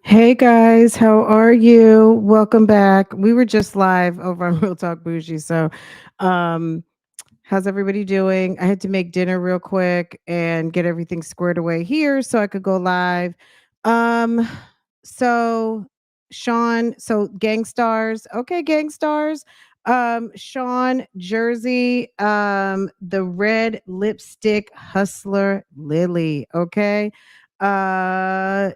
Hey guys, how are you? Welcome back. We were just live over on Real Talk Bougie. Um, how's everybody doing? I had to make dinner real quick and get everything squared away here so I could go live. Um, so Gangstars, okay, Gangstars. Sean Jersey, the red lipstick hustler Lily, okay.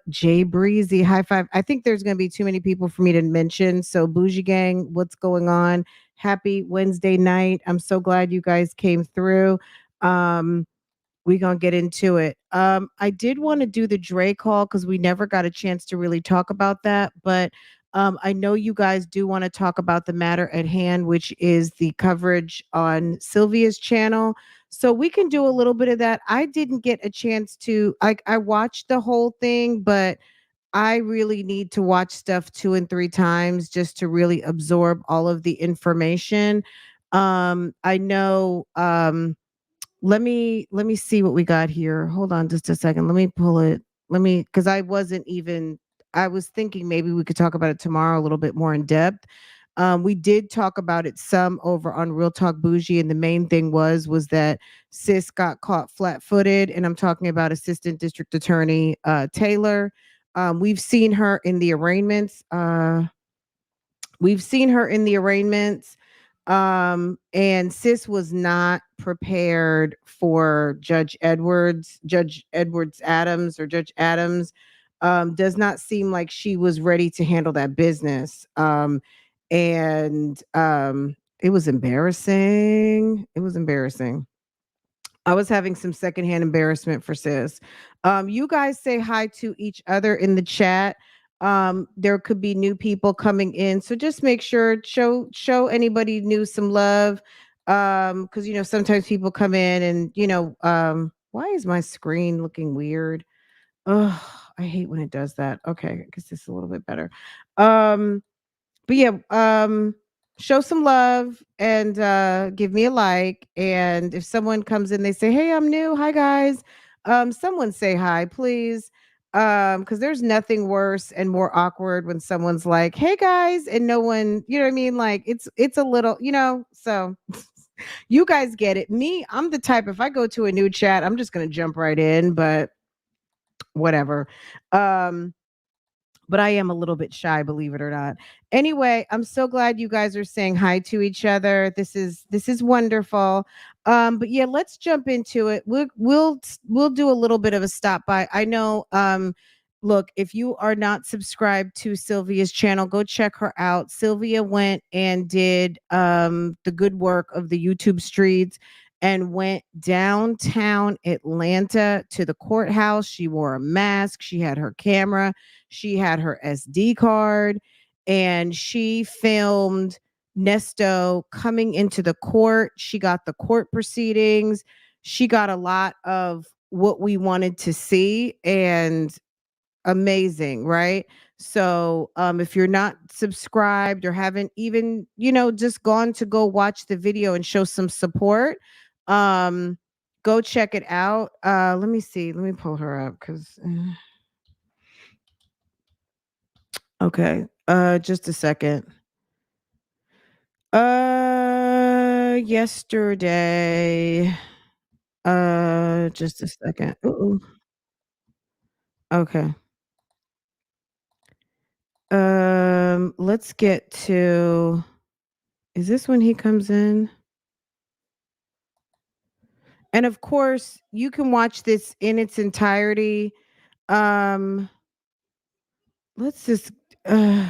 Jay Breezy, high five. I think there's gonna be too many people for me to mention. So Bougie Gang, what's going on? Happy Wednesday night. I'm so glad you guys came through. Um, we gonna get into it. I did want to do the Dre call because we never got a chance to really talk about that, but I know you guys do want to talk about the matter at hand, which is the coverage on Sylvia's channel. So we can do a little bit of that. I didn't get a chance to. I watched the whole thing, but I really need to watch stuff 2 and 3 times just to really absorb all of the information. I know let me see what we got here. Hold on just a second. Let me pull it. Let me cuz I was thinking maybe we could talk about it tomorrow a little bit more in depth. We did talk about it some over on Real Talk Bougie, and the main thing was that sis got caught flat-footed, and I'm talking about Assistant District Attorney Taylor. We've seen her in the arraignments. We've seen her in the arraignments. And sis was not prepared for Judge Edwards Adams or Judge Adams. Does not seem like she was ready to handle that business. And it was embarrassing. It was embarrassing. I was having some secondhand embarrassment for sis. You guys say hi to each other in the chat. There could be new people coming in, so just make sure show anybody new some love. Because sometimes people come in and why is my screen looking weird? Oh, I hate when it does that. Okay, I guess this is a little bit better. Um, but yeah, show some love and give me a like. And if someone comes in, they say, "Hey, I'm new. Hi guys." Someone say hi, please. Because there's nothing worse and more awkward when someone's like, "Hey guys," and no one, you know what I mean? Like it's a little, so you guys get it. Me, I'm the type, if I go to a new chat, I'm just gonna jump right in, but whatever. Um but I am a little bit shy, believe it or not. Anyway, I'm so glad you guys are saying hi to each other. This is wonderful. But yeah, let's jump into it. We'll do a little bit of a stop by. I know. Look, if you are not subscribed to Sylvia's channel, go check her out. Sylvia went and did the good work of the YouTube streets and went downtown Atlanta to the courthouse. She wore a mask. She had her camera, she had her SD card, and she filmed Nesto coming into the court. She got the court proceedings. She got a lot of what we wanted to see, and amazing, right? So, if you're not subscribed or haven't even, just gone to go watch the video and show some support, um, go check it out. Let me see. Let me pull her up because okay. Just a second. Yesterday. Just a second. Ooh. Okay. Let's get to. Is this when he comes in? And of course, you can watch this in its entirety. Um, let's just. Uh,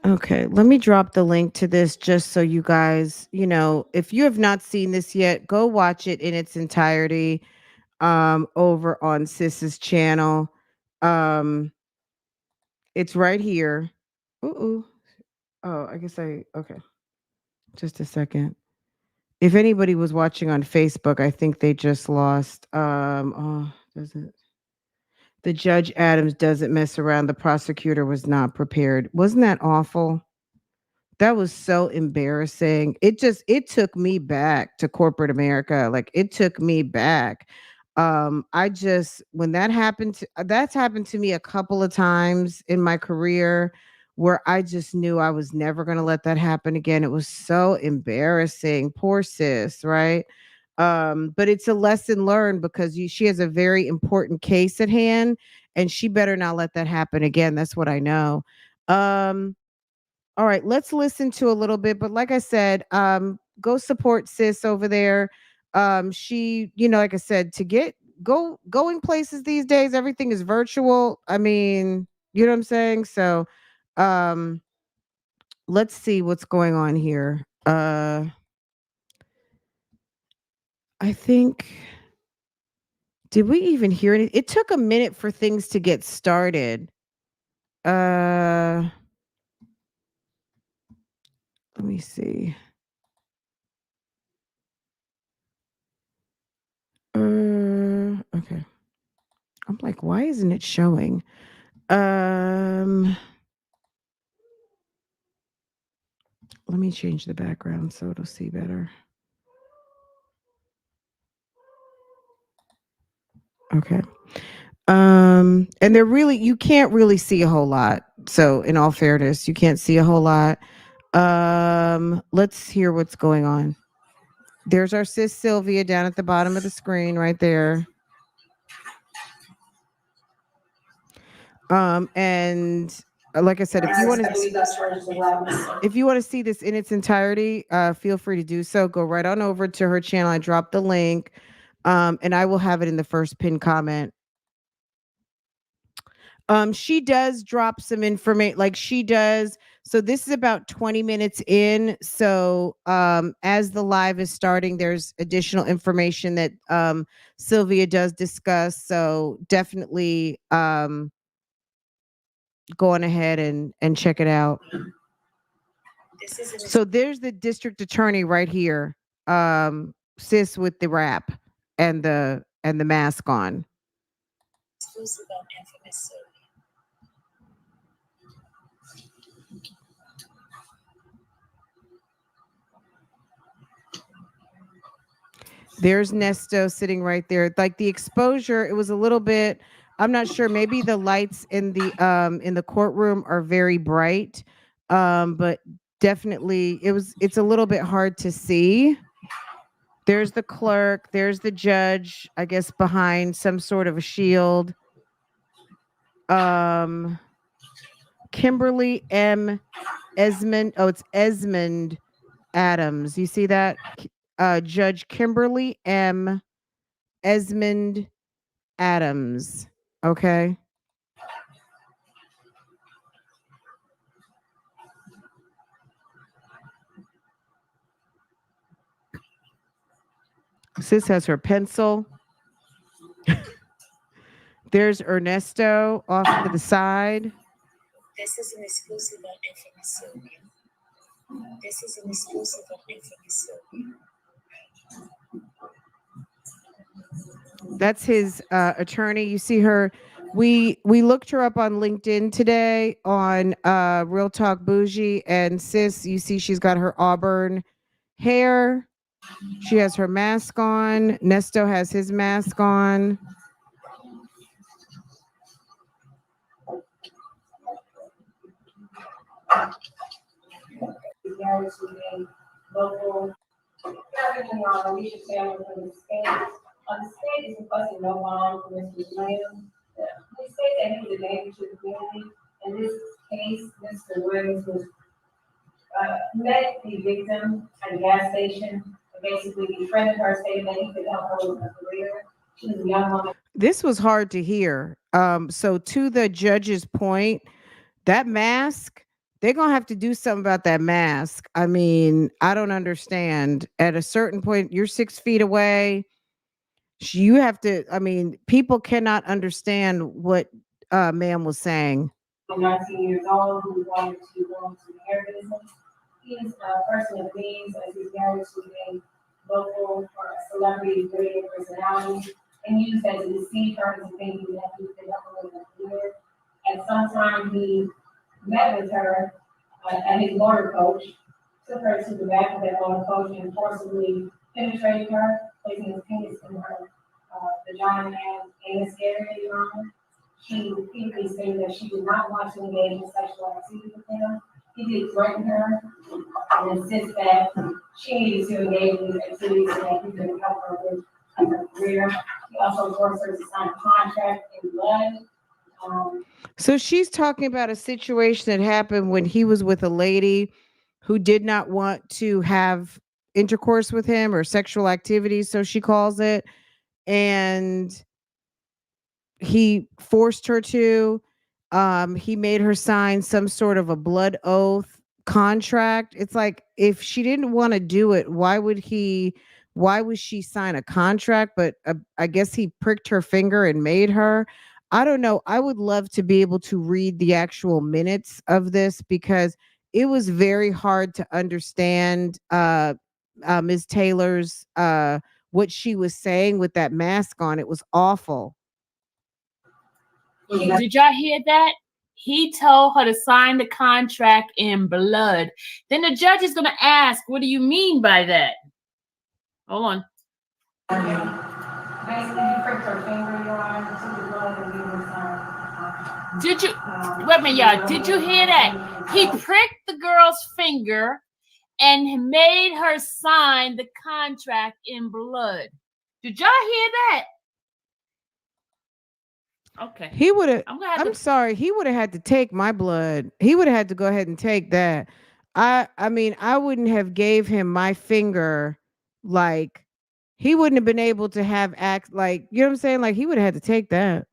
Okay, let me drop the link to this just so you guys, if you have not seen this yet, go watch it in its entirety over on Sis's channel. Um it's right here. Ooh. Oh, I guess okay. Just a second. If anybody was watching on Facebook, I think they just lost doesn't the Judge Adams doesn't mess around. The prosecutor was not prepared. Wasn't that awful? That was so embarrassing. It took me back to corporate America. Like it took me back. I just when that's happened to me a couple of times in my career where I just knew I was never going to let that happen again. It was so embarrassing. Poor sis, right? But it's a lesson learned because she has a very important case at hand and she better not let that happen again. That's what I know. Um, all right, let's listen to a little bit. But like I said, go support sis over there. She, like I said, to get going places these days, everything is virtual. I mean, you know what I'm saying? So um, let's see what's going on here. I think did we even hear any? It took a minute for things to get started. Uh let me see. Okay. I'm like, why isn't it showing? Let me change the background so it'll see better. Okay. And you can't really see a whole lot. So in all fairness, you can't see a whole lot. Let's hear what's going on. There's our sis Sylvia down at the bottom of the screen right there. And like I said, if you want to see this in its entirety, feel free to do so. Go right on over to her channel. I dropped the link. And I will have it in the first pinned comment. She does drop some information, like she does. So this is about 20 minutes in. So as the live is starting, there's additional information that Sylvia does discuss. So definitely go on ahead and check it out. So there's the district attorney right here, sis with the wrap and the mask on. There's Nesto sitting right there. Like the exposure, it was a little bit, I'm not sure, maybe the lights in the courtroom are very bright. But definitely it's a little bit hard to see. There's the clerk, there's the judge, I guess behind some sort of a shield. Kimberly M. Esmond. Oh, it's Esmond Adams. You see that? Judge Kimberly M. Esmond Adams. Okay. Sis has her pencil. There's Ernesto off to the side. This is an exclusive on information. This is an exclusive on information. That's his attorney. You see her. We looked her up on LinkedIn today on Real Talk Bougie, and sis, you see she's got her auburn hair. She has her mask on. Nesto has his mask on. Local governing Alicia Taylor for the state. The state is requesting no bond for Mr. Williams. We say that he was a danger to the community. In this case, Mr. Williams was met the victim at a gas station, basically befriended her, stated that he could help her with her career. She was a young woman. This was hard to hear. So to the judge's point, that mask, they're gonna have to do something about that mask. I mean, I don't understand. At a certain point, you're 6 feet away. You have to. I mean, people cannot understand what ma'am was saying. 19 years old who wanted to go into the hair business. He is a person of means as he's married to a local or a celebrity radio personality and used as a deceive her into thinking that he could help her with her career. At some time, he met with her at his motor coach, took her to the back of that motor coach and forcibly penetrated her, placing his penis in her the John Man in this area, Your Honor. She repeatedly stated that she did not want to engage in sexual activity with him. He did threaten her and insist that she needed to engage in these activities so that he could help her with her career. He also forced her to sign a contract in blood. So she's talking about a situation that happened when he was with a lady who did not want to have intercourse with him or sexual activity, so she calls it. And he forced her to. He made her sign some sort of a blood oath contract. It's like, if she didn't want to do it, why would she sign a contract? But I guess he pricked her finger and made her. I don't know. I would love to be able to read the actual minutes of this, because it was very hard to understand Ms. Taylor's what she was saying with that mask on. It was awful. Did y'all hear that? He told her to sign the contract in blood. Then the judge is going to ask, what do you mean by that? Hold on. Basically, he pricked her finger, Your Honor, to the blood and gave her some. Did you, wait a minute, y'all, did you hear that? He pricked the girl's finger and made her sign the contract in blood. Did y'all hear that? Okay. He would have. I'm sorry. He would have had to take my blood. He would have had to go ahead and take that. I mean, I wouldn't have gave him my finger. Like, he wouldn't have been able to have act like, you know what I'm saying? Like, he would have had to take that.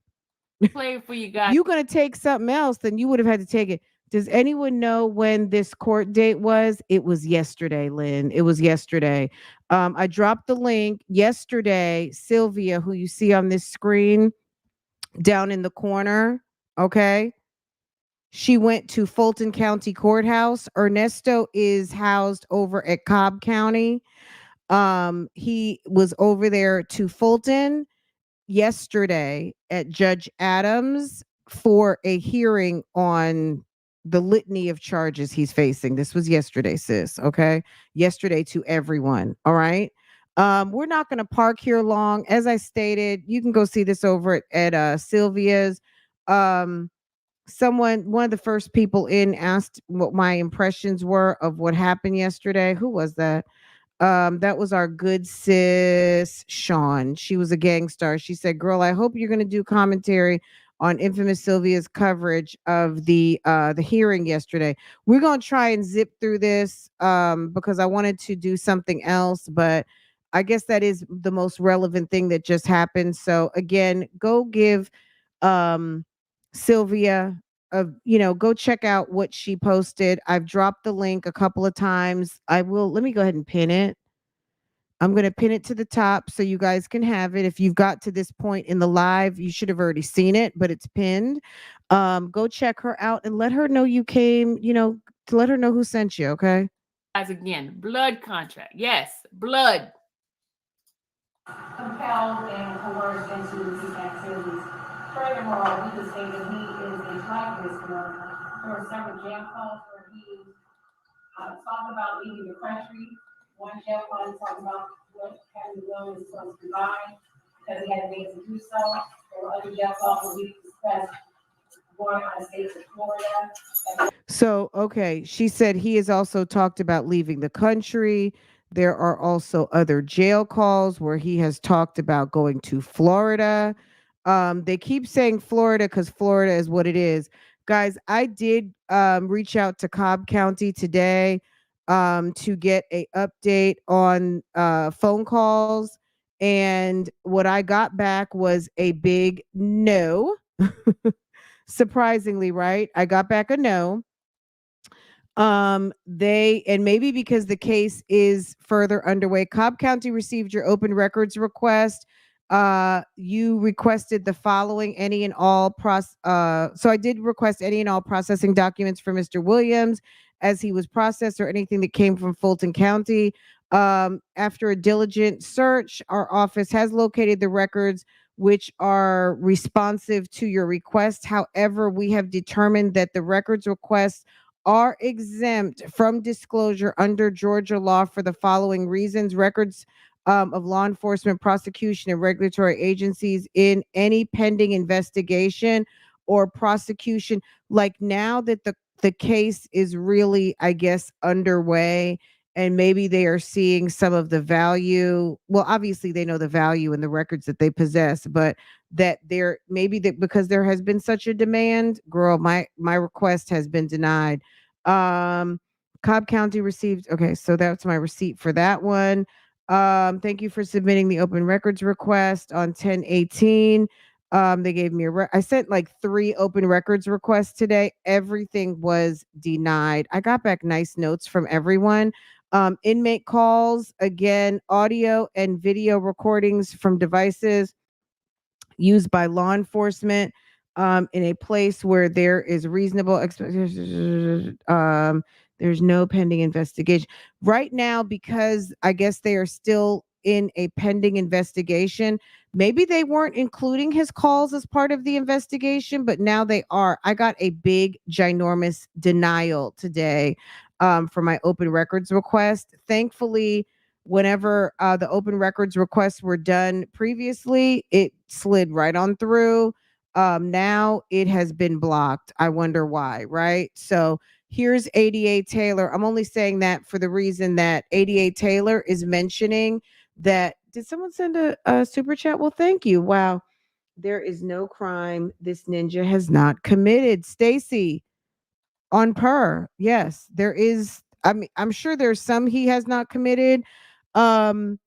Play it for you guys. You're gonna take something else, then you would have had to take it. Does anyone know when this court date was? It was yesterday, Lynn. It was yesterday. I dropped the link yesterday. Sylvia, who you see on this screen down in the corner, okay? She went to Fulton County Courthouse. Ernesto is housed over at Cobb County. He was over there to Fulton yesterday at Judge Adams for a hearing on the litany of charges he's facing. This was yesterday, sis, okay? Yesterday to everyone, all right? We're not going to park here long. As I stated, you can go see this over at Sylvia's. One of the first people in asked what my impressions were of what happened yesterday. Who was that? That was our good sis, Sean. She was a gang star. She said, girl, I hope you're going to do commentary on infamous Sylvia's coverage of the hearing yesterday. We're going to try and zip through this because I wanted to do something else, but I guess that is the most relevant thing that just happened. So again, go give Sylvia go check out what she posted. I've dropped the link a couple of times. Let me go ahead and pin it. I'm going to pin it to the top so you guys can have it. If you've got to this point in the live, you should have already seen it, but it's pinned. Go check her out and let her know you came, to let her know who sent you, okay? As again, blood contract. Yes, blood. Compelled and coerced into these activities. Furthermore, we could say that he is a flight risk worker. There were several jail calls where he talked about leaving the country. One jail call talked about what having the will is supposed to buy because he had a means to do so. There were other jail calls where we discussed going out of state to Florida. So, okay, she said he has also talked about leaving the country. There are also other jail calls where he has talked about going to Florida. They keep saying Florida because Florida is what it is. Guys, I did reach out to Cobb County today to get a update on phone calls. And what I got back was a big no. Surprisingly, right? I got back a no. And maybe because the case is further underway, Cobb County received your open records request. You requested the following any and all so I did request any and all processing documents for Mr. Williams as he was processed or anything that came from Fulton County. After a diligent search, our office has located the records which are responsive to your request. However, we have determined that the records requests are exempt from disclosure under Georgia law for the following reasons. Records of law enforcement, prosecution, and regulatory agencies in any pending investigation or prosecution. Like now that the case is really, I guess, underway, and maybe they are seeing some of the value. Well, obviously they know the value in the records that they possess, but that there maybe that because there has been such a demand, girl, my request has been denied. Um Cobb County received, okay, so that's my receipt for that one. Thank you for submitting the open records request on 10/18. They gave me I sent like 3 open records requests today. Everything was denied. I got back nice notes from everyone. Inmate calls, again, audio and video recordings from devices used by law enforcement in a place where there is reasonable expectation. There's no pending investigation right now because I guess they are still in a pending investigation. Maybe they weren't including his calls as part of the investigation, but now they are. I got a big, ginormous denial today for my open records request. Thankfully, whenever the open records requests were done previously, it slid right on through. Now it has been blocked. I wonder why, right? So here's 88 Taylor. I'm only saying that for the reason that 88 Taylor is mentioning that. Did someone send a super chat? Well, thank you. Wow. There is no crime this ninja has not committed. Stacy, on per. Yes, there is. I mean, I'm sure there's some he has not committed. Um,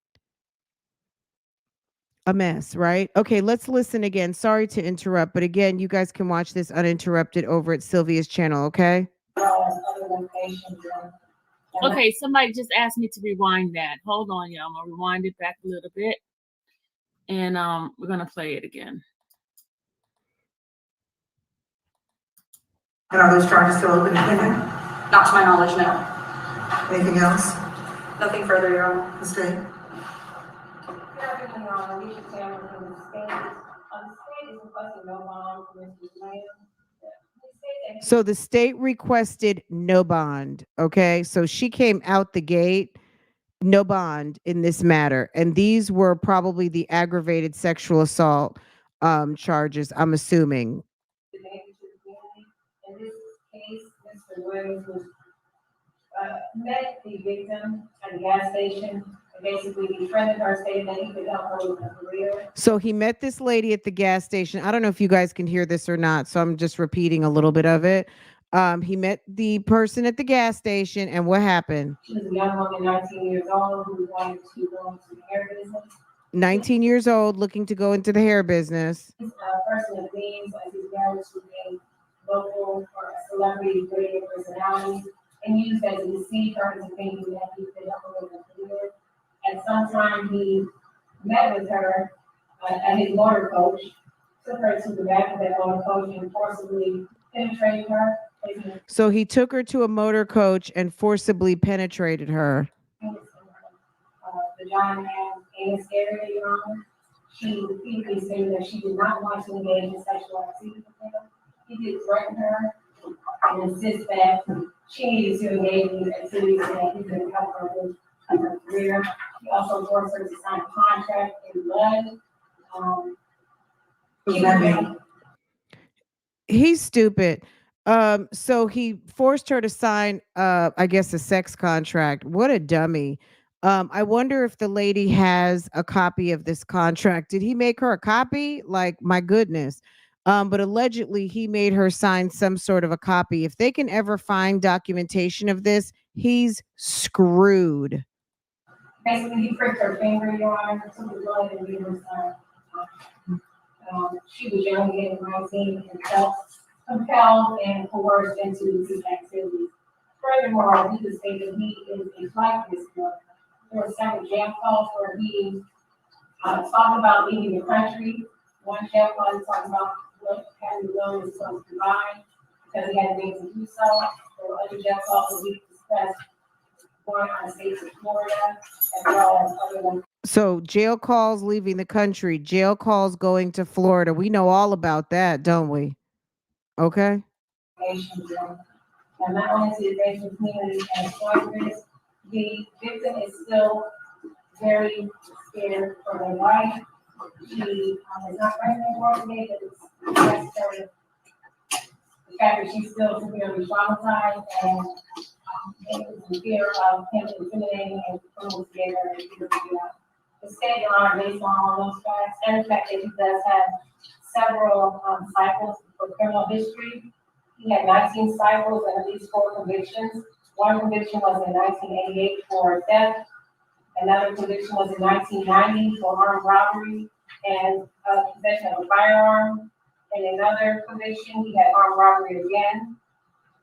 a mess, right? Okay, let's listen again. Sorry to interrupt, but again, you guys can watch this uninterrupted over at Sylvia's channel, okay? Other locations, Okay, somebody just asked me to rewind that. Hold on, y'all. I'm gonna rewind it back a little bit, and we're gonna play it again. And are those charges still open, Defendant? Not to my knowledge, no. Anything else? Nothing further, Your Honor. The state? Everything on Alicia Taylor from the state. The state is requesting no bond for Mr. Lamb. So the state requested no bond, okay? So she came out the gate, no bond in this matter. And these were probably the aggravated sexual assault charges, I'm assuming. The danger to the family. In this case, Mr. Williams was met the victim at a gas station and basically befriended her, stated that he could help her with her career. So he met this lady at the gas station. I don't know if you guys can hear this or not, so I'm just repeating a little bit of it. He met the person at the gas station, and what happened? She was a young woman, 19 years old, who wanted to go into the hair business. 19 years old, looking to go into the hair business. He's a person of means, as he's married to a local or a celebrity radio personality, and used as a deceive her into thinking that he could help her with her career. At some time, he met with her at his motor coach, took her to the back of that motor coach and forcibly penetrated her. So he took her to a motor coach and forcibly penetrated her. Vagina and anus area, Your Honor. She repeatedly stated that she did not want to engage in sexual activity with him. He did threaten her and insist that she needed to engage in these activities and that he could help her with her career. He also forced her to sign a contract in blood. What does that mean? He's stupid. So he forced her to sign I guess a sex contract. What a dummy. I wonder if the lady has a copy of this contract. Did he make her a copy? Like, my goodness. But allegedly he made her sign some sort of a copy. If they can ever find documentation of this, he's screwed. Basically, he pricked her finger, Your Honor, took the blood and gave her some. She was young, getting 19, and felt compelled and coerced into these activities. Furthermore, he was stated he is a flight risk. There were several jail calls where he talked about leaving the country. One jail call he talked about what having the was supposed to buy because he had to make to do so. There were other jail calls that we discussed going on states of Florida as well as other. So jail calls leaving the country, jail calls going to Florida. We know all about that, don't we? Okay. And not only to the Asian community and employers, the victim is still very scared for their life. She is not present in court today, but it's necessary. The fact that she's still severely traumatized and in fear of him intimidating and pulling together and fear to get out. The state, Your Honor, based on all those facts and the fact that he does have several cycles for criminal history. He had 19 cycles and at least 4 convictions. One conviction was in 1988 for theft. Another conviction was in 1990 for armed robbery and possession of a firearm. And another conviction, he had armed robbery again.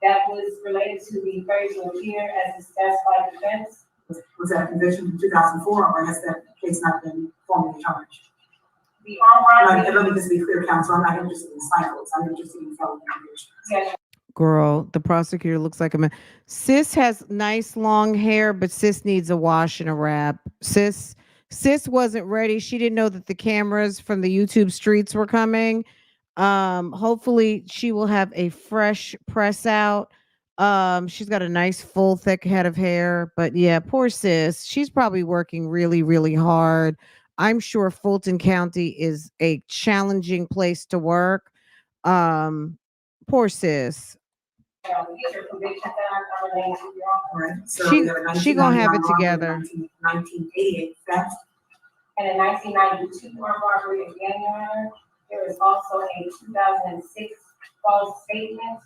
That was related to the appraisal of fear as discussed by defense. Was that conviction in 2004, or has that case not been formally charged? The armed Let robbery. me just be clear, counsel, I'm not interested in cycles, I'm interested in felony convictions. Yes, Girl, the prosecutor looks like a man. Sis has nice long hair, but sis needs a wash and a wrap. Sis wasn't ready. She didn't know that the cameras from the YouTube streets were coming. Hopefully she will have a fresh press out. She's got a nice full thick head of hair, but yeah, poor sis. She's probably working really, really hard. I'm sure Fulton County is a challenging place to work. Poor sis. these are convictions that are related to your office. Right, so She- we have a she gonna have it 1999 together. robbery, 1988 theft, And in 1992 armed robbery again, Your Honor, there is also a 2006 false statement,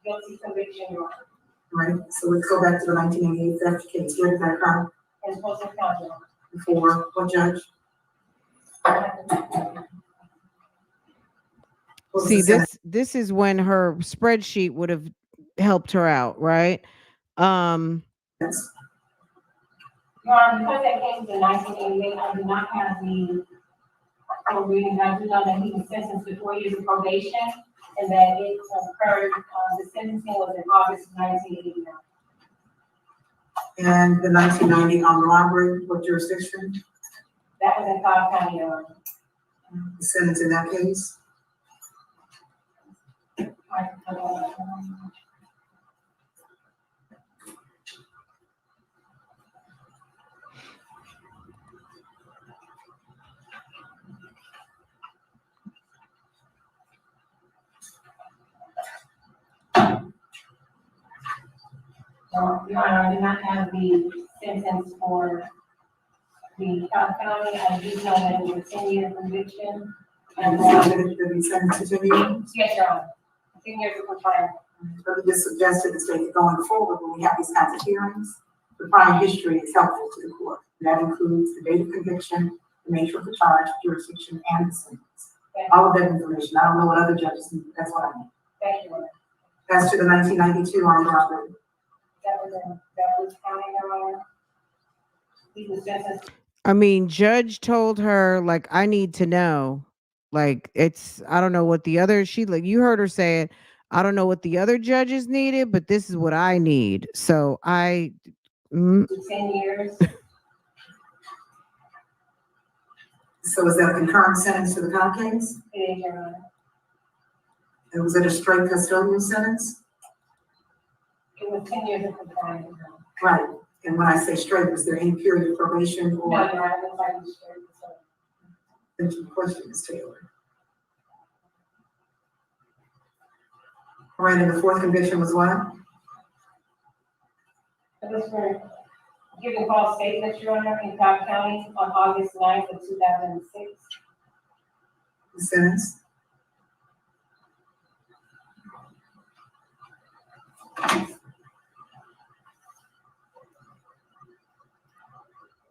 guilty conviction, Your Honor, right? So let's go back to the 1988 theft case. Where did that occur? in Fulton County, Your Honor. Before what judge? What was See, the sentence? this is when her spreadsheet would have helped her out, right? Yes. Your Honor, because that case was in 1988, I do not have the full reading. I do know that he was sentenced to 4 years of probation and that it occurred, the sentencing was in August of 1989. And the 1990 armed robbery, what jurisdiction? That was in Cobb County, Your Honor. The sentence in that case? Your Honor, I do not have the sentence for the Cobb County. I do know that it was a 10-year conviction. And, Did he sentence to 10 years? yes, Your Honor, 10 years of confinement. Let me just suggest to the state that going forward, when we have these kinds of hearings, the prior history is helpful to the court. That includes the date of conviction, the nature of the charge, jurisdiction, and the sentence. Thank you. All of that information. I don't know what other judges need, but that's what I need. Thank you, Your Honor. As to the 1992 armed robbery, That was county, Your Honor. He was sentenced. I mean, judge told her, like, I need to know. Like, it's, I don't know what the other, she, like, you heard her say it. I don't know what the other judges needed, but this is what I need. So to 10 years. so is that a concurrent sentence to the Cobb case? It is, Your Honor. And was it a straight custodial sentence? It was 10 years of confinement. Right. And when I say straight, was there any period of probation No, or? Your Honor, it was like a straight, so. Thank you. Question, Ms. Taylor. All right, and the fourth conviction was what? It was for giving false statements, Your Honor, in Cobb County on August 9th of 2006. The sentence?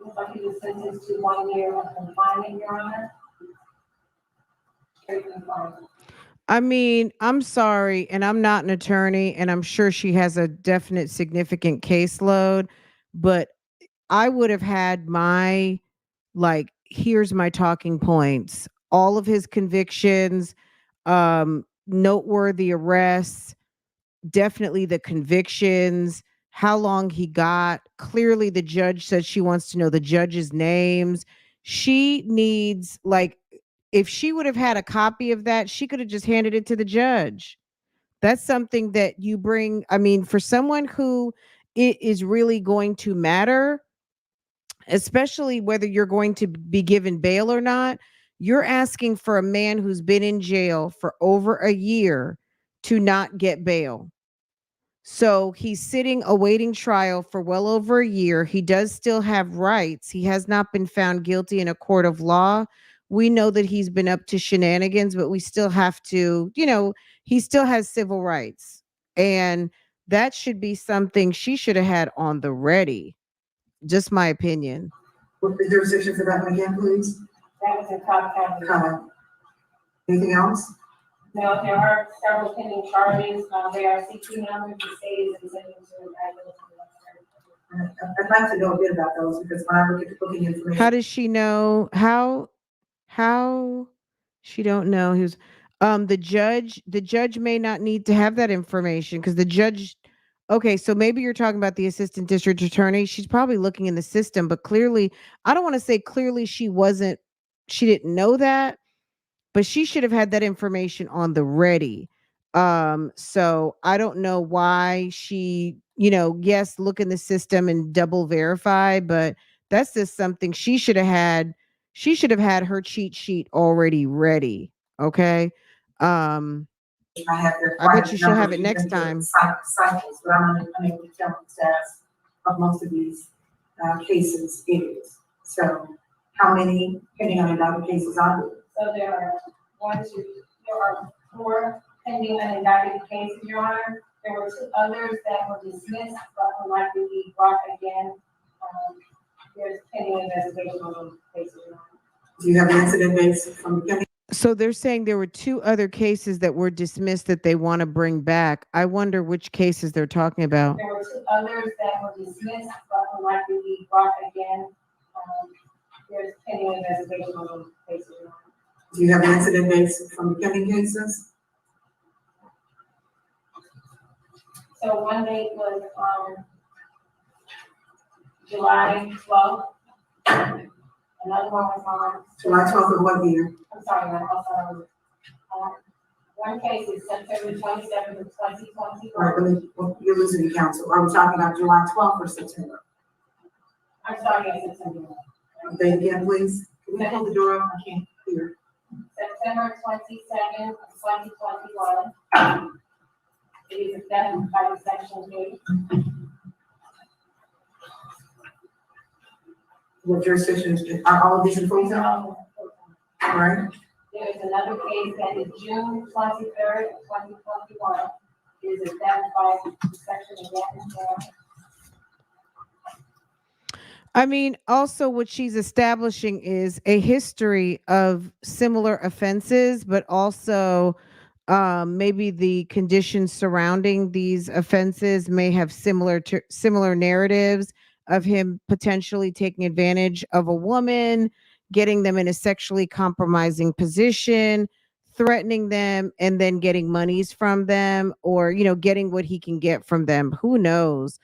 Looks like he was sentenced to 1 year of confinement, Your Honor. Straight confinement. I mean, I'm sorry, and I'm not an attorney, and I'm sure she has a definite significant caseload, but I would have had my, like, here's my talking points, all of his convictions, noteworthy arrests, definitely the convictions, how long he got. Clearly, the judge said she wants to know the judges' names. She needs, like, if she would have had a copy of that, she could have just handed it to the judge. That's something that you bring. I mean, for someone who it is really going to matter, especially whether you're going to be given bail or not. You're asking for a man who's been in jail for over a year to not get bail. So he's sitting awaiting trial for well over a year. He does still have rights. He has not been found guilty in a court of law. We know that he's been up to shenanigans, but we still have to, he still has civil rights. And that should be something she should have had on the ready. Just my opinion. What the jurisdiction for that one again, please? That was in Cobb County. Anything else? No, there are several pending charges. They are seeking numbers. The state is intending to evaluate. I'd like to know a bit about those because when I look at the booking information. How does she know? How she don't know? He was the judge may not need to have that information because the judge. Okay, so maybe you're talking about the assistant district attorney. She's probably looking in the system, but clearly, I don't want to say clearly she didn't know that, but she should have had that information on the ready. So I don't know why she, yes, look in the system and double verify, but that's just something she should have had. She should have had her cheat sheet already ready. Okay. I have I bet you she'll have it next time. Cycles, but I'm unable to tell the status of most of these cases it is. So how many pending unindicted cases are there? So there are there are 4 pending unindicted cases, Your Honor. There were 2 others that were dismissed, but will likely be brought again. There's pending investigation on those cases, Your Honor. Do you have the incident dates from the pending? So they're saying there were 2 other cases that were dismissed that they want to bring back. I wonder which cases they're talking about. There were 2 others that were dismissed, but will likely be brought again. There's pending investigation on those cases, Your Honor. Do you have the incident dates from the pending cases? So one date was July 12th. Another one was on July 12th of what year? I'm sorry, I'm also, one case is September 27th of 2021. All right, you're losing the council. Are we talking about July 12th or September? I'm sorry, yes, September. Say it again, please. Can we hold the door up? I can't hear. September 22nd of 2021. It is a theft by the section case. What jurisdictions are all of these in Fulton? All right. There is another case that is June 23rd of 2021. It is a theft by the section again. I mean, also what she's establishing is a history of similar offenses, but also maybe the conditions surrounding these offenses may have similar narratives of him potentially taking advantage of a woman, getting them in a sexually compromising position, threatening them, and then getting monies from them, or getting what he can get from them. Who knows?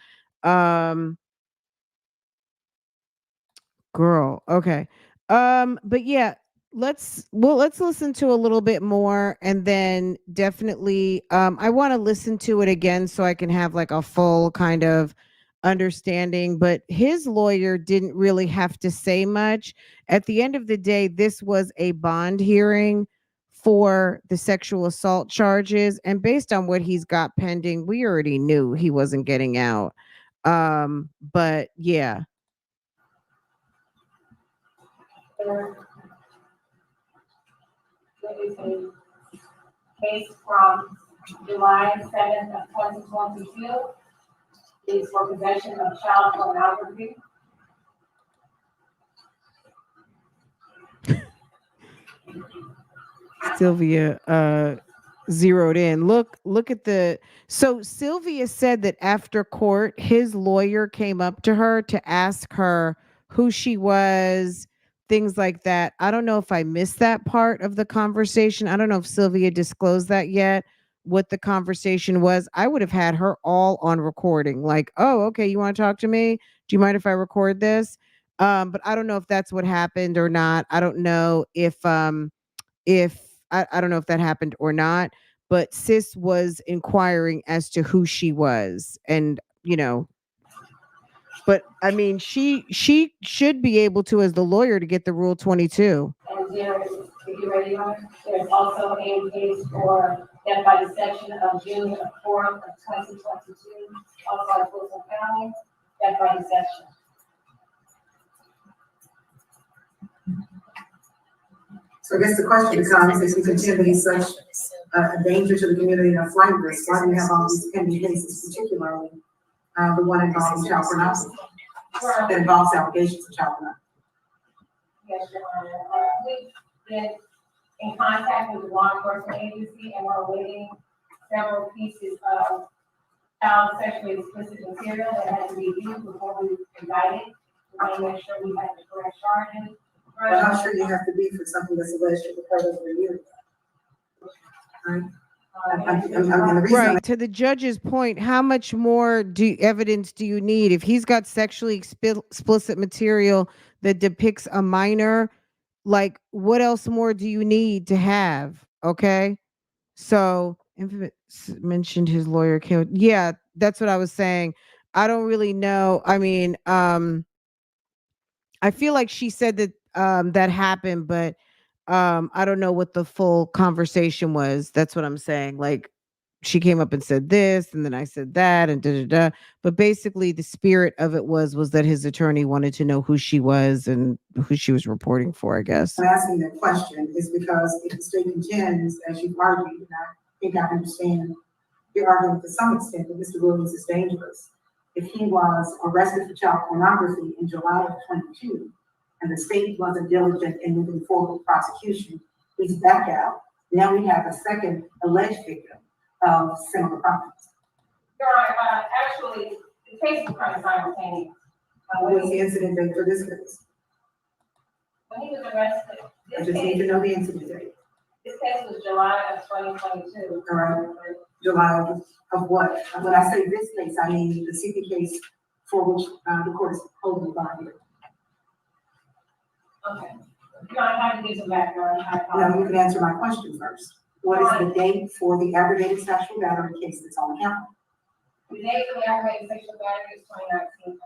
Girl, okay. But yeah, let's listen to a little bit more, and then definitely I want to listen to it again so I can have like a full kind of understanding. But his lawyer didn't really have to say much. At the end of the day, this was a bond hearing for the sexual assault charges, and based on what he's got pending, we already knew he wasn't getting out. But yeah. There is a case from July 7th of 2022. It is for possession of child pornography. Sylvia zeroed in. Look at so Sylvia said that after court, his lawyer came up to her to ask her who she was, things like that. I don't know if I missed that part of the conversation. I don't know if Sylvia disclosed that yet, what the conversation was. I would have had her all on recording. Like, oh, okay, you want to talk to me? Do you mind if I record this? But I don't know if that's what happened or not. I don't know if I don't know if that happened or not, but sis was inquiring as to who she was, and But I mean, she should be able to, as the lawyer, to get the Rule 22. And there, if you're ready, Your Honor, there's also a case for death by deception of June 4th of 2022, also at Fulton County, death by deception. So I guess the question becomes, if we continue to be such a danger to the community and a flight risk, why do we have all these pending cases, particularly the one involving child pornography, that involves allegations of child pornography? Yes, Your Honor. We've been in contact with the law enforcement agency and we're awaiting several pieces of child sexually explicit material that has to be viewed before we indict it. We want to make sure we have the correct charges. But how sure you have to be for something that's alleged to occur over a year ago? Right? And the reason Right. To the judge's point, how much more evidence do you need? If he's got sexually explicit material that depicts a minor, like what else more do you need to have? Okay. So mentioned his lawyer came. Yeah, that's what I was saying. I don't really know. I mean, I feel like she said that that happened, but I don't know what the full conversation was. That's what I'm saying. Like she came up and said this, and then I said that, and da da da. But basically, the spirit of it was that his attorney wanted to know who she was and who she was reporting for, I guess. I'm asking that question is because if the state contends, as you've argued, and I think I understand your argument to some extent, that Mr. Williams is dangerous. If he was arrested for child pornography in July of 22, and the state wasn't diligent in moving forward with prosecution, he's back out. Now we have a second alleged victim of similar crimes. Your Honor, actually, the case was kind of simultaneous. What was the incident date for this case? When he was arrested, I just need to know the incident date. this case was July of 2022. All right. July of what? When I say this case, I mean the CP case for which the court is holding the bond here. Okay. Your Honor, I have to give some background. Now you can answer my question first. What is the date for the aggravated sexual battery case that's on account? The date of the aggravated sexual battery is 2019.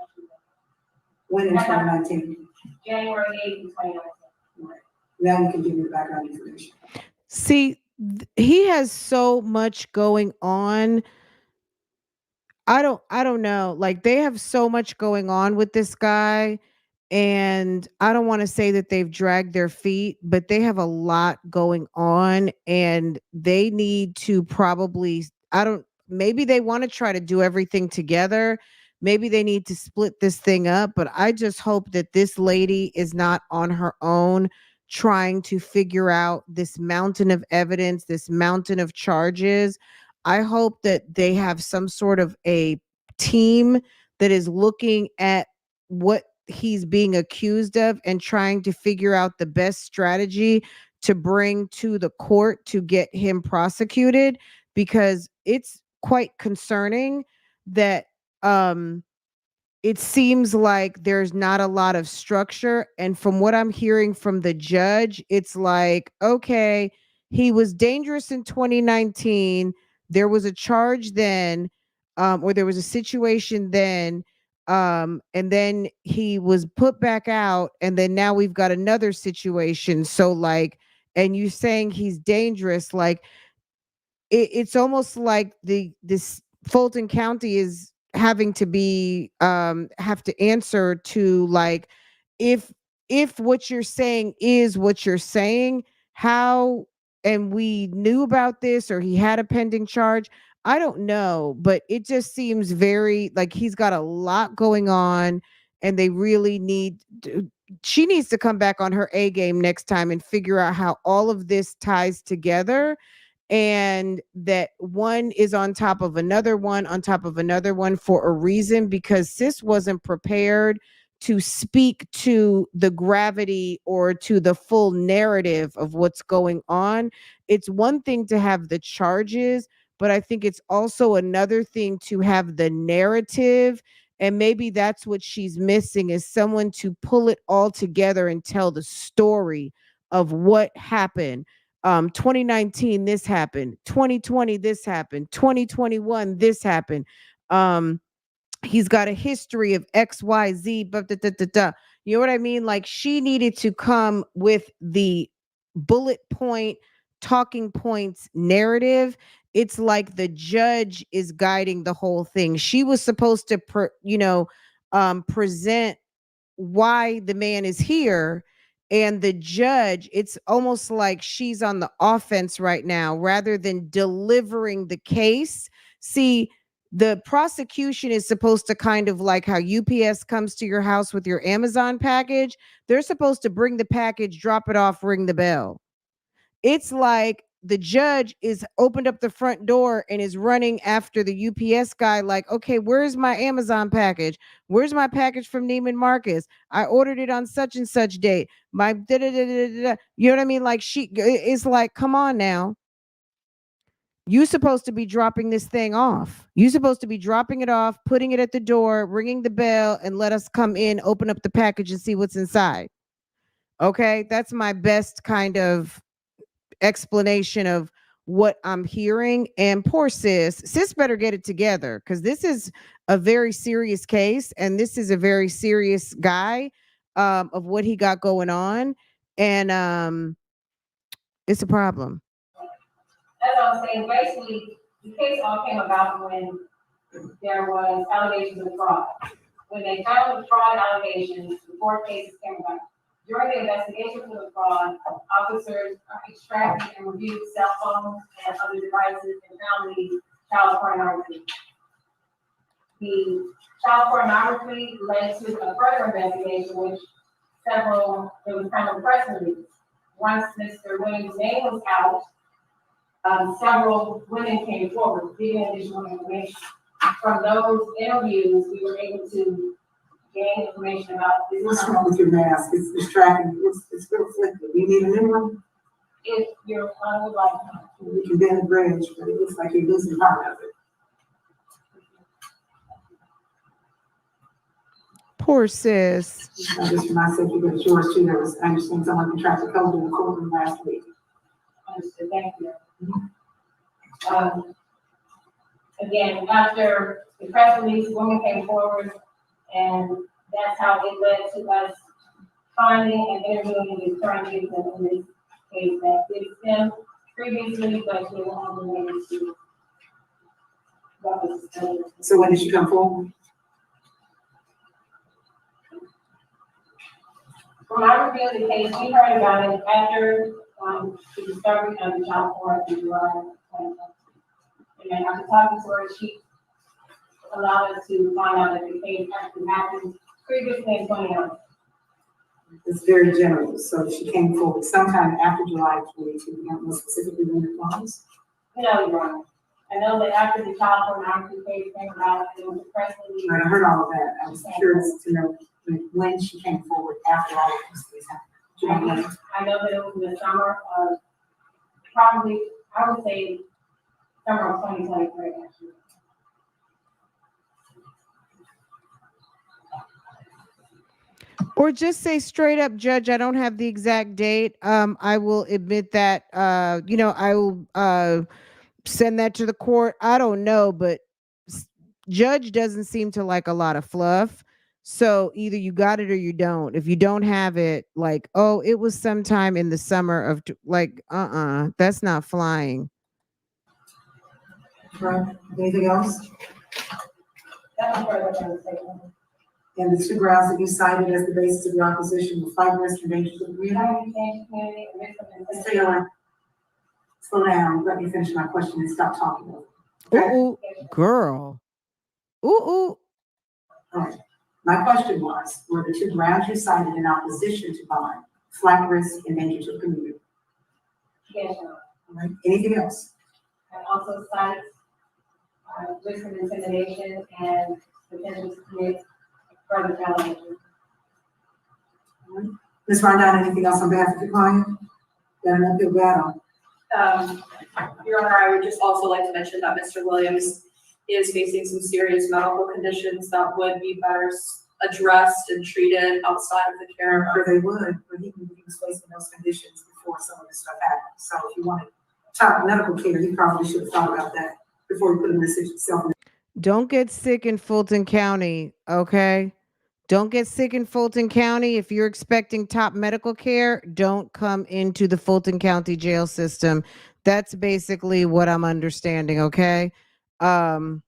When in 2019? January 8th, 2019. Right. Now you can give me the background information. See, he has so much going on. I don't know. Like they have so much going on with this guy. And I don't want to say that they've dragged their feet, but they have a lot going on and they need to probably, maybe they want to try to do everything together. Maybe they need to split this thing up, but I just hope that this lady is not on her own trying to figure out this mountain of evidence, this mountain of charges. I hope that they have some sort of a team that is looking at what he's being accused of and trying to figure out the best strategy to bring to the court to get him prosecuted, because it's quite concerning that it seems like there's not a lot of structure. And from what I'm hearing from the judge, it's like, okay, he was dangerous in 2019. There was a charge then, or there was a situation then, and then he was put back out, and then now we've got another situation. So like, and you saying he's dangerous, like it's almost like this Fulton County is having to be have to answer to, like, if what you're saying is what you're saying, how, and we knew about this or he had a pending charge. I don't know, but it just seems very like he's got a lot going on and they really she needs to come back on her A game next time and figure out how all of this ties together, and that one is on top of another one on top of another one for a reason, because sis wasn't prepared to speak to the gravity or to the full narrative of what's going on. It's one thing to have the charges, but I think it's also another thing to have the narrative. And maybe that's what she's missing, is someone to pull it all together and tell the story of what happened. 2019 this happened, 2020 this happened, 2021 this happened. he's got a history of XYZ, but you know what I mean? Like, she needed to come with the bullet point, talking points narrative. It's like the judge is guiding the whole thing. She was supposed to, present why the man is here, and the judge, it's almost like she's on the offense right now rather than delivering the case. See, the prosecution is supposed to kind of like how UPS comes to your house with your Amazon package. They're supposed to bring the package, drop it off, ring the bell. It's like the judge is opened up the front door and is running after the UPS guy, like, okay, where's my Amazon package? Where's my package from Neiman Marcus? I ordered it on such and such date. My da da da da da. You know what I mean? Like, it's like, come on now. You're supposed to be dropping this thing off. You're supposed to be dropping it off, putting it at the door, ringing the bell, and let us come in, open up the package, and see what's inside. Okay, that's my best kind of explanation of what I'm hearing. And poor sis better get it together, because this is a very serious case, and this is a very serious guy, of what he got going on, and it's a problem. As I was saying, basically, the case all came about when there was allegations of fraud. When they found the fraud allegations, the court cases came about. During the investigation for the fraud, officers extracted and reviewed cell phones and other devices and found the child pornography. The child pornography led to a further investigation, which there was kind of press release. Once Mr. Williams' name was out, several women came forward, giving additional information. From those interviews, we were able to gain information about this. What's wrong with your mask? It's distracting. It's real flicky. You need a new one? If you're on the like, You can bend the bridge, but it looks like you're losing part of it. Poor sis. Not just for my safety, but it's yours too. I understand someone contracted COVID in the courtroom last week. understood, thank you. Again, after the press release, women came forward, and that's how it led to us finding and interviewing the current victim in this case that did them previously, but they were on the way to what was done. So when did she come forward? From my review of the case, we heard about it after the discovery of the child porn in July 2020. And then after talking to her, she allowed us to find out that the case actually happened previously in 2020. It's very general. So she came forward sometime after July 22. You don't know specifically when it was? No, Your Honor. I know that after the child pornography case came about, it was a press release. Right, I heard all of that. I was curious to know when she came forward after all of this happened. I know that it was in the summer of, probably, I would say, summer of 2023, actually. Or just say straight up, Judge, I don't have the exact date. I will admit that, I will send that to the court. I don't know, but Judge doesn't seem to like a lot of fluff. So either you got it or you don't. If you don't have it, like, oh, it was sometime in the summer of, that's not flying. Right. Anything else? That was part of the statement. And the two grounds that you cited as the basis of your opposition were flight risk and danger to the community. Slow down. Let me finish my question and stop talking. Okay? Ooh, girl. Ooh. All right. My question was, were the two grounds you cited in opposition to bond, flight risk and danger to the community? Yes, Your Honor. All right. Anything else? And also cites risk of intimidation and potential to commit further felonies. Ms. Rondon, anything else on behalf of the client? Got an uphill battle. Your Honor, I would just also like to mention that Mr. Williams is facing some serious medical conditions that would be better addressed and treated outside of the care. Or they would, but he was facing those conditions before some of this stuff happened. So if you wanted top medical care, he probably should have thought about that before he put himself in. Don't get sick in Fulton County, okay? Don't get sick in Fulton County. If you're expecting top medical care, don't come into the Fulton County jail system. That's basically what I'm understanding, okay? Um,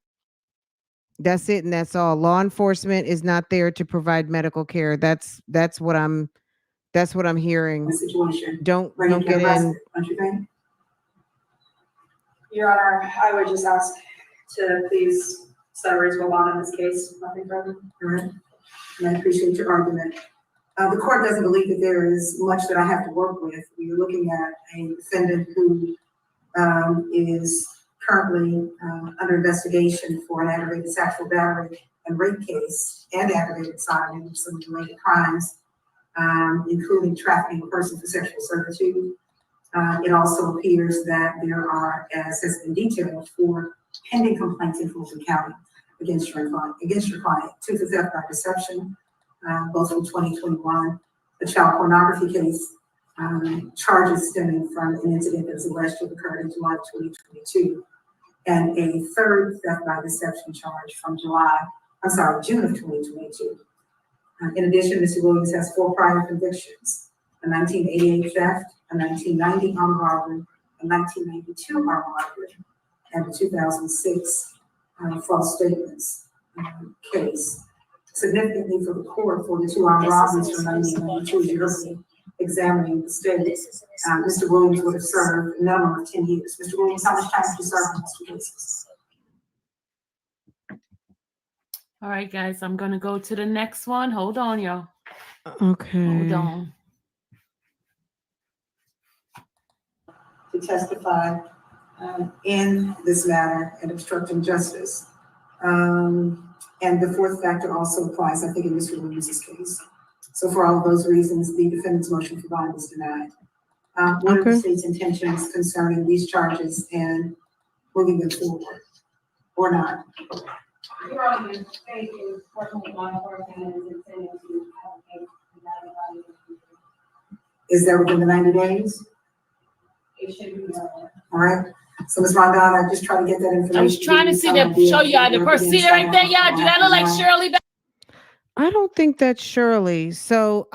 that's it and that's all. Law enforcement is not there to provide medical care. That's what I'm hearing. The situation. Don't Ready to get arrest in. it, don't you think? Your Honor, I would just ask to please set a reasonable bond in this case, nothing further. All right, and I appreciate your argument. The court doesn't believe that there is much that I have to work with. We're looking at a defendant who is currently under investigation for an aggravated sexual battery and rape case and aggravated sodomy and some related crimes, including trafficking a person for sexual servitude. It also appears that there are, as has been detailed, 4 pending complaints in Fulton County against your client, 2 for theft by deception, both from 2021, a child pornography case, charges stemming from an incident that was alleged to have occurred in July 2022, and a 3rd theft by deception charge from June of 2022. In addition, Mr. Williams has 4 prior convictions: a 1988 theft, a 1990 armed robbery, a 1992 armed robbery, and a 2006 false statements case. Significantly for the court, for the 2 armed robberies from 1992, you're examining the state. Mr. Williams would have served a minimum of 10 years. Mr. Williams, how much time did you serve in those 2 cases? All right, guys, I'm going to go to the next one. Hold on, y'all. Okay. Hold on. To testify in this matter and obstructing justice. And the 4th factor also applies, I think, in Mr. Williams' case. So for all of those reasons, the defendant's motion for bond is denied. What are the state's intentions concerning these charges and moving them forward, or not? Your Honor, the state is working with law enforcement and is intending to allocate the 90 days. Is that within the 90 days? It should be done. All right. So Ms. Rondon, I just try to get that information. I was trying to see show y'all the procedure right there, y'all. Do that look like Shirley? I don't think that's Shirley. So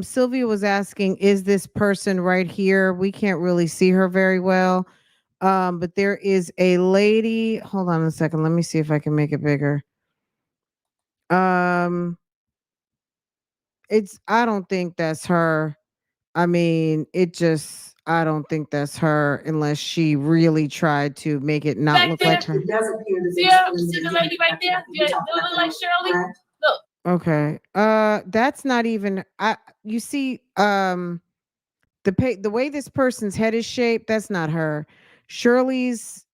Sylvia was asking, is this person right here? We can't really see her very well. But there is a lady. Hold on a second. Let me see if I can make it bigger. I don't think that's her. I mean, I don't think that's her unless she really tried to make it not Back look there. like her. It does appear that See the lady right there? Yeah, do it look like Shirley? Correct? Look. Okay. That's not even you see the way this person's head is shaped, that's not her. Shirley's,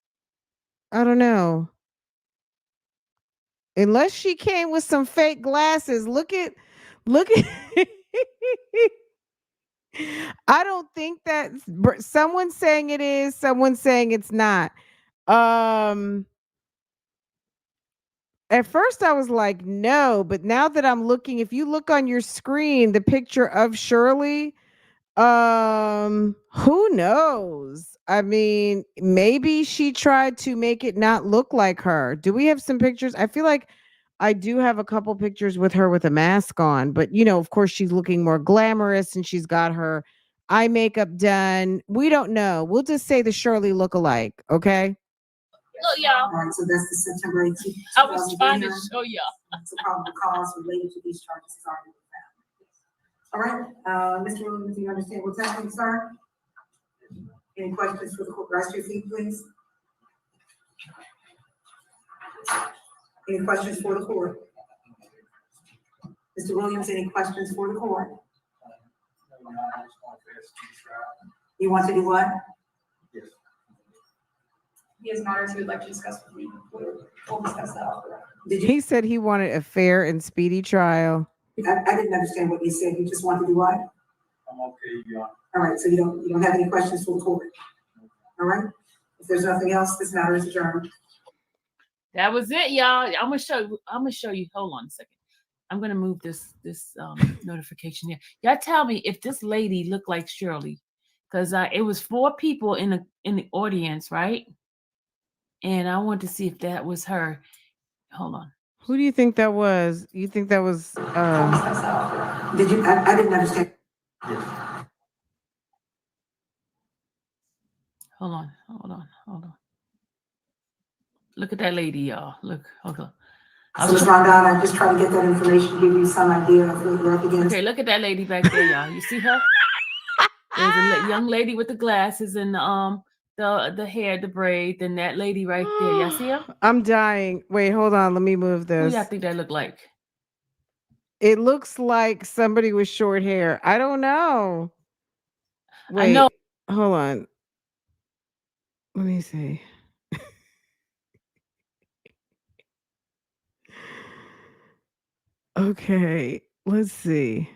I don't know. Unless she came with some fake glasses. Look at I don't think that someone's saying it is, someone's saying it's not. At first I was like, no, but now that I'm looking, if you look on your screen, the picture of Shirley, who knows? I mean, maybe she tried to make it not look like her. Do we have some pictures? I feel like I do have a couple pictures with her with a mask on, but of course she's looking more glamorous and she's got her eye makeup done. We don't know. We'll just say the Shirley look-alike, okay? Look, y'all. All right, so that's the September 18th. I was trying to show y'all. So probable cause related to these charges is already found. All right, Mr. Williams, do you understand what's happening, sir? Any questions for the court? Rise to your feet, please. Any questions for the court? Mr. Williams, any questions for the court? You want to do what? He has matters he would like to discuss with me. We'll discuss that off the record. He said he wanted a fair and speedy trial. I didn't understand what you said. You just want to do what? I'm okay, Your Honor. All right, so you don't have any questions for the court? All right. If there's nothing else, this matter is adjourned. That was it, y'all. I'm gonna show you. Hold on a second. I'm gonna move this notification here. Y'all tell me if this lady looked like Shirley, because it was 4 people in the audience, right? And I want to see if that was her. Hold on. Who do you think that was? You think that was Did you, I didn't understand. Hold on. Look at that lady, y'all. Look, okay. So Ms. Rondon, I just try to get that information to give you some idea of what we're up against. Okay, look at that lady back there, y'all. You see her? There's a young lady with the glasses and the hair, the braid, and that lady right there. Y'all see her? I'm dying. Wait, hold on. Let me move Who this. y'all think that look like? It looks like somebody with short hair. I don't know. Wait, I know. hold on. Let me see. Okay, let's see.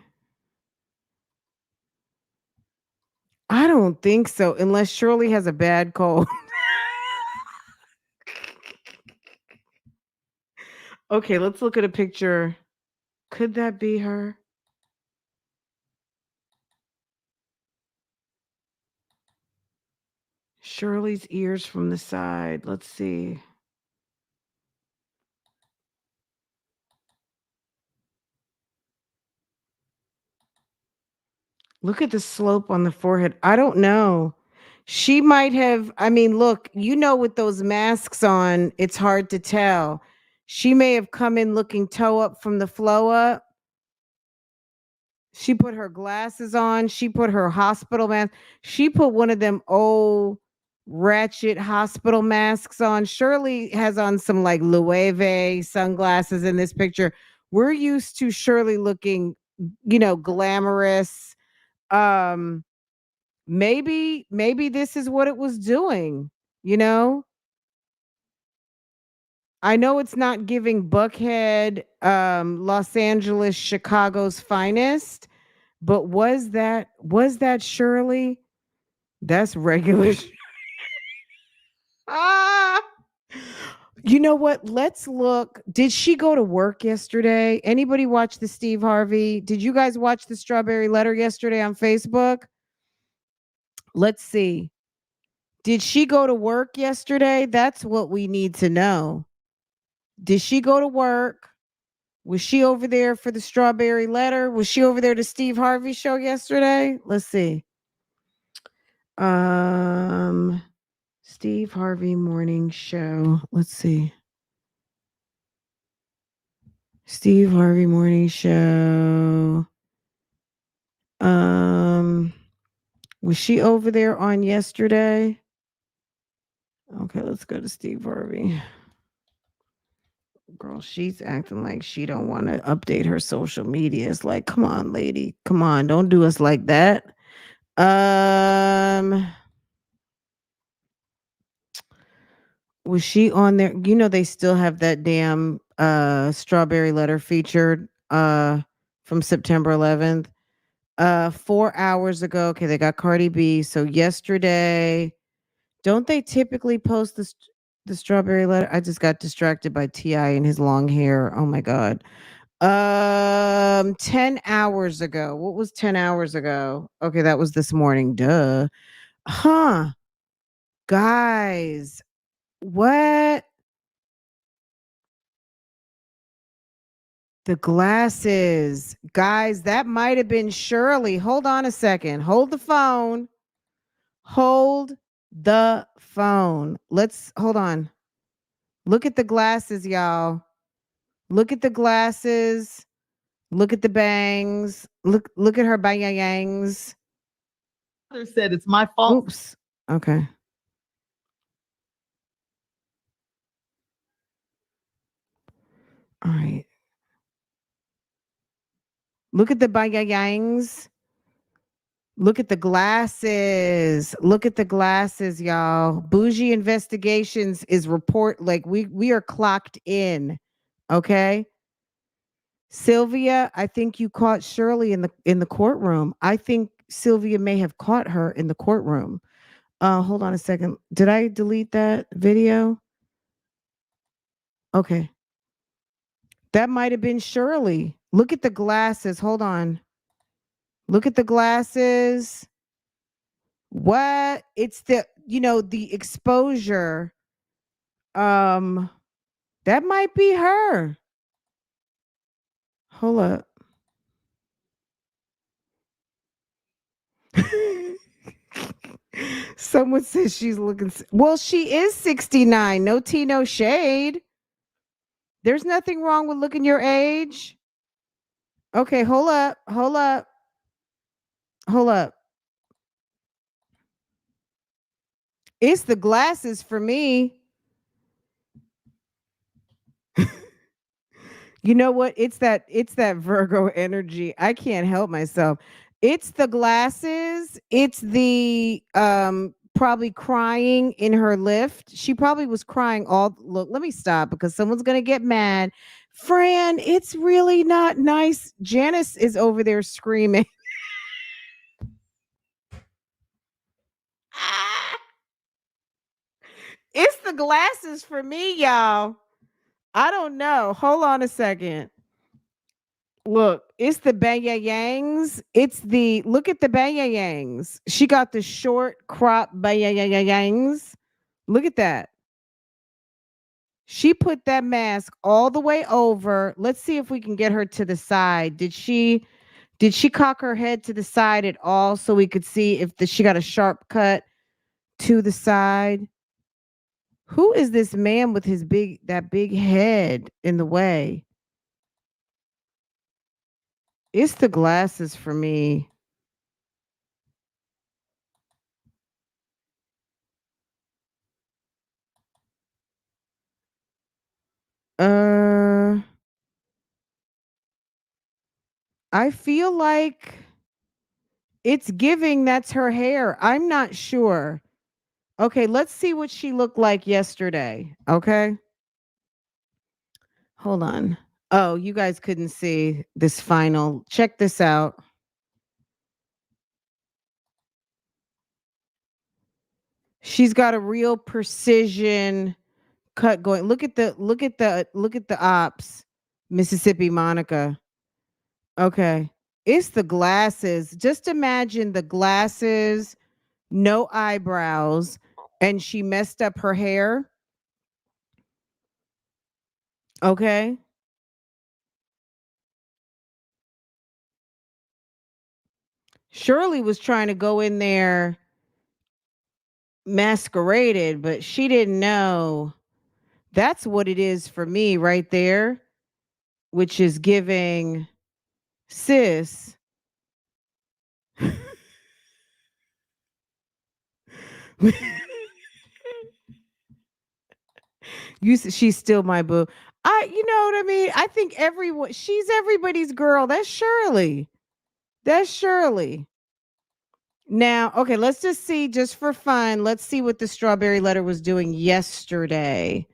I don't think so, unless Shirley has a bad cold. Okay, let's look at a picture. Could that be her? Shirley's ears from the side. Let's see. Look at the slope on the forehead. I don't know. She might have, I mean, look, with those masks on, it's hard to tell. She may have come in looking toe up from the flow up. She put her glasses on. She put her hospital mask. She put one of them old ratchet hospital masks on. Shirley has on some like Loewe sunglasses in this picture. We're used to Shirley looking, glamorous. Maybe this is what it was doing, I know it's not giving Buckhead, Los Angeles, Chicago's finest, but was that Shirley? That's regular. Ah. You know what? Let's look. Did she go to work yesterday? Anybody watch the Steve Harvey? Did you guys watch the Strawberry Letter yesterday on Facebook? Let's see. Did she go to work yesterday? That's what we need to know. Did she go to work? Was she over there for the Strawberry Letter? Was she over there to Steve Harvey show yesterday? Let's see. Steve Harvey morning show. Let's see. Steve Harvey morning show. Was she over there on yesterday? Okay, let's go to Steve Harvey. Girl, she's acting like she don't want to update her social media. It's like, come on, lady. Come on, don't do us like that. Was she on there? They still have that damn Strawberry Letter featured from September 11th. 4 hours ago. Okay, they got Cardi B. So yesterday, don't they typically post the Strawberry Letter? I just got distracted by T.I. and his long hair. Oh my God. 10 hours ago. What was 10 hours ago? Okay, that was this morning. Duh. Huh. Guys, what? The glasses. Guys, that might have been Shirley. Hold on a second. Hold the phone. Hold the phone. Hold on. Look at the glasses, y'all. Look at the glasses. Look at the bangs. Look at her bangs. Said it's my fault. Oops. Okay. All right. Look at the bangs. Look at the glasses. Look at the glasses, y'all. Bougie Investigations is report like we are clocked in. Okay? Sylvia, I think you caught Shirley in the courtroom. I think Sylvia may have caught her in the courtroom. Hold on a second. Did I delete that video? Okay. That might have been Shirley. Look at the glasses. Hold on. Look at the glasses. What? It's the exposure. That might be her. Hold up. Someone says she's looking. Well, she is 69. No tea, no shade. There's nothing wrong with looking your age. Okay, hold up. Hold up. Hold up. It's the glasses for me. You know what? It's that Virgo energy. I can't help myself. It's the glasses. It's the probably crying in her lift. She probably was crying all look, let me stop because someone's going to get mad. Fran, it's really not nice. Janice is over there screaming. It's the glasses for me, y'all. I don't know. Hold on a second. Look, it's the Banyayangs. It's the look at the Banyayangs. She got the short crop Banyayangs. Look at that. She put that mask all the way over. Let's see if we can get her to the side. Did she cock her head to the side at all so we could see if she got a sharp cut to the side? Who is this man with that big head in the way? It's the glasses for me. I feel like it's giving that's her hair. I'm not sure. Okay, let's see what she looked like yesterday. Okay. Hold on. Oh, you guys couldn't see this final. Check this out. She's got a real precision cut going. Look at the ops. Mississippi Monica. Okay. It's the glasses. Just imagine the glasses, no eyebrows, and she messed up her hair. Okay. Shirley was trying to go in there masqueraded, but she didn't know. That's what it is for me right there, which is giving sis. She's still my boo. You know what I mean? I think she's everybody's girl. That's Shirley. That's Shirley. Now, okay, let's just see, just for fun, let's see what the strawberry letter was doing yesterday.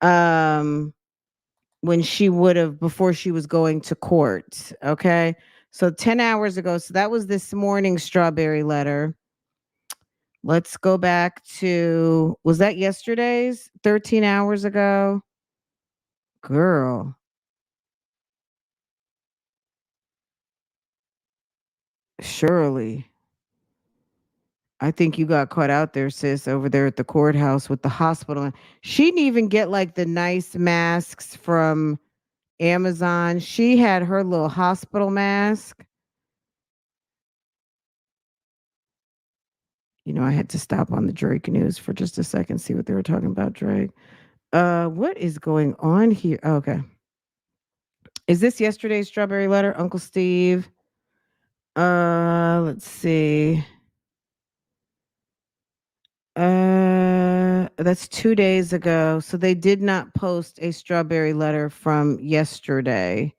When she would have, before she was going to court. Okay. So 10 hours ago. So that was this morning's strawberry letter. Let's go back to, was that yesterday's? 13 hours ago? Girl. Shirley. I think you got caught out there, sis, over there at the courthouse with the hospital. She didn't even get like the nice masks from Amazon. She had her little hospital mask. You know, I had to stop on the Drake news for just a second, see what they were talking about, Drake. What is going on here? Oh, okay. Is this yesterday's strawberry letter, Uncle Steve? Let's see. That's 2 days ago. So they did not post a strawberry letter from yesterday.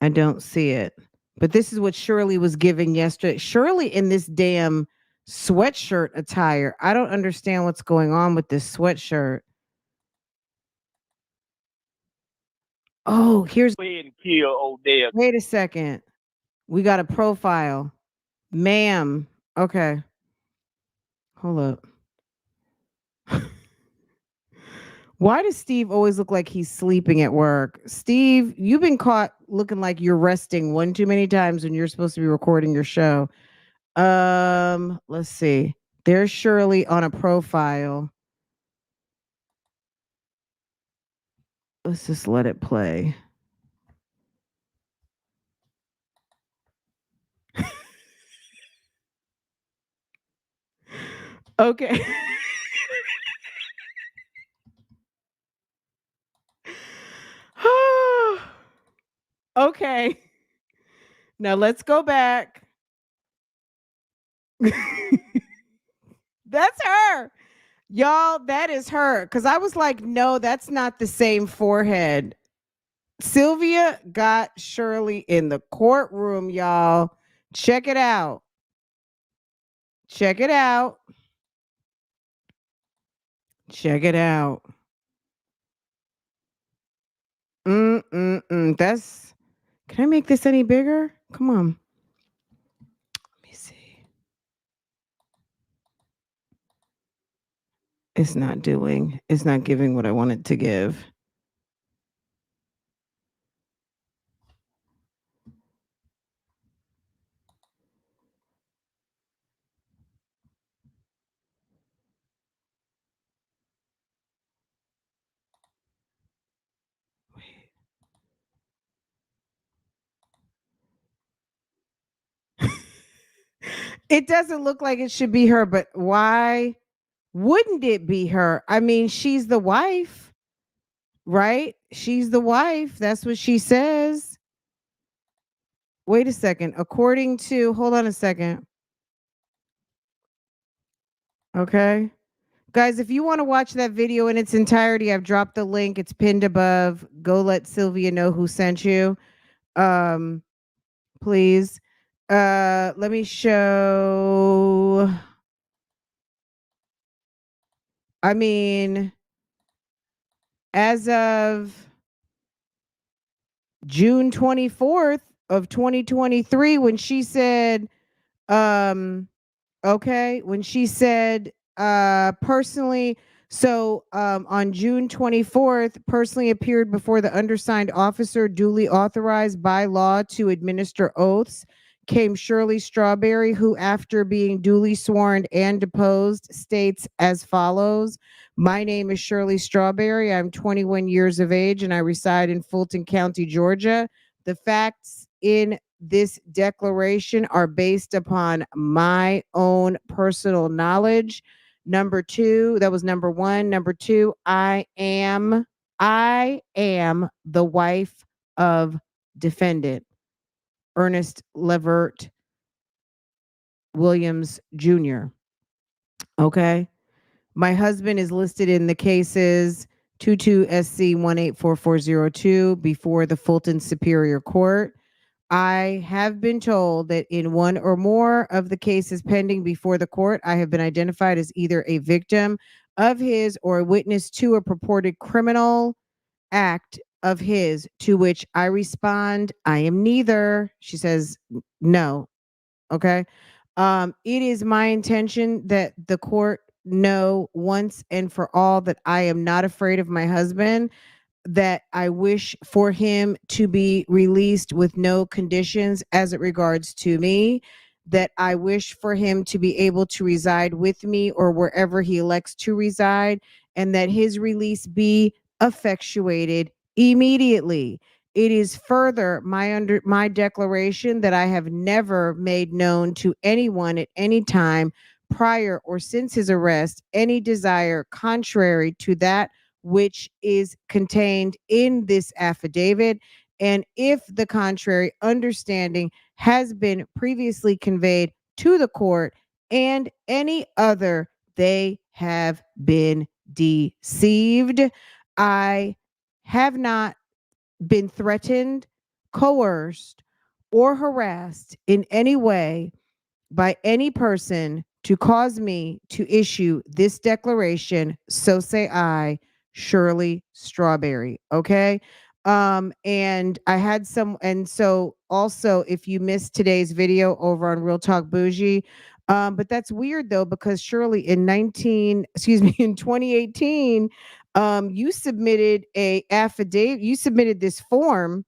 I don't see it. But this is what Shirley was giving yesterday. Shirley in this damn sweatshirt attire. I don't understand what's going on with this sweatshirt. Oh, here's. Go ahead and kill Odell. Wait a second. We got a profile. Ma'am. Okay. Hold up. Why does Steve always look like he's sleeping at work? Steve, you've been caught looking like you're resting one too many times when you're supposed to be recording your show. Let's see. There's Shirley on a profile. Let's just let it play. Okay. Okay. Now let's go back. That's her. Y'all, that is her. Because I was like, no, that's not the same forehead. Sylvia got Shirley in the courtroom, y'all. Check it out. Check it out. Check it out. That's. Can I make this any bigger? Come on. Let me see. It's not doing. It's not giving what I want it to give. It doesn't look like it should be her, but why wouldn't it be her? I mean, she's the wife, right? She's the wife. That's what she says. Wait a second. According to, hold on a second. Okay. Guys, if you want to watch that video in its entirety, I've dropped the link. It's pinned above. Go let Sylvia know who sent you. Please. Let me show. I mean, as of June 24th of 2023, when she said, okay, when she said, personally, so on June 24th, personally appeared before the undersigned officer duly authorized by law to administer oaths, came Shirley Strawberry, who, after being duly sworn and deposed, states as follows. My name is Shirley Strawberry. I'm 21 years of age and I reside in Fulton County, Georgia. The facts in this declaration are based upon my own personal knowledge. Number two, that was number one. Number two, I am the wife of defendant Ernest Levert Williams Jr. Okay. My husband is listed in the cases 22 SC 184402 before the Fulton Superior Court. I have been told that in one or more of the cases pending before the court, I have been identified as either a victim of his or a witness to a purported criminal act of his, to which I respond, I am neither. She says, no. Okay. It is my intention that the court know once and for all that I am not afraid of my husband, that I wish for him to be released with no conditions as it regards to me, that I wish for him to be able to reside with me or wherever he elects to reside, and that his release be effectuated immediately. It is further my declaration that I have never made known to anyone at any time prior or since his arrest any desire contrary to that which is contained in this affidavit. And if the contrary understanding has been previously conveyed to the court and any other, they have been deceived. I have not been threatened, coerced, or harassed in any way by any person to cause me to issue this declaration. So say I, Shirley Strawberry. Okay. And I had some, and so also if you missed today's video over on Real Talk Bougie, but that's weird though, because Shirley in 2018, you submitted a affidavit, you submitted this form,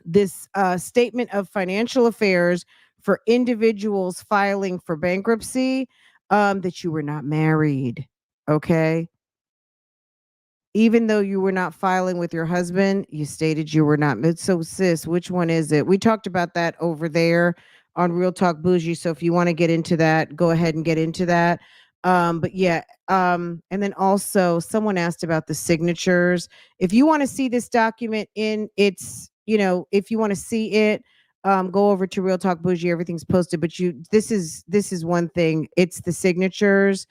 this statement of financial affairs for individuals filing for bankruptcy, that you were not married. Okay. Even though you were not filing with your husband, you stated you were not. So, sis, which one is it? We talked about that over there on Real Talk Bougie. So, if you want to get into that, go ahead and get into that. But yeah, and then also someone asked about the signatures. If you want to see this document in its, if you want to see it, go over to Real Talk Bougie. Everything's posted. But this is one thing. It's the signatures.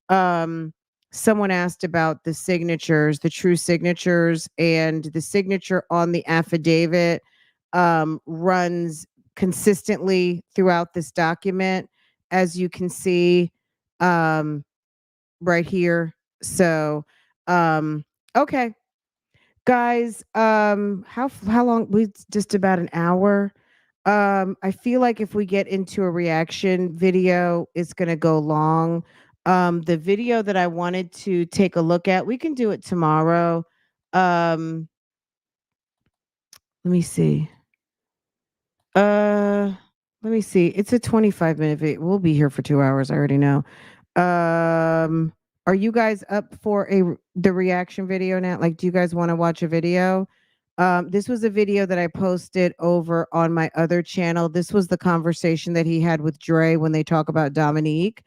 Um, Someone asked about the signatures, the true signatures, and the signature on the affidavit runs consistently throughout this document, as you can see um, right here. So, um, okay, guys, how long? We just about an hour. I feel like if we get into a reaction video, it's gonna go long. The video that I wanted to take a look at, we can do it tomorrow. Um, let me see. Uh, Let me see. It's a 25-minute video. We'll be here for 2 hours. I already know. Um, are you guys up for the reaction video now? Like, do you guys want to watch a video? This was a video that I posted over on my other channel. This was the conversation that he had with Dre when they talk about Dominique,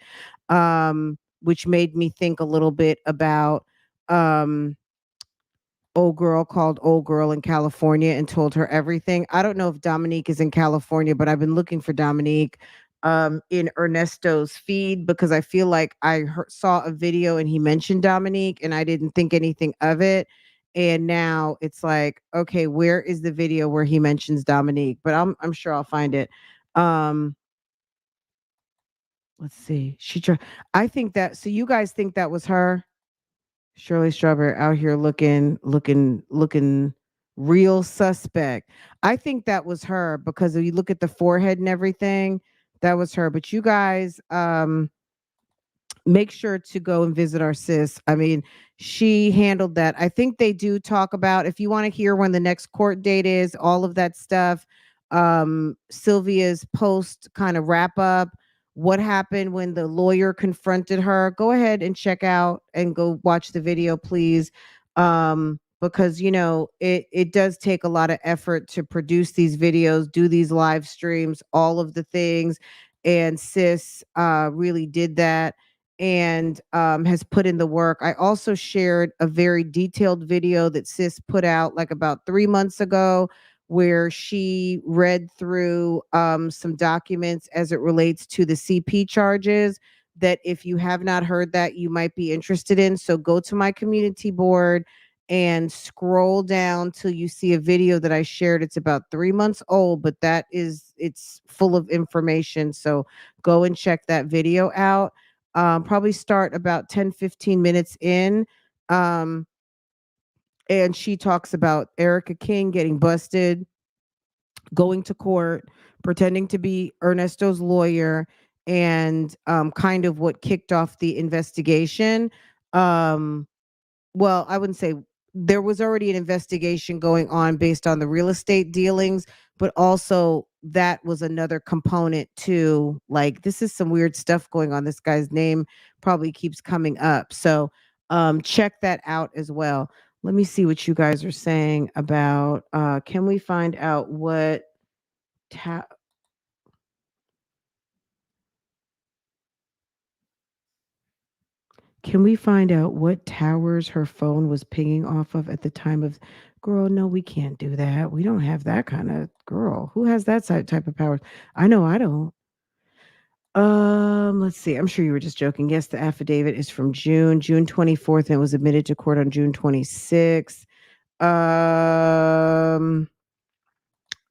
which made me think a little bit about um old girl called old girl in California and told her everything. I don't know if Dominique is in California, but I've been looking for Dominique in Ernesto's feed because I feel like saw a video and he mentioned Dominique and I didn't think anything of it. And now it's like, okay, where is the video where he mentions Dominique? But I'm sure I'll find it. Um, let's see. I think that so you guys think that was her? Shirley Strawberry out here looking real suspect. I think that was her because if you look at the forehead and everything, that was her. But you guys, make sure to go and visit our sis. I mean, she handled that. I think they do talk about if you want to hear when the next court date is, all of that stuff. Sylvia's post kind of wrap up what happened when the lawyer confronted her. Go ahead and check out and go watch the video, please. Because it does take a lot of effort to produce these videos, do these live streams, all of the things. And sis really did that and has put in the work. I also shared a very detailed video that sis put out like about 3 months ago, where she read through some documents as it relates to the CP charges. That if you have not heard that, you might be interested in. So go to my community board and scroll down till you see a video that I shared. It's about 3 months old, but it's full of information. So go and check that video out. Probably start about 10-15 minutes in. Um, and she talks about Erica King getting busted, going to court, pretending to be Ernesto's lawyer, and kind of what kicked off the investigation. Um, well, I wouldn't say there was already an investigation going on based on the real estate dealings, but also that was another component to like this is some weird stuff going on. This guy's name probably keeps coming up. So check that out as well. Let me see what you guys are saying about can we find out what ta- can we find out what towers her phone was pinging off of at the time of? Girl, no, we can't do that. We don't have that kind of girl. Who has that type of power? I know I don't. Let's see. I'm sure you were just joking. Yes, the affidavit is from June 24th, and it was admitted to court on June 26th. Um,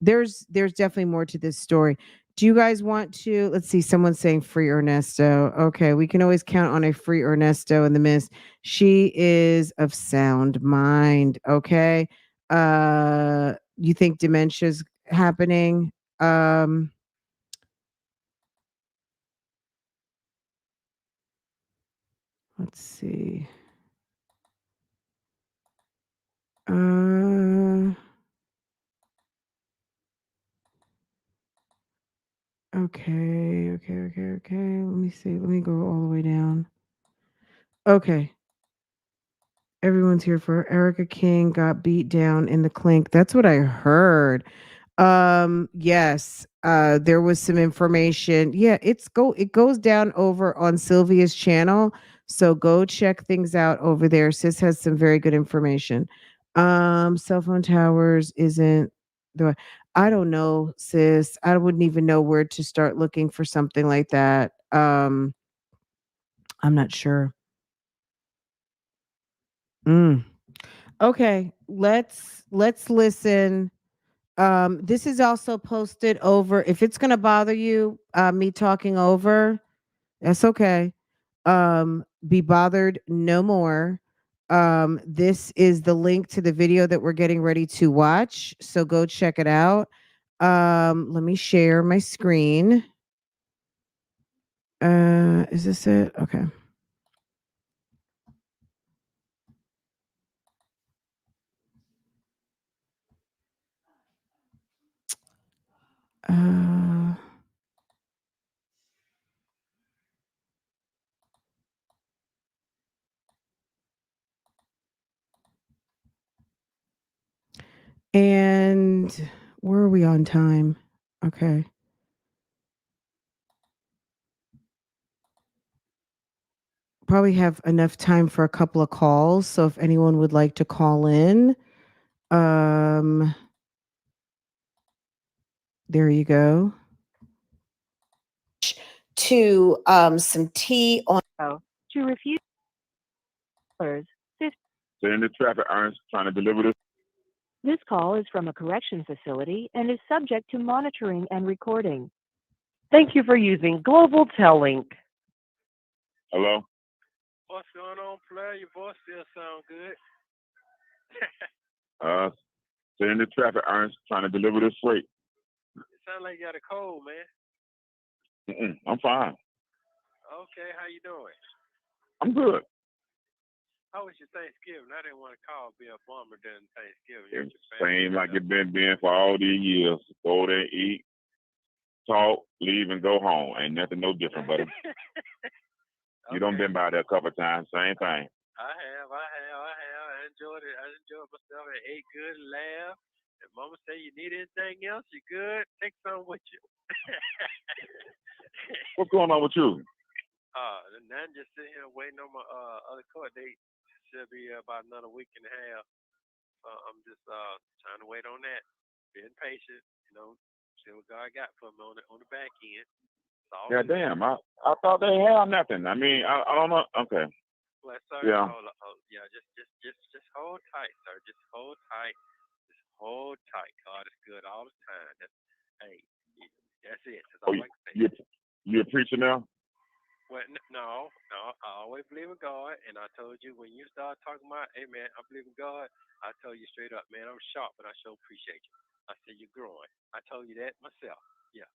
there's definitely more to this story. Do you guys want to? Let's see. Someone's saying free Ernesto. Okay, we can always count on a free Ernesto in the midst. She is of sound mind. Okay. You think dementia's happening? Um, let's see. Uh, okay. Let me see. Let me go all the way down. Okay. Everyone's here for Erica King got beat down in the clink. That's what I heard. Yes, there was some information. Yeah, it goes down over on Sylvia's channel. So go check things out over there. Sis has some very good information. Cell phone towers isn't the I don't know, sis. I wouldn't even know where to start looking for something like that. I'm not sure. Mm. Okay, let's listen. This is also posted over. If it's gonna bother you, me talking over, that's okay. Be bothered no more. This is the link to the video that we're getting ready to watch. So go check it out. Let me share my screen. Is this it? Okay. Uh, and where are we on time? Okay. Probably have enough time for a couple of calls. So if anyone would like to call in, there you go. To some tea on to refuse in the traffic irons trying to deliver this. This call is from a correction facility and is subject to monitoring and recording. Thank you for using Global Tellink. Hello? What's going on, player? Your voice still sound good. In the traffic irons trying to deliver this freight. It sounds like you got a cold, man. I'm fine. Okay, how you doing? I'm good. How was your Thanksgiving? I didn't want to call, be a bummer during Thanksgiving. It's same like it's been for all these years. Go there, eat, talk, leave, and go home. Ain't nothing no different, buddy. You done been by there a couple of times, same thing. I have. I enjoyed it. I enjoyed myself. I ate good and laughed. And mama said, you need anything else? You good? Take some with you. What's going on with you? Now I'm just sitting here waiting on my other court date. Should be about another week and a half. I'm just trying to wait on that. Being patient, see what God got for me on the back end. Yeah, damn. I thought they had nothing. I mean, I don't know. Okay. Well, sir, yeah. Just hold tight, sir. Just hold tight. Just hold tight. God is good all the time. That's it. That's all I can say. You're a preacher now? Well, no. I always believe in God, and I told you when you start talking about, hey man, I believe in God. I told you straight up, man, I'm sharp, but I sure appreciate you. I said you're growing. I told you that myself. Yeah.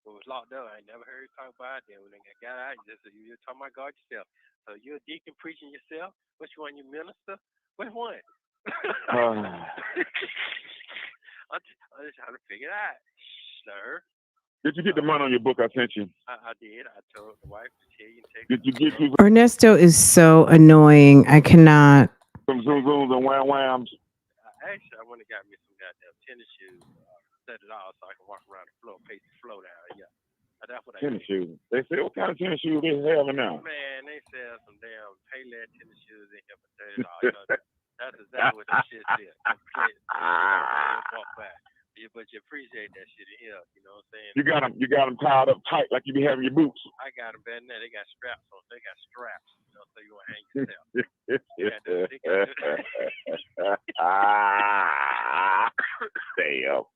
When it was locked up, I never heard you talk about it. Then when I got out, you were talking about God yourself. So you're a deacon preaching yourself. Which one? You minister? Which one? I'm just trying to figure it out, sir. Did you get the money on your book I sent you? I did. I told the wife to tell you and take. Did you get you Ernesto is so annoying. I cannot. Some zoom zooms and wham whams? Actually, I went and got me some goddamn tennis shoes. Set it out so I can walk around the floor, pace the floor down. Yeah. That's what I tennis shoes. They say what kind of tennis shoes they have now? Man, they sell some damn Payless tennis shoes in here for $30. That's exactly what that shit is. Walk back. Yeah, but you appreciate that shit in here. You know what I'm saying? You got them tied up tight like you be having your boots. I got them better than that. They got straps on. They got straps. So you want to hang yourself. Damn.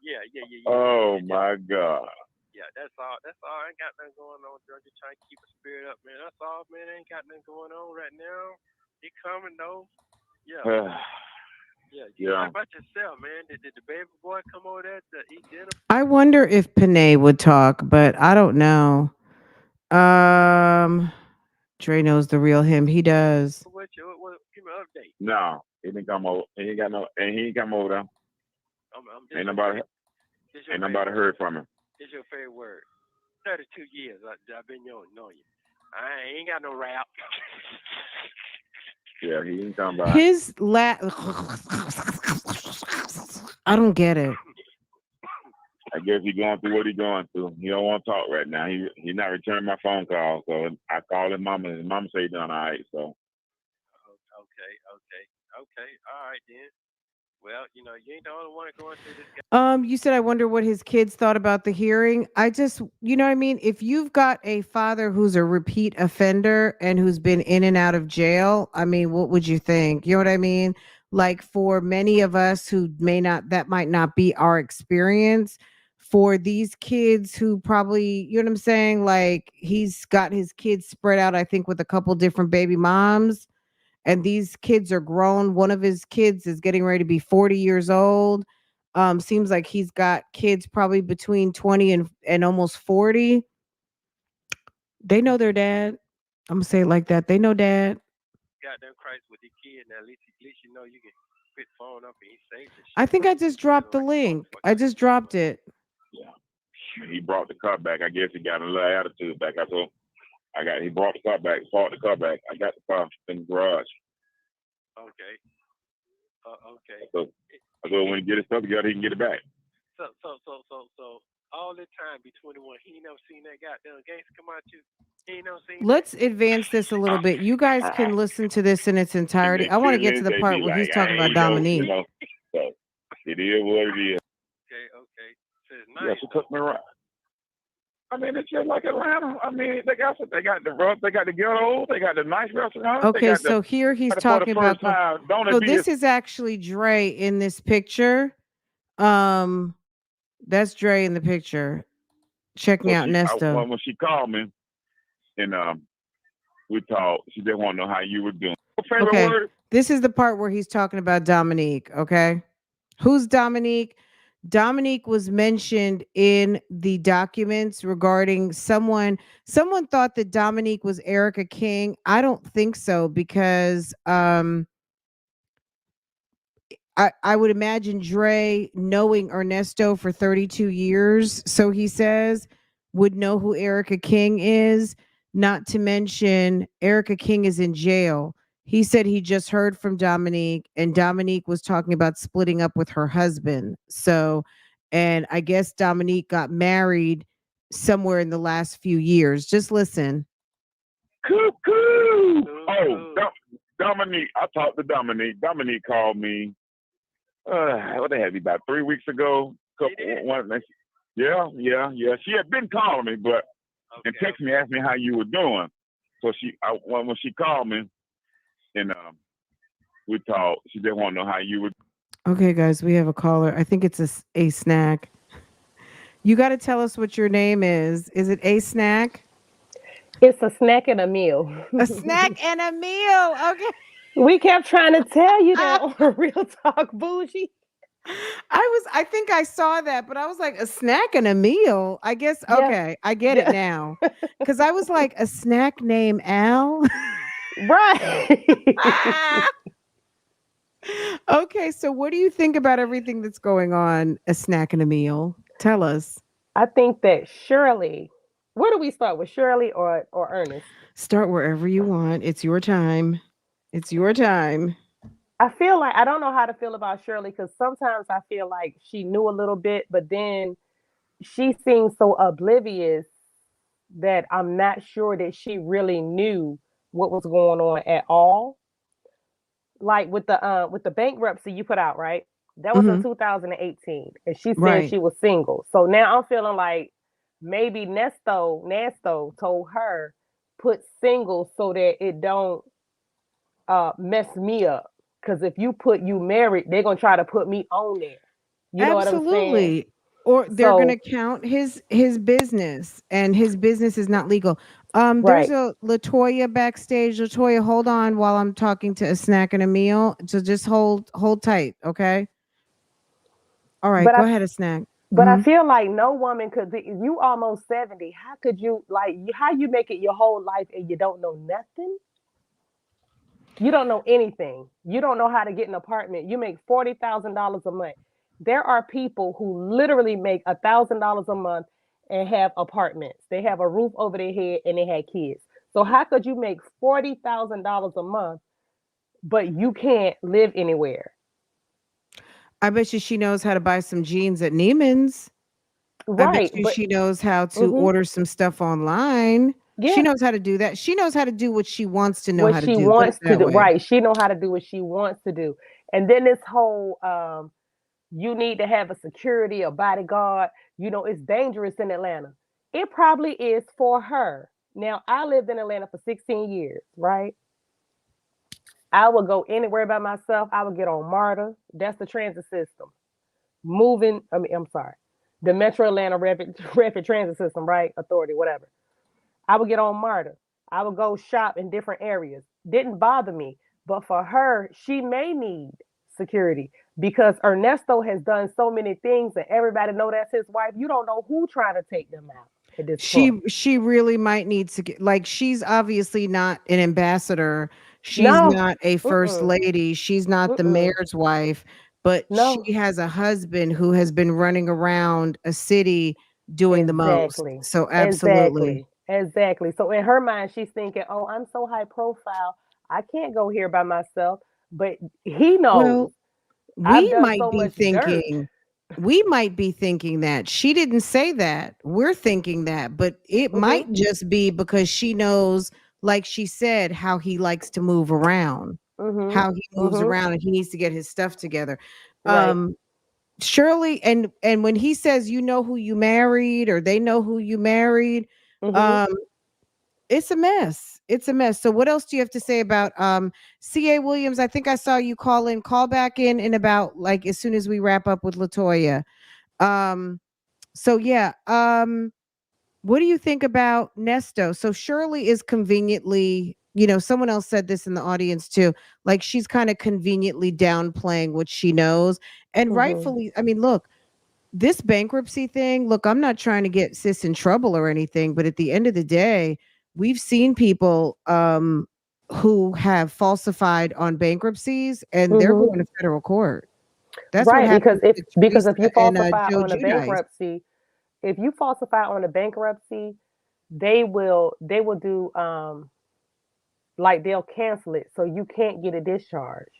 Yeah. Oh my God. Yeah, that's all. I ain't got nothing going on. I'm just trying to keep the spirit up, man. That's all, man. I ain't got nothing going on right now. He coming though. Yeah. Yeah. How about yourself, man? Did the baby boy come over there to eat dinner? I wonder if Panay would talk, but I don't know. Dre knows the real him. He does. What, give me an update. No, he didn't come over. He ain't come over there. Ain't nobody heard from him. It's your favorite word. 32 years I've been knowing you. I ain't got no rap. Yeah, he ain't talking about. His I don't get it. I guess he going through what he going through. He don't want to talk right now. He not returning my phone call, so I called his mama. His mama say he done all right. So Okay. All right then. Well, you ain't the only one going through this. You said I wonder what his kids thought about the hearing. I just, you know what I mean? If you've got a father who's a repeat offender and who's been in and out of jail, I mean, what would you think? You know what I mean? Like for many of us who that might not be our experience. For these kids who probably, you know what I'm saying? Like he's got his kids spread out, I think, with a couple different baby moms, and these kids are grown. One of his kids is getting ready to be 40 years old. Seems like he's got kids probably between 20 and almost 40. They know their dad. I'm gonna say it like that. They know dad. Goddamn Christ with the kid. Now at least you know you can quit phone up and he saves the I shit. think I just dropped the link. I just dropped it. yeah, he brought the car back. I guess he got a little attitude back. He brought the car back, parked the car back. I got the car in the garage. Okay. Okay. So when he get his stuff together, he can get it back. So all the time be 21, he ain't never seen that goddamn gangster come out you. He ain't never seen Let's advance this a little bit. You guys can listen to this in its entirety. I want to get to the part where he's talking about Dominique. So it is what it is. Okay. Says Yeah, nice. she took me right. I mean, it's just like Atlanta. I mean, they got the ghettos, they got the nice restaurants. Okay, so here he's talking about so this is actually Dre in this picture. That's Dre in the picture. Checking out Nesto. When she called me and we talked, she didn't want to know how you were doing. Okay, this is the part where he's talking about Dominique. Okay, who's Dominique? Dominique was mentioned in the documents regarding someone thought that Dominique was Erica King. I don't think so, because I would imagine Dre, knowing Ernesto for 32 years, so he says, would know who Erica King is. Not to mention, Erica King is in jail. He said he just heard from Dominique, and Dominique was talking about splitting up with her husband. So, and I guess Dominique got married somewhere in the last few years. Just listen. Cuckoo! Oh, Dominique. I talked to Dominique. Dominique called me. What they had me about 3 weeks ago. Yeah. She had been calling me, but and text me, asked me how you were doing. So when she called me, and we talked, she didn't want to know how you were. Okay, guys, we have a caller. I think it's a snack. You got to tell us what your name is. Is it a snack? It's a snack and a meal. A snack and a meal. Okay. We kept trying to tell you that on Real Talk Bougie. I think I saw that, but I was like, a snack and a meal. I guess, okay, I get it now. Because I was like, a snack named Al? Right. Okay, so what do you think about everything that's going on, a snack and a meal? Tell us. I think that Shirley, where do we start, with Shirley or Ernest? Start wherever you want. It's your time. It's your time. I feel like, I don't know how to feel about Shirley, because sometimes I feel like she knew a little bit, but then she seems so oblivious that I'm not sure that she really knew what was going on at all. Like with the bankruptcy you put out, right? That was in 2018, and she said she was single. So now I'm feeling like maybe NESTO told her, put single so that it don't mess me up. Because if you put you married, they're gonna try to put me on there. You know what I'm saying? Or they're gonna count his business, and his business is not legal. There's a Latoya backstage. Latoya, hold on while I'm talking to a snack and a meal. So just hold tight, okay? All right, go ahead, a snack. But I feel like no woman could be. You almost 70. How could you how you make it your whole life and you don't know nothing? You don't know anything. You don't know how to get an apartment. You make $40,000 a month. There are people who literally make $1,000 a month and have apartments. They have a roof over their head and they had kids. So how could you make $40,000 a month but you can't live anywhere. I bet you she knows how to buy some jeans at Neiman's. I bet Right, you but she knows how to mhm, order some stuff online. She yeah, knows how to do that. She knows how to do what she wants to know what how to she do. Put it wants to that do. way. Right, she know how to do what she wants to do. And then this whole you need to have a security, a bodyguard. It's dangerous in Atlanta. It probably is for her. Now, I lived in Atlanta for 16 years, right? I would go anywhere by myself. I would get on MARTA. That's the transit system. I'm sorry, the Metro Atlanta Rapid Transit System, right? Authority, whatever. I would get on MARTA. I would go shop in different areas. Didn't bother me. But for her, she may need security because Ernesto has done so many things and everybody know that's his wife. You don't know who trying to take them out at this point. She really might need to get, like, she's obviously not an ambassador. She's No. not a first Mm-mm. lady. She's not the Mm-mm. mayor's wife, but she No. has a husband who has been running around a city doing the most. Exactly. So absolutely. Exactly. Exactly. So in her mind, she's thinking, oh, I'm so high profile. I can't go here by myself. But he knows Well, I've we done might so be much dirt. thinking that. She didn't say that. We're thinking that, but it Mm-hmm. might just be because she knows, like she said, how he likes to move around, how he Mm-hmm. moves Mm-hmm. around and he needs to get his stuff together. Right. Shirley, and when he says you know who you married or they know who you married, Mm-hmm. um it's a mess. It's a mess. So what else do you have to say about CA Williams? I think I saw you call back in about like as soon as we wrap up with Latoya. Um so yeah, what do you think about Nesto? So Shirley is conveniently, someone else said this in the audience too, like she's kind of conveniently downplaying what she knows. And Mm-hmm. rightfully, I mean, look, this bankruptcy thing, look, I'm not trying to get sis in trouble or anything, but at the end of the day, we've seen people who have falsified on bankruptcies and they're Mm-hmm. going to federal court. That's what Right. Because happened if to because Teresa if you and falsify Joe on a Judice. bankruptcy, if you falsify on a bankruptcy, they will do like they'll cancel it so you can't get it discharged.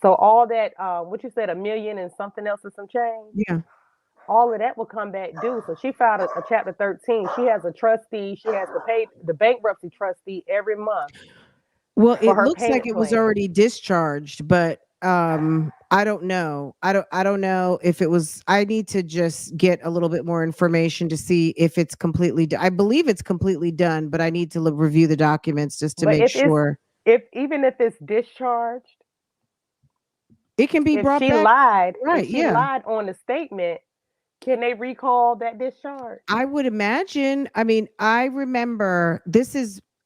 So all that what you said, a million and something else or some change, Yeah. all of that will come back due. So she filed a chapter 13. She has a trustee, she has to pay the bankruptcy trustee every month Well, for it her looks like payment it was plan. already discharged, but I don't know. I don't know if it was. I need to just get a little bit more information to see if it's completely I believe it's completely done, but I need to review the documents just to But make sure if even if it's discharged, it can be if brought she back. lied, if Right, she yeah. lied on the statement, can they recall that discharge? I would imagine. I mean, I remember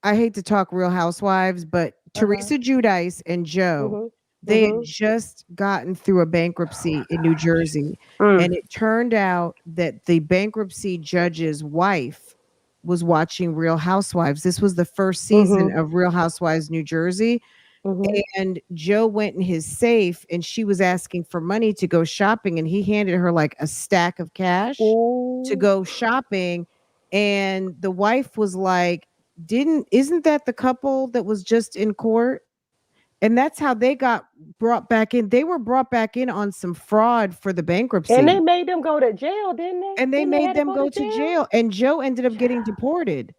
I hate to talk Real Housewives, but Uh-huh. Teresa Giudice and Joe, Mhm. they had Mhm. just gotten through a bankruptcy in New Jersey. Mm. And it turned out that the bankruptcy judge's wife was watching Real Housewives. This was the first season Mhm. of Real Housewives New Jersey. Mhm. And Joe went in his safe and she was asking for money to go shopping. And he handed her like a stack of cash to Ooh. go shopping. And the wife was like, isn't that the couple that was just in court? And that's how they got brought back in. They were brought back in on some fraud for the And they bankruptcy. made them go to jail, didn't they? And they Didn't they made have to them go go to to jail? jail. And Joe ended up getting deported.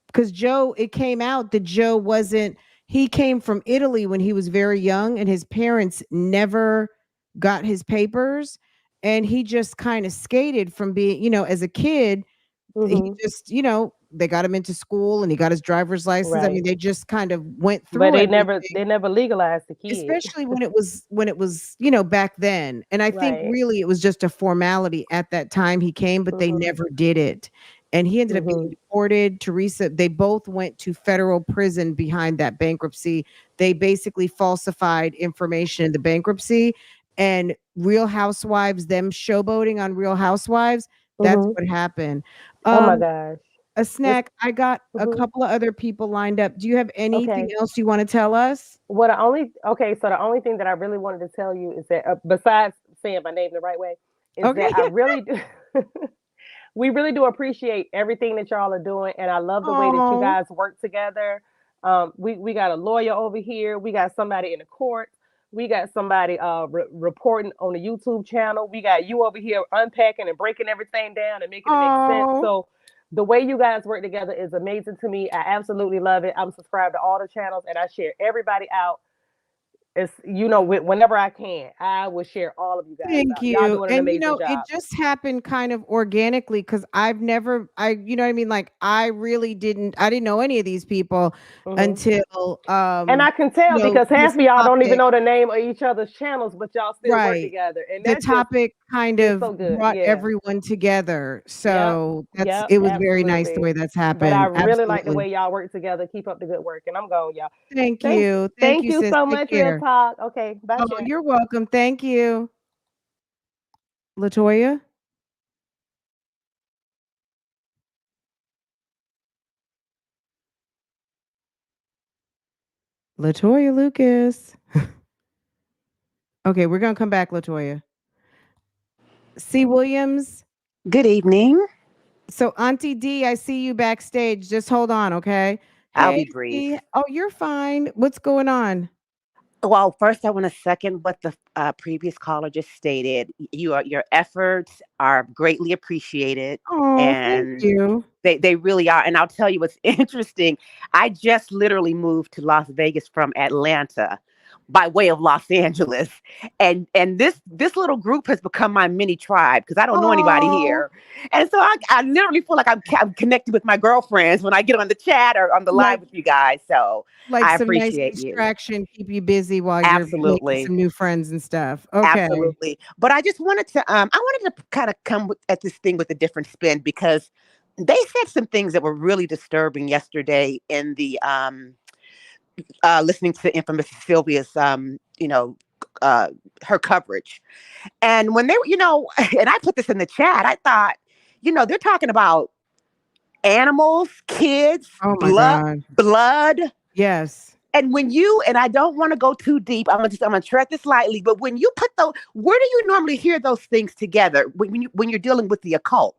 Because Joe, it came out that Joe wasn't, he came from Italy when he was very young, and his parents never got his papers. And he just kind of skated from being, as a kid, he Mhm. just, they got him into school and he got his driver's license. I Right. mean, they just kind of went But through they everything, never legalized the kid. especially when it was back then. And I think Right. really it was just a formality at that time he came, but they Mhm. never did it. And he ended up being Mhm. deported. Teresa, they both went to federal prison behind that bankruptcy. They basically falsified information in the bankruptcy, and Real Housewives, them showboating on Real Housewives, that's Mhm. what happened. Oh my um gosh. a This snack, I got a mhm. couple of other people lined up. Do you have anything Okay. else you want to tell us? Well, the only thing that I really wanted to tell you is that besides saying my name the right way, is Okay. that I really do we really do appreciate everything that y'all are doing, and I love the way that you Oh, guys work together. We got a lawyer over here. We got somebody in the court. We got somebody reporting on the YouTube channel. We got you over here unpacking and breaking everything down and making it make sense. So the way you guys work together is amazing to me. I absolutely love it. I'm subscribed to all the channels and I share everybody out. It's, you know, whenever I can, I will share all of you guys Thank out. Y'all you. doing an And amazing job. it just happened kind of organically because you know what I mean? Like I didn't know any of these people until and I can tell because half of y'all don't even know the name of each other's channels, but y'all still work together. And the topic kind of so good. brought everyone together. So it was very nice the way that's happened. But I really like the way y'all work together. Keep up the good work. And I'm going, y'all. Thank you. Thank you sis. so Take much, care. Real Talk. Okay, bye. Oh, you're welcome. Thank you. LaToya? LaToya Lucas. Okay, we're going to come back, LaToya. C. Williams. Good evening. So, Auntie D, I see you backstage. Just hold on, okay? I'll be brief. Oh, you're fine. What's going on? Well, first, I want to second what the previous caller just stated. Your efforts are greatly appreciated. Oh, and thank you. They really are. And I'll tell you what's interesting. I just literally moved to Las Vegas from Atlanta by way of Los Angeles. And this little group has become my mini tribe because I don't know anybody here. And so I literally feel like I'm connected with my girlfriends when I get on the chat or on the live with you guys. So I some nice appreciate distraction, keep you busy while you're making some new friends and stuff. Okay. Absolutely. But I just wanted to I wanted to kind of come at this thing with a different spin because they said some things that were really disturbing yesterday in the listening to infamous Sylvia's her coverage. And when they were, and I put this in the chat, I thought, they're talking about animals, kids, blood. Yes. And and I don't want to go too deep. I'm gonna tread this lightly. But when you put where do you normally hear those things together when you're dealing with the occult?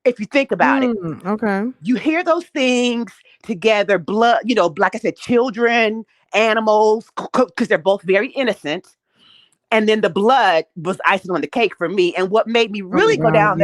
If you think about it, okay, you hear those things together. Blood, like I said, children, animals, because they're both very innocent. And then the blood was icing on the cake for me. And what made me really go down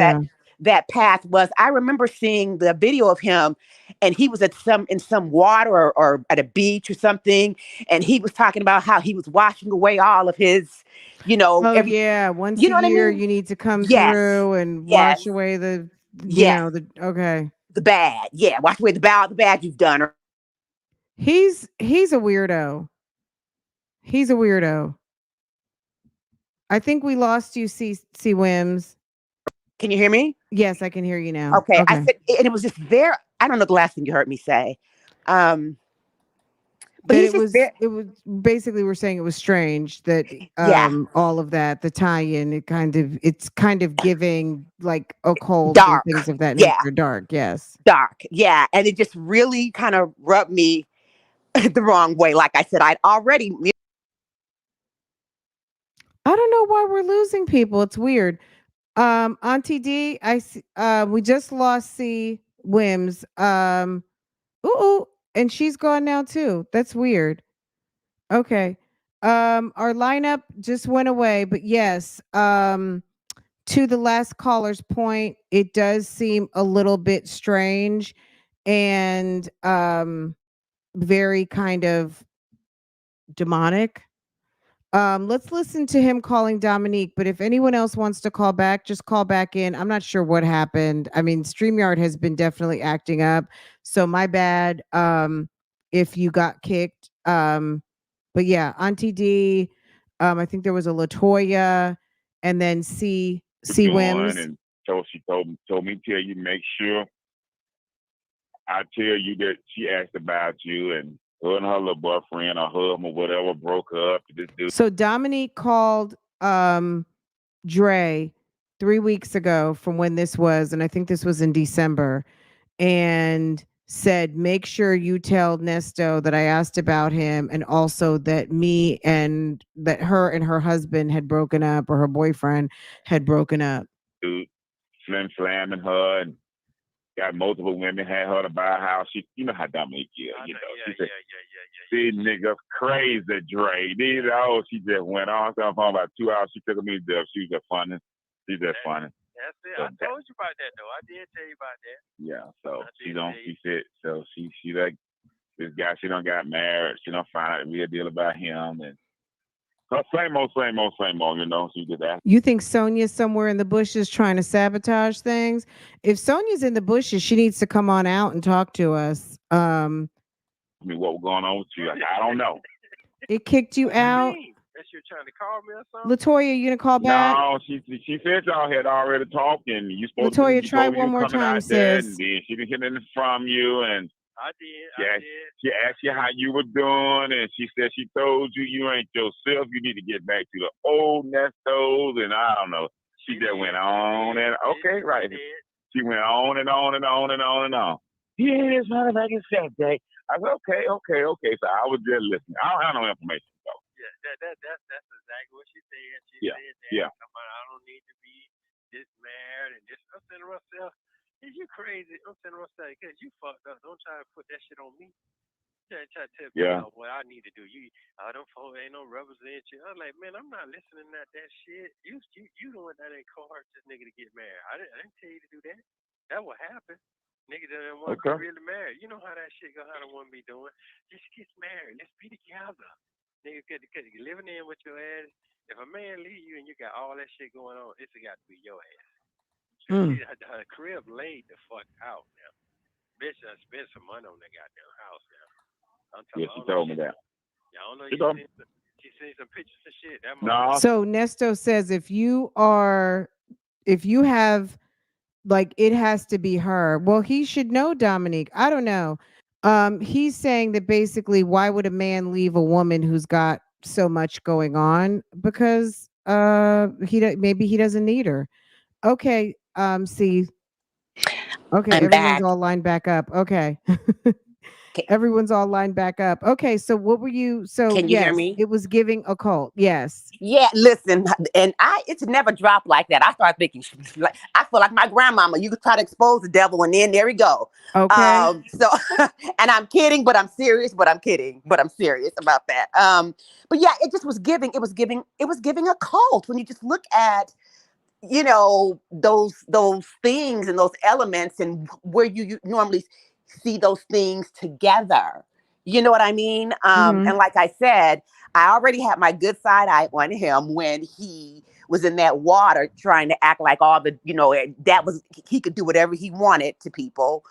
that path was I remember seeing the video of him, and he was in some water or at a beach or something, and he was talking about how he was washing away all of his, once a year you need to come through and wash away the the bad, wash away the bad you've done. He's a weirdo. He's a weirdo. I think we lost you, C. Wims. Can you hear me? Yes, I can hear you now. Okay. I said, and it was just very, I don't know the last thing you heard me say. But it was basically, we're saying it was strange that all of that, the tie-in, it's kind of giving like occult dark and things of that nature. Dark, yes. Dark, yeah. And it just really kind of rubbed me the wrong way. Like I said, I don't know why we're losing people. It's weird. Auntie D, we just lost C. Wims. And she's gone now too. That's weird. Okay. Our lineup just went away, but yes, to the last caller's point, it does seem a little bit strange and very kind of demonic. Let's listen to him calling Dominique, but if anyone else wants to call back, just call back in. I'm not sure what happened. I mean, StreamYard has been definitely acting up, so my bad if you got kicked. But yeah, Auntie D, I think there was a LaToya, and then C. Wims. And so she told me tell you, make sure I tell you that she asked about you, and her and her little boyfriend or husband or whatever broke up. So Dominique called Dre 3 weeks ago from when this was, and I think this was in December, and said, make sure you tell NESTO that I asked about him, and also that that her and her husband had broken up, or her boyfriend had broken up. Dude, slamming her, and got multiple women, had her to buy a house. She, you know how Dominique is, you know. She said, these niggas crazy, Dre. These she just went on. So for about 2 hours, she took me to death. She was just funny. She's just funny. That's it. So I told you about that, though. I did tell you about that. Yeah, so she said, so she like, this guy, she done got married. She done find out a real deal about him. And same old, you know. She just asked. You think Sonia's somewhere in the bushes trying to sabotage things? If Sonia's in the bushes, she needs to come on out and talk to us. I mean, what was going on with you? I don't know. It kicked you out? That you're trying to call me or something? Latoya, you gonna call back? No, she said y'all had already talked, and you supposed Latoya, to try one more time, sis. And then she didn't hear anything from you, and I did. She asked you how you were doing, and she said she told you ain't yourself. You need to get back to the old Nestos, and I don't know. She just went on and right. She went on and on and on and on and on. Yeah, it's not like it's Saturday. I said, okay. So I was just listening. I don't have no information though. Yeah, that's exactly what she said. She said that. I don't need to be this married and this. I'm saying to myself, is you crazy? I'm saying to myself, because you fucked up. Don't try to put that shit on me. Try to tell me what I need to do. Them folks ain't no represent you. I'm like, man, I'm not listening to that shit. You the one that encouraged this nigga to get married. I didn't tell you to do that. That what happened. Nigga didn't want to be really married. You know how that shit go, how the one be doing. Just get married. Let's be together. Nigga, cause you living in with your ass. If a man leave you and you got all that shit going on, it's got to be your ass. Her crib laid the fuck out now. Bitch, I spent some money on that goddamn house now. She told me that. Yeah, I don't know. She seen some pictures and shit. No. So Nesto says if you have, like, it has to be her. Well, he should know, Dominique. I don't know. He's saying that basically, why would a man leave a woman who's got so much going on? Because maybe he doesn't need her. Okay. See. Okay, I'm everyone's back. all lined back up. Okay. Everyone's all lined back up. Okay, so what were you? So can you hear me? It was giving occult. Yes. Yeah, listen, and it's never dropped like that. I started thinking, I feel like my grandmama. You could try to expose the devil, and then there we go. Okay. So, and I'm kidding, but I'm serious. But I'm kidding, but I'm serious about that. But yeah, it just was giving. It was giving a cult when you just look at, you know, those things and those elements, and where you normally see those things together. You know what I mean? And like I said, I already had my good side eye on him when he was in that water trying to act like all the, you know, he could do whatever he wanted to people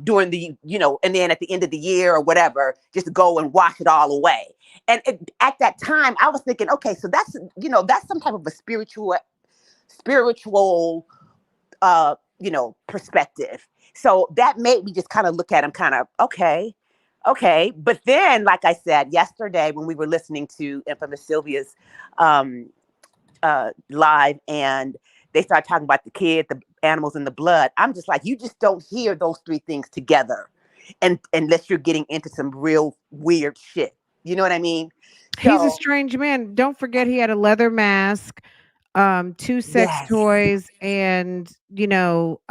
during the, you know, and then at the end of the year or whatever, just go and wash it all away. And at that time, I was thinking, okay, so that's, you know, that's some type of a spiritual, you know, perspective. So that made me just kind of look at him kind of, okay. But then, like I said, yesterday when we were listening to infamous Sylvia's live, and they started talking about the kid, the animals, and the blood, I'm just like, you just don't hear those three things together, and unless you're getting into some real weird shit. You know what I mean? He's a strange man. Don't forget he had a leather mask, 2 sex toys, and, you know,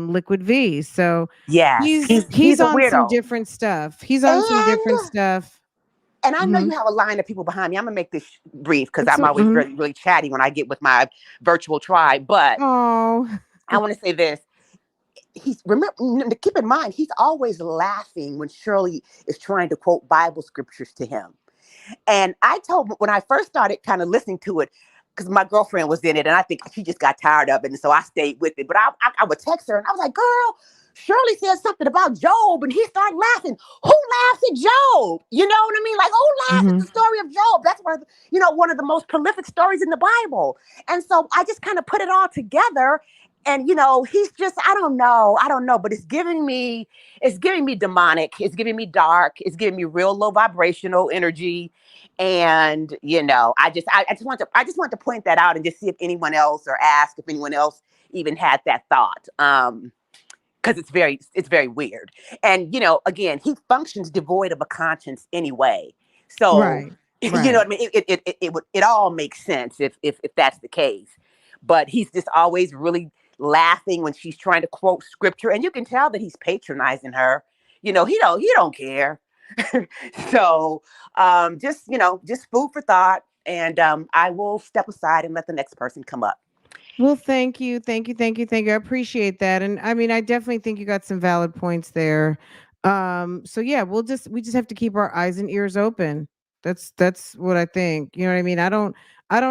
Liquid V. So he's a on weirdo. some different stuff. He's on some different stuff. And I know you have a line of people behind me. I'm gonna make this brief because I'm always really, really chatty when I get with my virtual tribe. But I want to say this. Keep in mind, he's always laughing when Shirley is trying to quote Bible scriptures to him. And when I first started kind of listening to it, because my girlfriend was in it, and I think she just got tired of it, and so I stayed with it. But I would text her, and I was like, girl, Shirley said something about Job, and he started laughing. Who laughs at Job? You know what I mean? Like, who laughs at the story of Job? That's one of the most prolific stories in the Bible. And so I just kind of put it all together. And, you know, he's just, I don't know, but it's giving me demonic. It's giving me dark. It's giving me real low vibrational energy. And, you know, I just want to point that out and just see if anyone else, or ask if anyone else even had that thought. Because it's very weird. And, you know, again, he functions devoid of a conscience anyway. So, you know what I mean? It all makes sense if that's the case. But he's just always really laughing when she's trying to quote scripture, and you can tell that he's patronizing her. He don't care. So just food for thought, and I will step aside and let the next person come up. Well, thank you. Thank you. Thank you. Thank you. I appreciate that. And I mean, I definitely think you got some valid points there. So yeah, we just have to keep our eyes and ears open. That's what I think. You know what I mean? I don't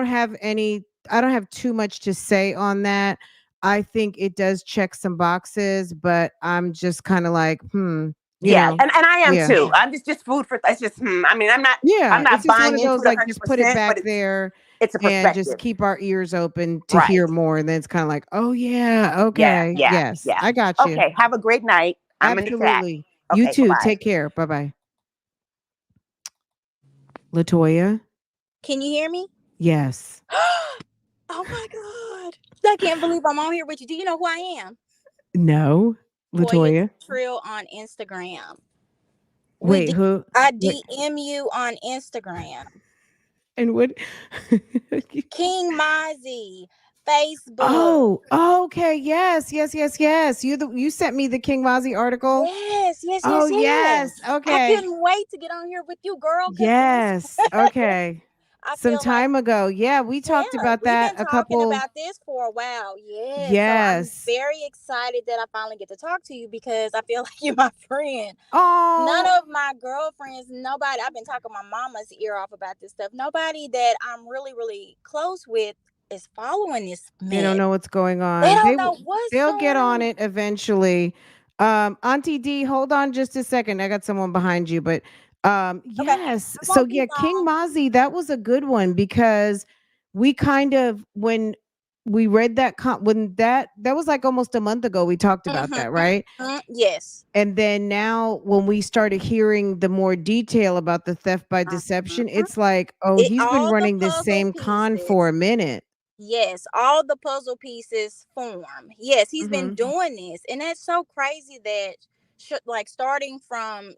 have too much to say on that. I think it does check some boxes, but I'm just kind of like, Yeah, and I am yeah. too. I'm just food for. It's just. I mean, I'm Yeah, it's not just one buying of into those it like just put it 100%, but back there it's a and perspective. just keep our ears open to Right. hear more. And then it's kind of like, oh yeah, okay. Yeah. Yes, I got you. Okay, have a great night. I'm in the chat. Absolutely. You Okay, too. bye-bye. Take care. Bye-bye. Latoya? Can you hear me? Yes. Oh my God. I can't believe I'm on here with you. Do you know who I am? No. Latoya? Trill on Instagram. Wait, who? I Wait. DM you on Instagram. And what? King Mazy, Facebook. Oh, okay. Yes. You sent me the King Mazy article. Yes. Oh, yes. Okay. I couldn't wait to get on here with you, girl. Yes. Okay. Some time ago. Yeah, we talked about that we've been a couple. talking about this for a while. Yes. So I'm very excited that I finally get to talk to you because I feel like you're my friend. Oh. None of my girlfriends, nobody, I've been talking my mama's ear off about this stuff. Nobody that I'm really, really close with is following this mess. They don't know what's going on. They don't know what's They'll going get on it eventually. Auntie D, hold on just a second. I got someone behind you, but yes. So yeah, King Mazy, that was a good one because we kind of when we read that when that was like almost a month ago we talked about that, right? Yes. And then now when we started hearing the more detail about the theft by deception, it's like, oh, he's been running this same con for a minute. Yes, all the puzzle pieces form. Yes, he's been doing this. And that's so crazy that like starting from,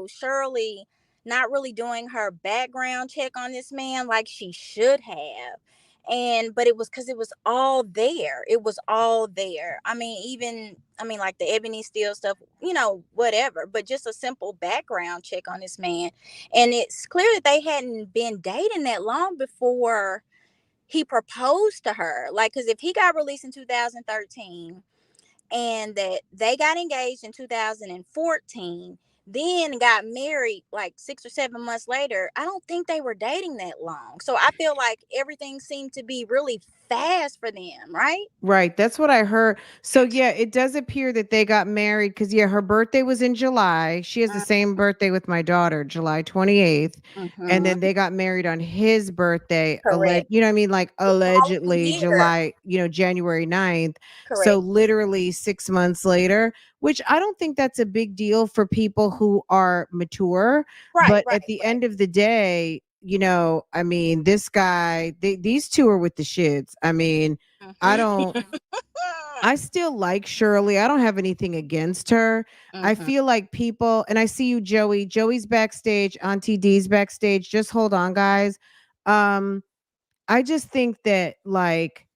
Shirley not really doing her background check on this man like she should have. But it was because it was all there. It was all there. Like the Ebony Steel stuff, whatever, but just a simple background check on this man. And it's clear that they hadn't been dating that long before he proposed to her. Like, because if he got released in 2013 and that they got engaged in 2014, then got married like 6 or 7 months later, I don't think they were dating that long. So I feel like everything seemed to be really fast for them, right? Right. That's what I heard. So yeah, it does appear that they got married because her birthday was in July. She has the same birthday with my daughter, July 28th. And then they got married on his birthday. Correct. You know what I mean? Like allegedly July, January 9th. Correct. So literally 6 months later, which I don't think that's a big deal for people who are mature. But at the end of the day, this guy, these two are with the shits. I mean, I still like Shirley. I don't have anything against her. I feel like people, and I see you, Joey. Joey's backstage, Auntie D's backstage. Just hold on, guys. I just think that, like,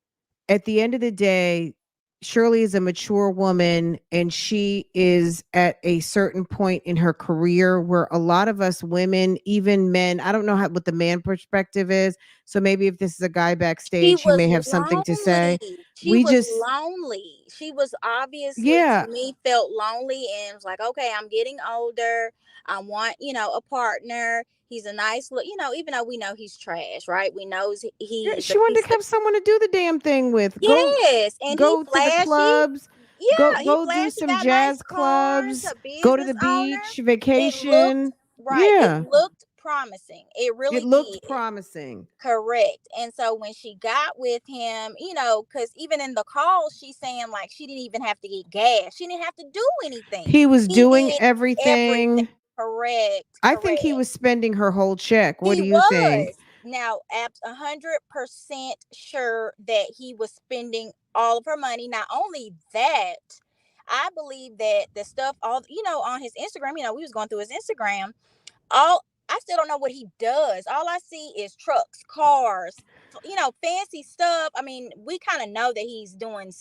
at the end of the day, Shirley is a mature woman and she is at a certain point in her career where a lot of us women, even men, I don't know what the man perspective is. So maybe if this is a guy backstage, he may have something to say. She was lonely. She was obviously, to me, felt lonely and was like, okay, I'm getting older. I want, a partner. He's a nice look, even though we know he's trash, right? We know he's. She wanted to have someone to do the damn thing with. Yes, and go he flashy. To the clubs. Yeah, go do some jazz clubs. Go to the beach, vacation. It looked promising. It really looked promising. Correct. And so when she got with him, because even in the call, she's saying like she didn't even have to get gas. She didn't have to do anything. He was doing everything. Correct. I think he was spending her whole check. What do you think? Now, 100% sure that he was spending all of her money. Not only that, I believe that the stuff, on his Instagram, we was going through his Instagram, I still don't know what he does. All I see is trucks, cars, fancy stuff. I mean, we kind of know that he's doing,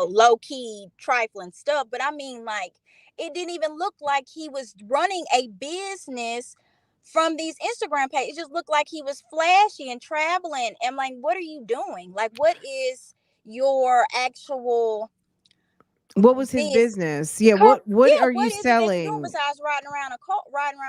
low key trifling stuff, but I mean, like, it didn't even look like he was running a business from these Instagram pages. It just looked like he was flashy and traveling. And like, what are you doing? Like, what is your actual What was his business? business? Yeah, what Yeah, are you what is it that you're doing selling? besides riding around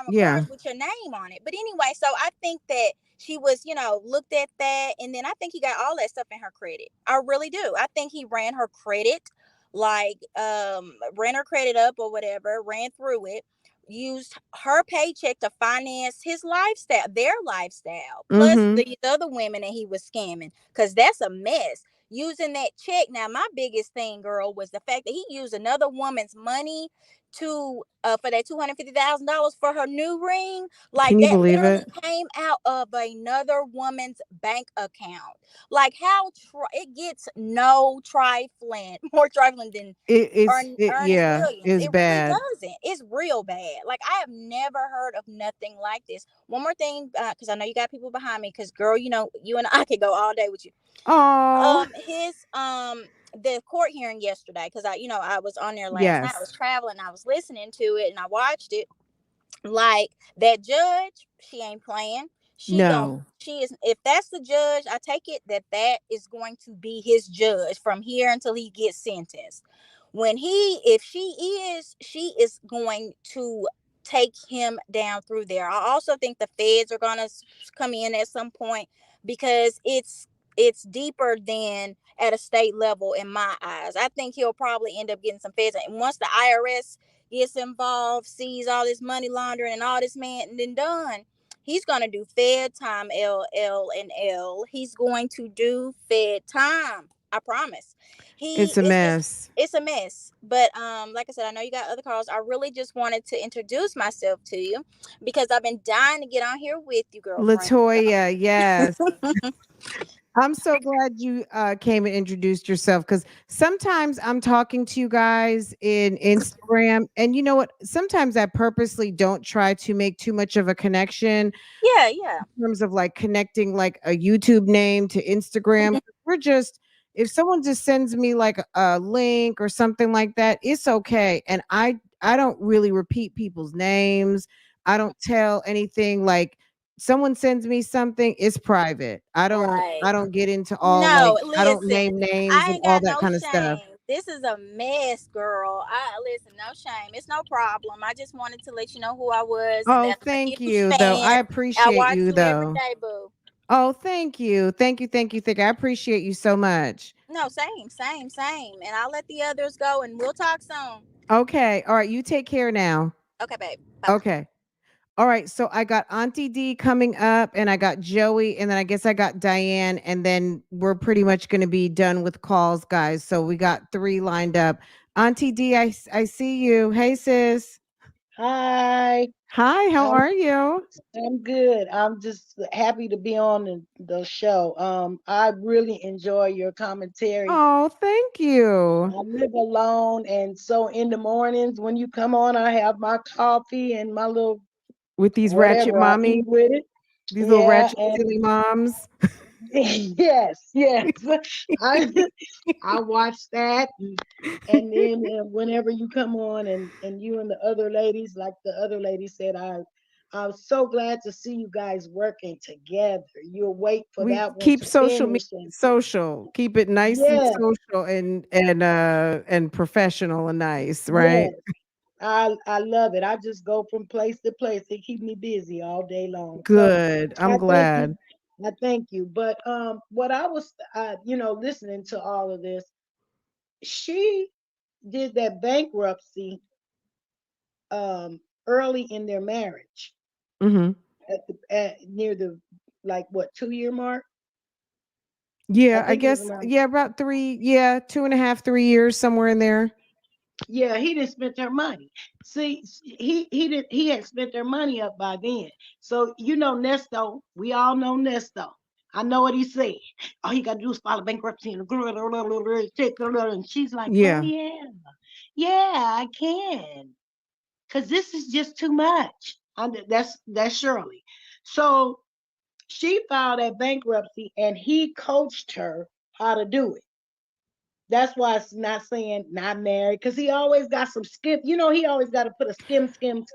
with Yeah. cars with your name on it? But anyway, so I think that she was, looked at that, and then I think he got all that stuff in her credit. I really do. I think he ran her credit, like ran her credit up or whatever, ran through it, used her paycheck to finance his lifestyle, their lifestyle, plus Mm-hmm. these other women that he was scamming, because that's a mess using that check. Now, my biggest thing, girl, was the fact that he used another woman's money to for that $250,000 for her new ring. Like, Can you that believe literally it? came out of another woman's bank account. Like, how it gets no trifling, more trifling than Ernest Yeah, Williams. it's It really bad. doesn't. It's real bad. Like, I have never heard of nothing like this. One more thing, because I know you got people behind me. Because, girl, you and I could go all day with you. Oh, His the court hearing yesterday, because I was on there last night. I was yes. traveling. I was listening to it and I watched it. Like, that judge, she ain't playing. No. She is, if that's the judge, I take it that is going to be his judge from here until he gets sentenced. If she is going to take him down through there. I also think the feds are going to come in at some point, because it's deeper than at a state level in my eyes. I think he'll probably end up getting some feds, and once the IRS gets involved, sees all this money laundering and all this, man, and then done, he's going to do fed time. He's going to do fed time, I promise. It's a mess. It's a mess. But like I said, I know you got other calls. I really just wanted to introduce myself to you, because I've been dying to get on here with you, girlfriend. Latoya, yes. I'm so glad you came and introduced yourself, because sometimes I'm talking to you guys in Instagram, and you know what? Sometimes I purposely don't try to make too much of a connection Yeah. in terms of like connecting like a YouTube name to Instagram. We're just, if someone just sends me like a link or something like that, it's okay. And I don't really repeat people's names. I don't tell anything. Like, someone sends me something, it's private. Right. I don't get into all, like, No, I don't listen, name names I and ain't all got that no kind of stuff. shame. This is a mess, girl. Listen, no shame. It's no problem. I just wanted to let you know who I was, and Oh, that I'm a thank huge you though. fan. I I appreciate watch you you every though. day, boo. Oh, thank you. Thank you. Thank you. Thank you. I appreciate you so much. No, same. And I'll let the others go, and we'll talk soon. Okay. All right. You take care now. Okay, babe. Bye bye. Okay. All right. So I got Auntie D coming up, and I got Joey, and then I guess I got Diane, and then we're pretty much going to be done with calls, guys. So we got 3 lined up. Auntie D, I see you. Hey, sis. Hi, Hi. How I'm are you? I'm good. I'm just happy to be on the show. I really enjoy your commentary. Oh, thank you. I live alone, and so in the mornings when you come on, I have my coffee and my little With these ratchet whatever I mommies, eat with it. these little Yeah, ratchet silly and moms. yes. I I watch that, and then whenever you come on, and you and the other ladies, like the other lady said, I'm so glad to see you guys working together. You'll wait for We that one keep to social media finish, and social. Keep it nice and yeah, social and professional and nice, right? yes, I love it. I just go from place to place. They keep me busy all day long. So Good. I'm I thank glad. you. I thank you. But what I was, listening to all of this, she did that bankruptcy early in their marriage Mhm. near the, like, what, 2 year mark. I Yeah, I think it was guess, around. yeah, about 3, yeah, 2.5, 3 years, somewhere in there. Yeah, he didn't spend their money. See, he had spent their money up by then. So Nesto, we all know Nesto. I know what he said. All you gotta do is file a bankruptcy and she's like, oh Yeah. yeah, yeah, I can. Cause this is just too much. That's Shirley. So she filed that bankruptcy, and he coached her how to do it. That's why it's not saying not married, because he always got some skip. He always got to put a scam in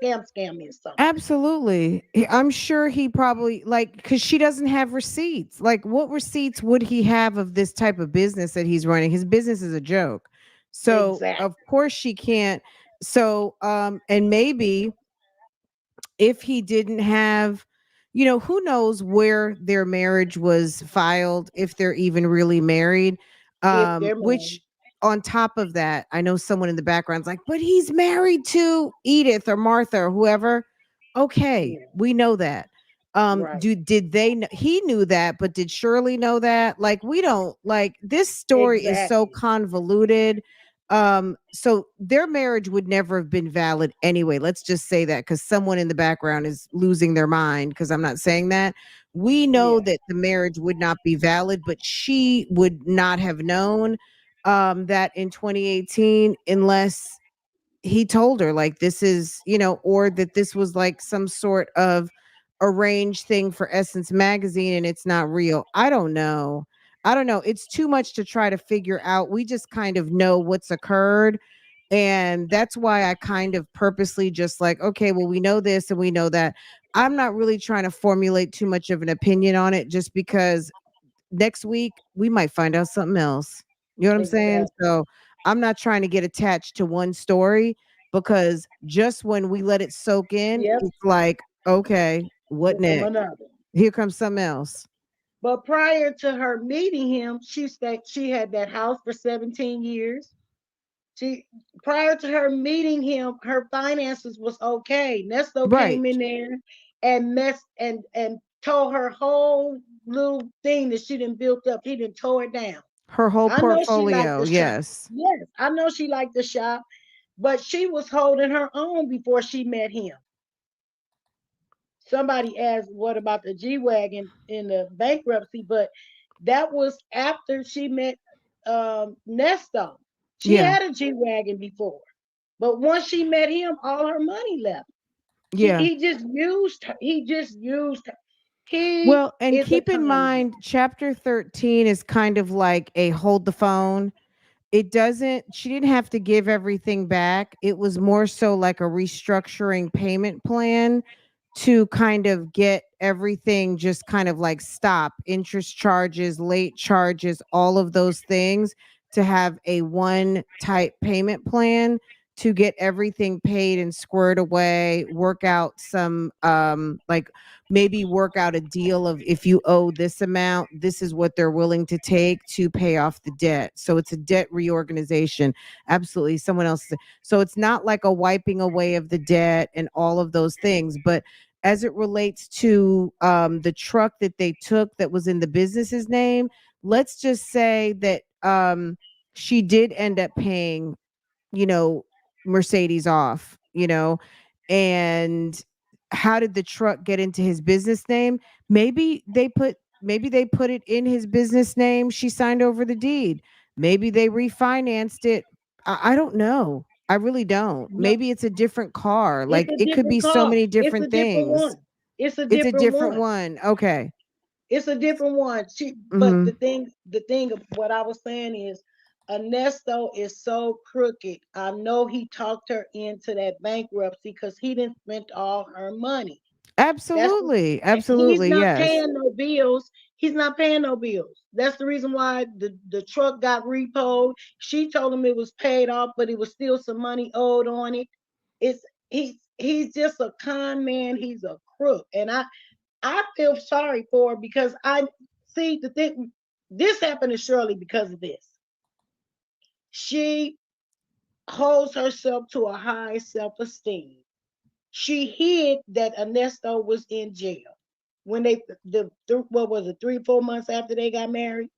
something. Absolutely. I'm sure he probably like because she doesn't have receipts. Like, what receipts would he have of this type of business that he's running? His business is a joke. So Exactly. of course she can't. So and maybe if he didn't have, who knows where their marriage was filed, if they're even really married. If they're Which married. on top of that, I know someone in the background's like, but he's married to Edith or Martha or whoever. Okay, Yeah. we know that. Right. Did they know? He knew that, but did Shirley know that? Like, we don't, like, this story is so Exactly. convoluted. So their marriage would never have been valid anyway. Let's just say that, because someone in the background is losing their mind, because I'm not saying that. We know Yeah. that the marriage would not be valid, but she would not have known that in 2018 unless he told her, like, this is, or that this was like some sort of arranged thing for Essence magazine and it's not real. I don't know. It's too much to try to figure out. We just kind of know what's occurred. And that's why I kind of purposely just like, okay, well, we know this and we know that. I'm not really trying to formulate too much of an opinion on it, just because next week we might find out something else. You know what I'm saying? Exactly. So I'm not trying to get attached to one story, because just when we let it soak in, Yep. it's like, okay, what Here come next? another. Here comes something else. But prior to her meeting him, she had that house for 17 years. She Prior to her meeting him, her finances was okay. Nesto Right. came in there and messed and told her whole little thing that she didn't built up. He didn't tore it down. Her whole I know she liked portfolio. the shop. Yes. Yes, I know she liked the shop, but she was holding her own before she met him. Somebody asked, what about the G-Wagon in the bankruptcy? But that was after she met Nesto. She Yeah. had a G-Wagon before. But once she met him, all her money left. Yeah. He just used her. He just used her. He Well, and is a keep in con man. mind, chapter 13 is kind of like a hold the phone. She didn't have to give everything back. It was more so like a restructuring payment plan to kind of get everything just kind of like stop interest charges, late charges, all of those things, to have a one type payment plan to get everything paid and squared away, work out some like maybe work out a deal of, if you owe this amount, this is what they're willing to take to pay off the debt. So it's a debt reorganization. Absolutely. Someone else. So it's not like a wiping away of the debt and all of those things. But as it relates to the truck that they took that was in the business's name, let's just say that she did end up paying, you know, Mercedes off, and how did the truck get into his business name? Maybe they put it in his business name. She signed over the deed. Maybe they refinanced it. I don't know. I really don't. No, Maybe it's a different car. it's Like, a it could be different so car. many It's a different different things. one. It's a It's a different different one. one. Okay. It's a different one. But Hmm. the thing of what I was saying is, Ernesto is so crooked. I know he talked her into that bankruptcy because he didn't spend all her money. That's Absolutely. and he's Absolutely. not Yes. paying no bills. He's not paying no bills. That's the reason why the truck got repoed. She told him it was paid off, but it was still some money owed on it. It's he's just a con man. He's a crook, and I feel sorry for her because I see the thing. This happened to Shirley because of this. She holds herself to a high self-esteem. She hid that Ernesto was in jail when what was it, 3 4 months after they got married.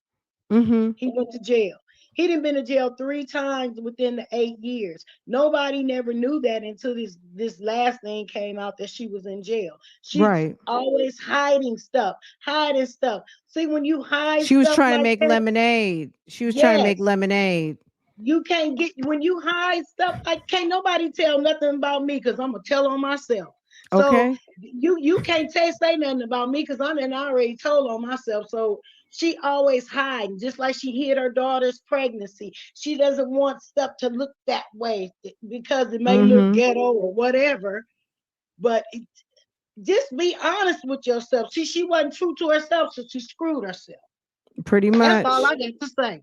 Hmm. He went to jail. He done been to jail 3 times within the 8 years. Nobody never knew that until this last thing came out that she was in jail. She's Right. always hiding stuff, hiding stuff. See, when you hide She was stuff trying to like make that, lemonade. She was trying to make yes, lemonade. you can't get when you hide stuff like can't nobody tell nothing about me because I'm gonna tell on myself. So Okay. you can't say nothing about me because I already told on myself. So she always hiding, just like she hid her daughter's pregnancy. She doesn't want stuff to look that way because it may look ghetto or whatever. But just be honest with yourself. See, she wasn't true to herself, so she screwed herself. Pretty That's all much. I got to say.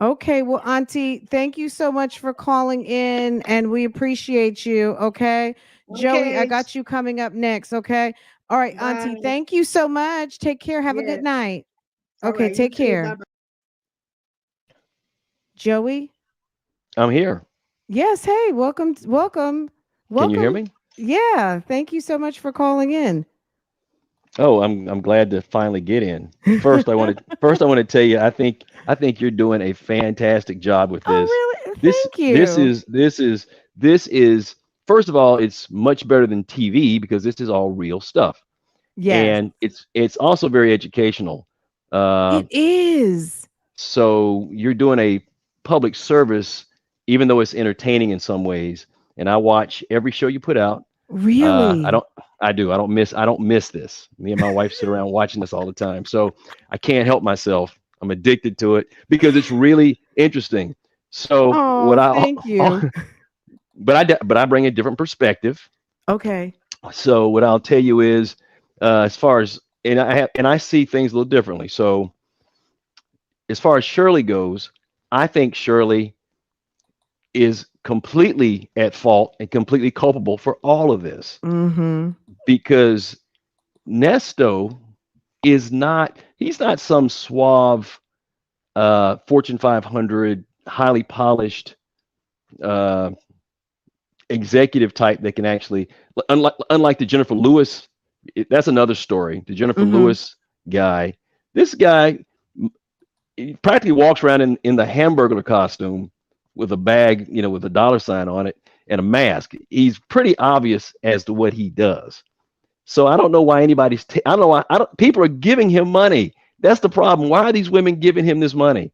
Okay, well, Auntie, thank you so much for calling in, and we appreciate you. Okay, Joey, I Okay. got you coming up next. Okay, all right, Auntie, Bye. thank you so much. Take care. Have a good Yes. night. All Okay, right. You take too. Bye care. bye. Joey. I'm here. Yes. Hey, welcome, welcome, Can you hear welcome. me? Yeah, thank you so much for calling in. Oh, I'm glad to finally get in. First, I want to tell you I think you're doing a fantastic job with Oh, this. really? This Thank this you. is this is this is first of all, it's much better than TV because this is all real stuff, Yes, and it's also very educational. Uh, it is. so you're doing a public service, even though it's entertaining in some ways. And I watch every show you put out. I Really? don't. I do. I don't miss this. Me and my wife sit around watching this all the time. So I can't help myself. I'm addicted to it because it's really interesting. So what Oh, thank you. but I bring a different perspective. Okay. So what I'll tell you is, as far as and I see things a little differently. So as far as Shirley goes, I think Shirley is completely at fault and completely culpable for all of this Mm-hmm. because Nesto is not, he's not some suave Fortune 500 highly polished uh, executive type that can actually, unlike the Jennifer Lewis, that's another story. The Jennifer Mm-hmm. Lewis guy, this guy he practically walks around in the hamburger costume with a bag, you know, with a dollar sign on it and a mask. He's pretty obvious as to what he does. So I don't know why anybody's. I don't know why. I don't. People are giving him money. That's the problem. Why are these women giving him this money?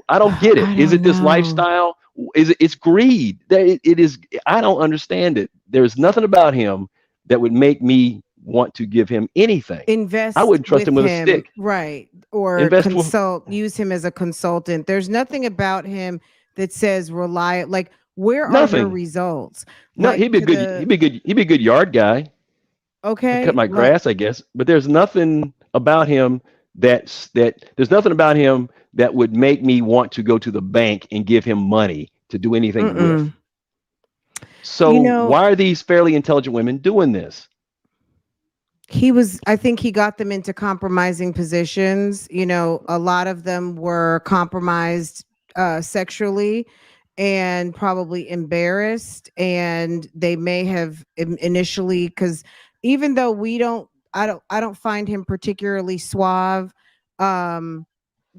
I don't get it. I Is don't it this know. lifestyle? Is it? It's greed. It is. I don't understand it. There's nothing about him that would make me want to give him anything. I Invest wouldn't trust with him with a him, stick. right? Or Invest with use him as a consultant. There's nothing about him that says rely. Like, where are your nothing. results? No, Like he'd be to good. the He'd be a good yard guy. I cut okay, my like grass, I guess. But there's nothing about him that there's nothing about him that would make me want to go to the bank and give him money to do anything with. mm-mm. So You know, why are these fairly intelligent women doing this? I think he got them into compromising positions. You know, a lot of them were compromised sexually and probably embarrassed, and they may have initially, because even though I don't find him particularly suave. um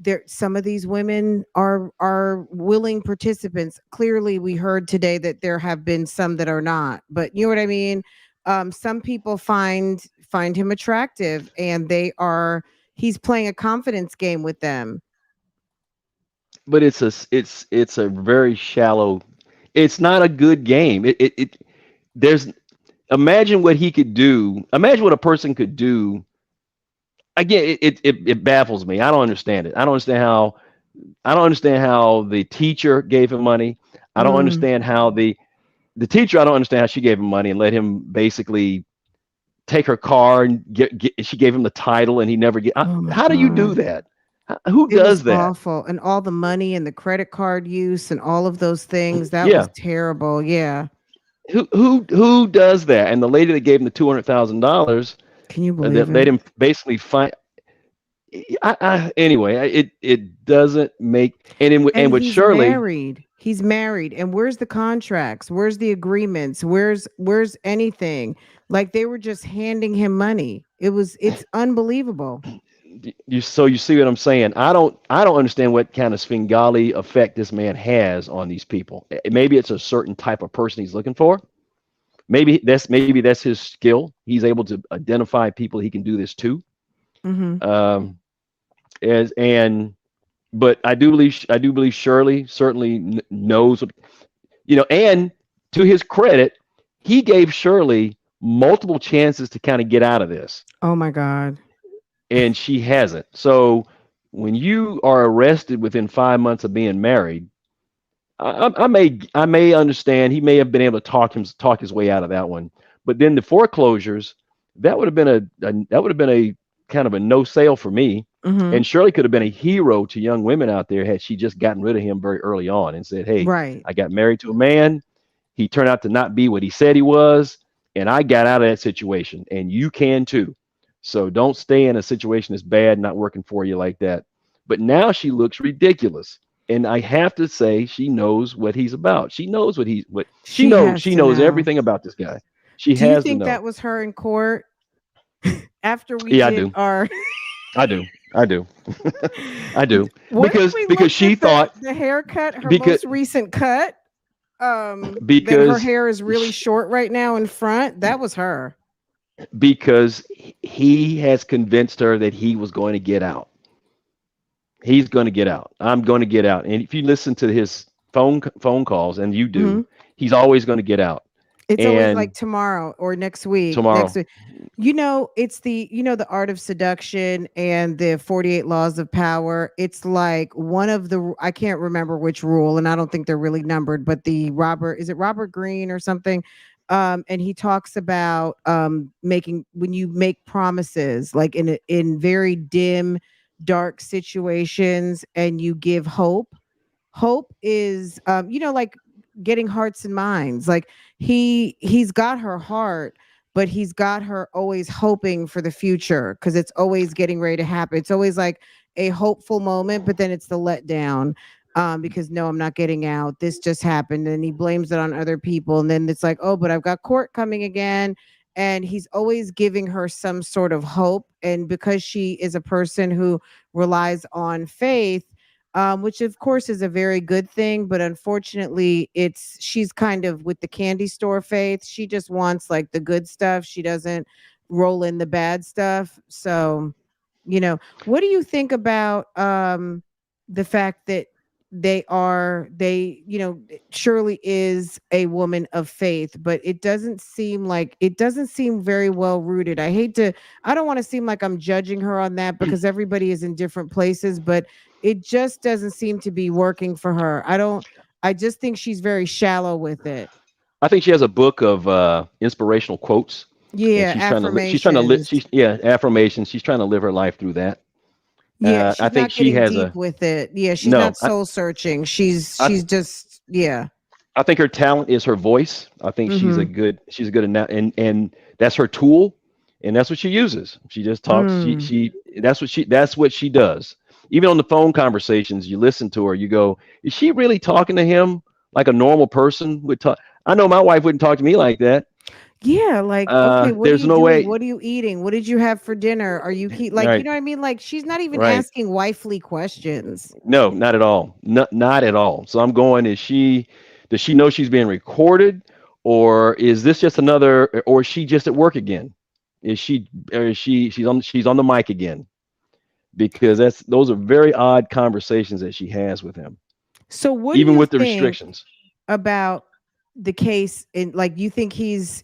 there, some of these women are willing participants. Clearly we heard today that there have been some that are not, but you know what I mean. Some people find him attractive, and he's playing a confidence game with them. But it's a very shallow. It's not a good game. There's imagine what he could do. Imagine what a person could do. Again, it baffles me. I don't understand it. I don't understand how the teacher gave him money. I don't Mm. understand how the teacher. I don't understand how she gave him money and let him basically take her car and she gave him the title and he never get. Oh my How do you do god, that? Who it was does that? awful. And all the money and the credit card use and all of those things, that was Yeah, terrible. Yeah. who does that? And the lady that gave him the $200,000 Can you believe that let it? him basically find. Anyway, it doesn't make And and with Shirley. he's married, and where's the contracts, where's the agreements, where's anything? Like, they were just handing him money. It's unbelievable. You see what I'm saying? I don't understand what kind of Svengali effect this man has on these people. Maybe it's a certain type of person he's looking for. Maybe that's his skill. He's able to identify people he can do this to. Hmm. Um, as and but I do believe Shirley certainly knows what, you know. And to his credit, he gave Shirley multiple chances to kind of get out of this, Oh my God. and she hasn't. So when you are arrested within 5 months of being married, I may understand. He may have been able to talk his way out of that one. But then the foreclosures, that would have been a kind of a no sale for me. Mm-hmm. And Shirley could have been a hero to young women out there had she just gotten rid of him very early on and said, "Hey, Right. I got married to a man. He turned out to not be what he said he was, and I got out of that situation, and you can too. So don't stay in a situation that's bad, not working for you like that." But now she looks ridiculous. And I have to say, she knows what he's about. She knows what she knows. has She to knows know. everything about this guy. She Do you has to think know. that was her in court after we Yeah, I did do. our I do. I do. I do. What if we Because looked she at thought the haircut, her because most recent cut, that her because hair is really short right now in front? That was her. because he has convinced her that he was going to get out. He's going to get out. I'm going to get out. And if you listen to his phone calls, and you do, Mhm. he's always going to get out. It's always like And tomorrow or next week. tomorrow, You know, it's the art of seduction and the 48 laws of power. It's like one of the, I can't remember which rule, and I don't think they're really numbered, but is it Robert Greene or something? And he talks about making, when you make promises, like in very dim, dark situations, and you give hope. Hope is like getting hearts and minds. Like he's got her heart, but he's got her always hoping for the future, because it's always getting ready to happen. It's always like a hopeful moment, but then it's the letdown. Because no, I'm not getting out. This just happened. And he blames it on other people. And then it's like, oh, but I've got court coming again. And he's always giving her some sort of hope. And because she is a person who relies on faith, which of course is a very good thing, but unfortunately, she's kind of with the candy store faith. She just wants like the good stuff. She doesn't roll in the bad stuff. So, what do you think about the fact that Shirley is a woman of faith, but it doesn't seem very well rooted. I don't want to seem like I'm judging her on that, because everybody is in different places, but it just doesn't seem to be working for her. I just think she's very shallow with it. I think she has a book of inspirational quotes, and Yeah, she's trying to live. affirmations. Affirmations. She's trying to live her life through that. Yeah, I she's think not she getting has deep with it. Yeah, she's no. not soul searching. She's I, just, yeah. I think her talent is her voice. I think Mm-hmm. she's a good and that's her tool, and that's what she uses. She just talks. Mm. That's what she does. Even on the phone conversations, you listen to her, you go, is she really talking to him like a normal person would talk? I know my wife wouldn't talk to me like that. Yeah, like, okay, what are There's you no doing? way. What are you eating? What did you have for dinner? Are you like, you Right, know what I mean? Like, she's not even right. asking wifely questions. No, not at all. Not at all. So I'm going, does she know she's being recorded, or is this just another, or is she just at work again? She's on the mic again? Because those are very odd conversations that she has with him, So what do even you with the think restrictions. about the case? In like, you think he's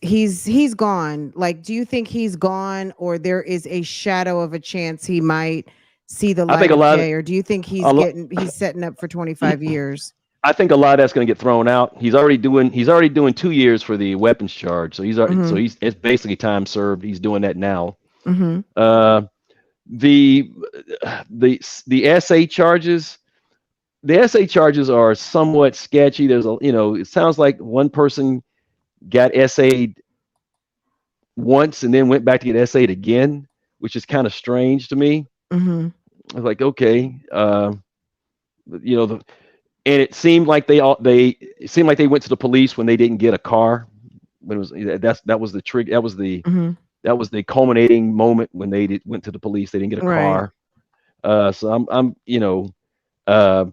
gone? Like, do you think he's gone, or there is a shadow of a chance he might see the I think light a of lot, day? Or do you think a lot, he's setting up for 25 years? I think a lot of that's going to get thrown out. He's already doing 2 years for the weapons charge. Mm-hmm. It's basically time served. He's doing that now. Mm-hmm. Uh, the the SA charges. The SA charges are somewhat sketchy. It sounds like one person got SA'd once and then went back to get SA'd again, which is kind of strange to me. Mm-hmm. I was like, okay, you know, the, and it seemed like they went to the police when they didn't get a car. When it was that was the trick. Mm-hmm. That was the culminating moment when went to the police. They didn't get a Right. car. So uh, Yeah,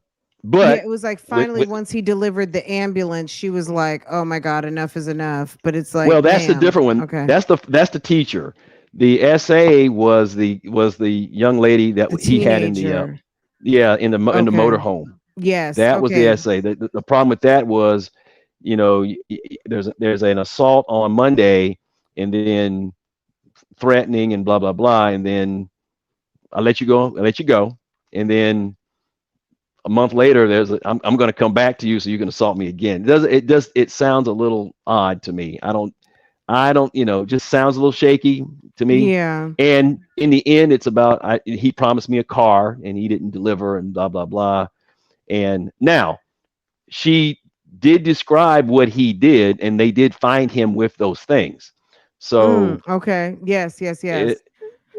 but it was like finally with once he delivered the ambulance, she was like, "Oh my God, enough is enough." But it's like, well, that's the ma'am, different one. okay, That's the teacher. The SA was the young lady that the he had in the teenager. in the Okay. motorhome. Yes. That was the Okay. SA. The problem with that was, there's an assault on Monday. and then threatening and blah blah blah, and then I'll let you go, and then a month later I'm going to come back to you so you can assault me again. It sounds a little odd to me. I don't, just sounds a little shaky to me. Yeah. And in the end, it's about he promised me a car and he didn't deliver and blah blah blah. And now she did describe what he did, and they did find him with those things. So Okay. Yes. it,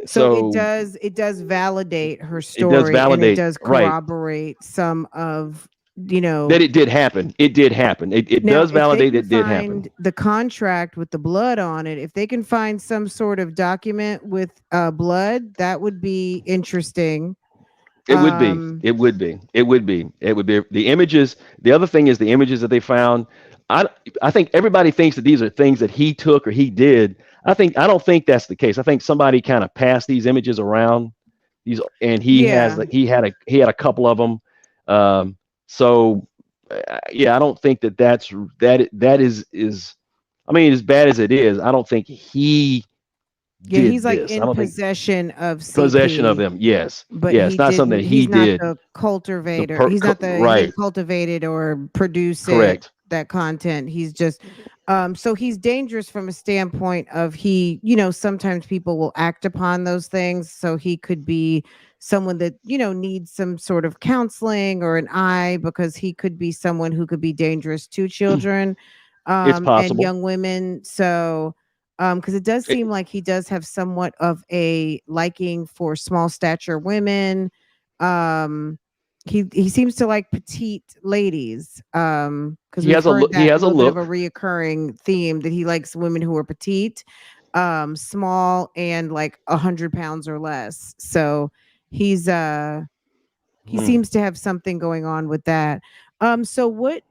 So so it does validate her it does story, and it validate, does right, corroborate some of, that it did happen. It did happen. It now does if they validate can it did find happen. the contract with the blood on it, if they can find some sort of document with blood, that would be interesting. It would be. Um It would be. It would be. It would be. The images. The other thing is the images that they found. I I think everybody thinks that these are things that he took or he did. I don't think that's the case. I think somebody kind of passed these images around. These and yeah. he had a couple of them. Um, so yeah, I don't think that is. I mean, as bad as it is, I don't think he Yeah, did he's like this. I in don't think possession of possession of CP, them. Yes, but yeah, he it's not something didn't, that he he's not did. the cultivator. He's not the, he Right, didn't cultivate it or produce it, correct. that content. He's just so he's dangerous from a standpoint of he, sometimes people will act upon those things. So he could be someone that, needs some sort of counseling or an eye, because he could be someone who could be dangerous to children It's and possible. young women. So because it does It- seem like he does have somewhat of a liking for small stature women. Um, he seems to like petite ladies. Because he we've has a heard look. He that a has a little bit of a look. reoccurring theme that he likes women who are petite, small, and like 100 pounds or less. So he's he Hmm. seems to have something going on with that. So what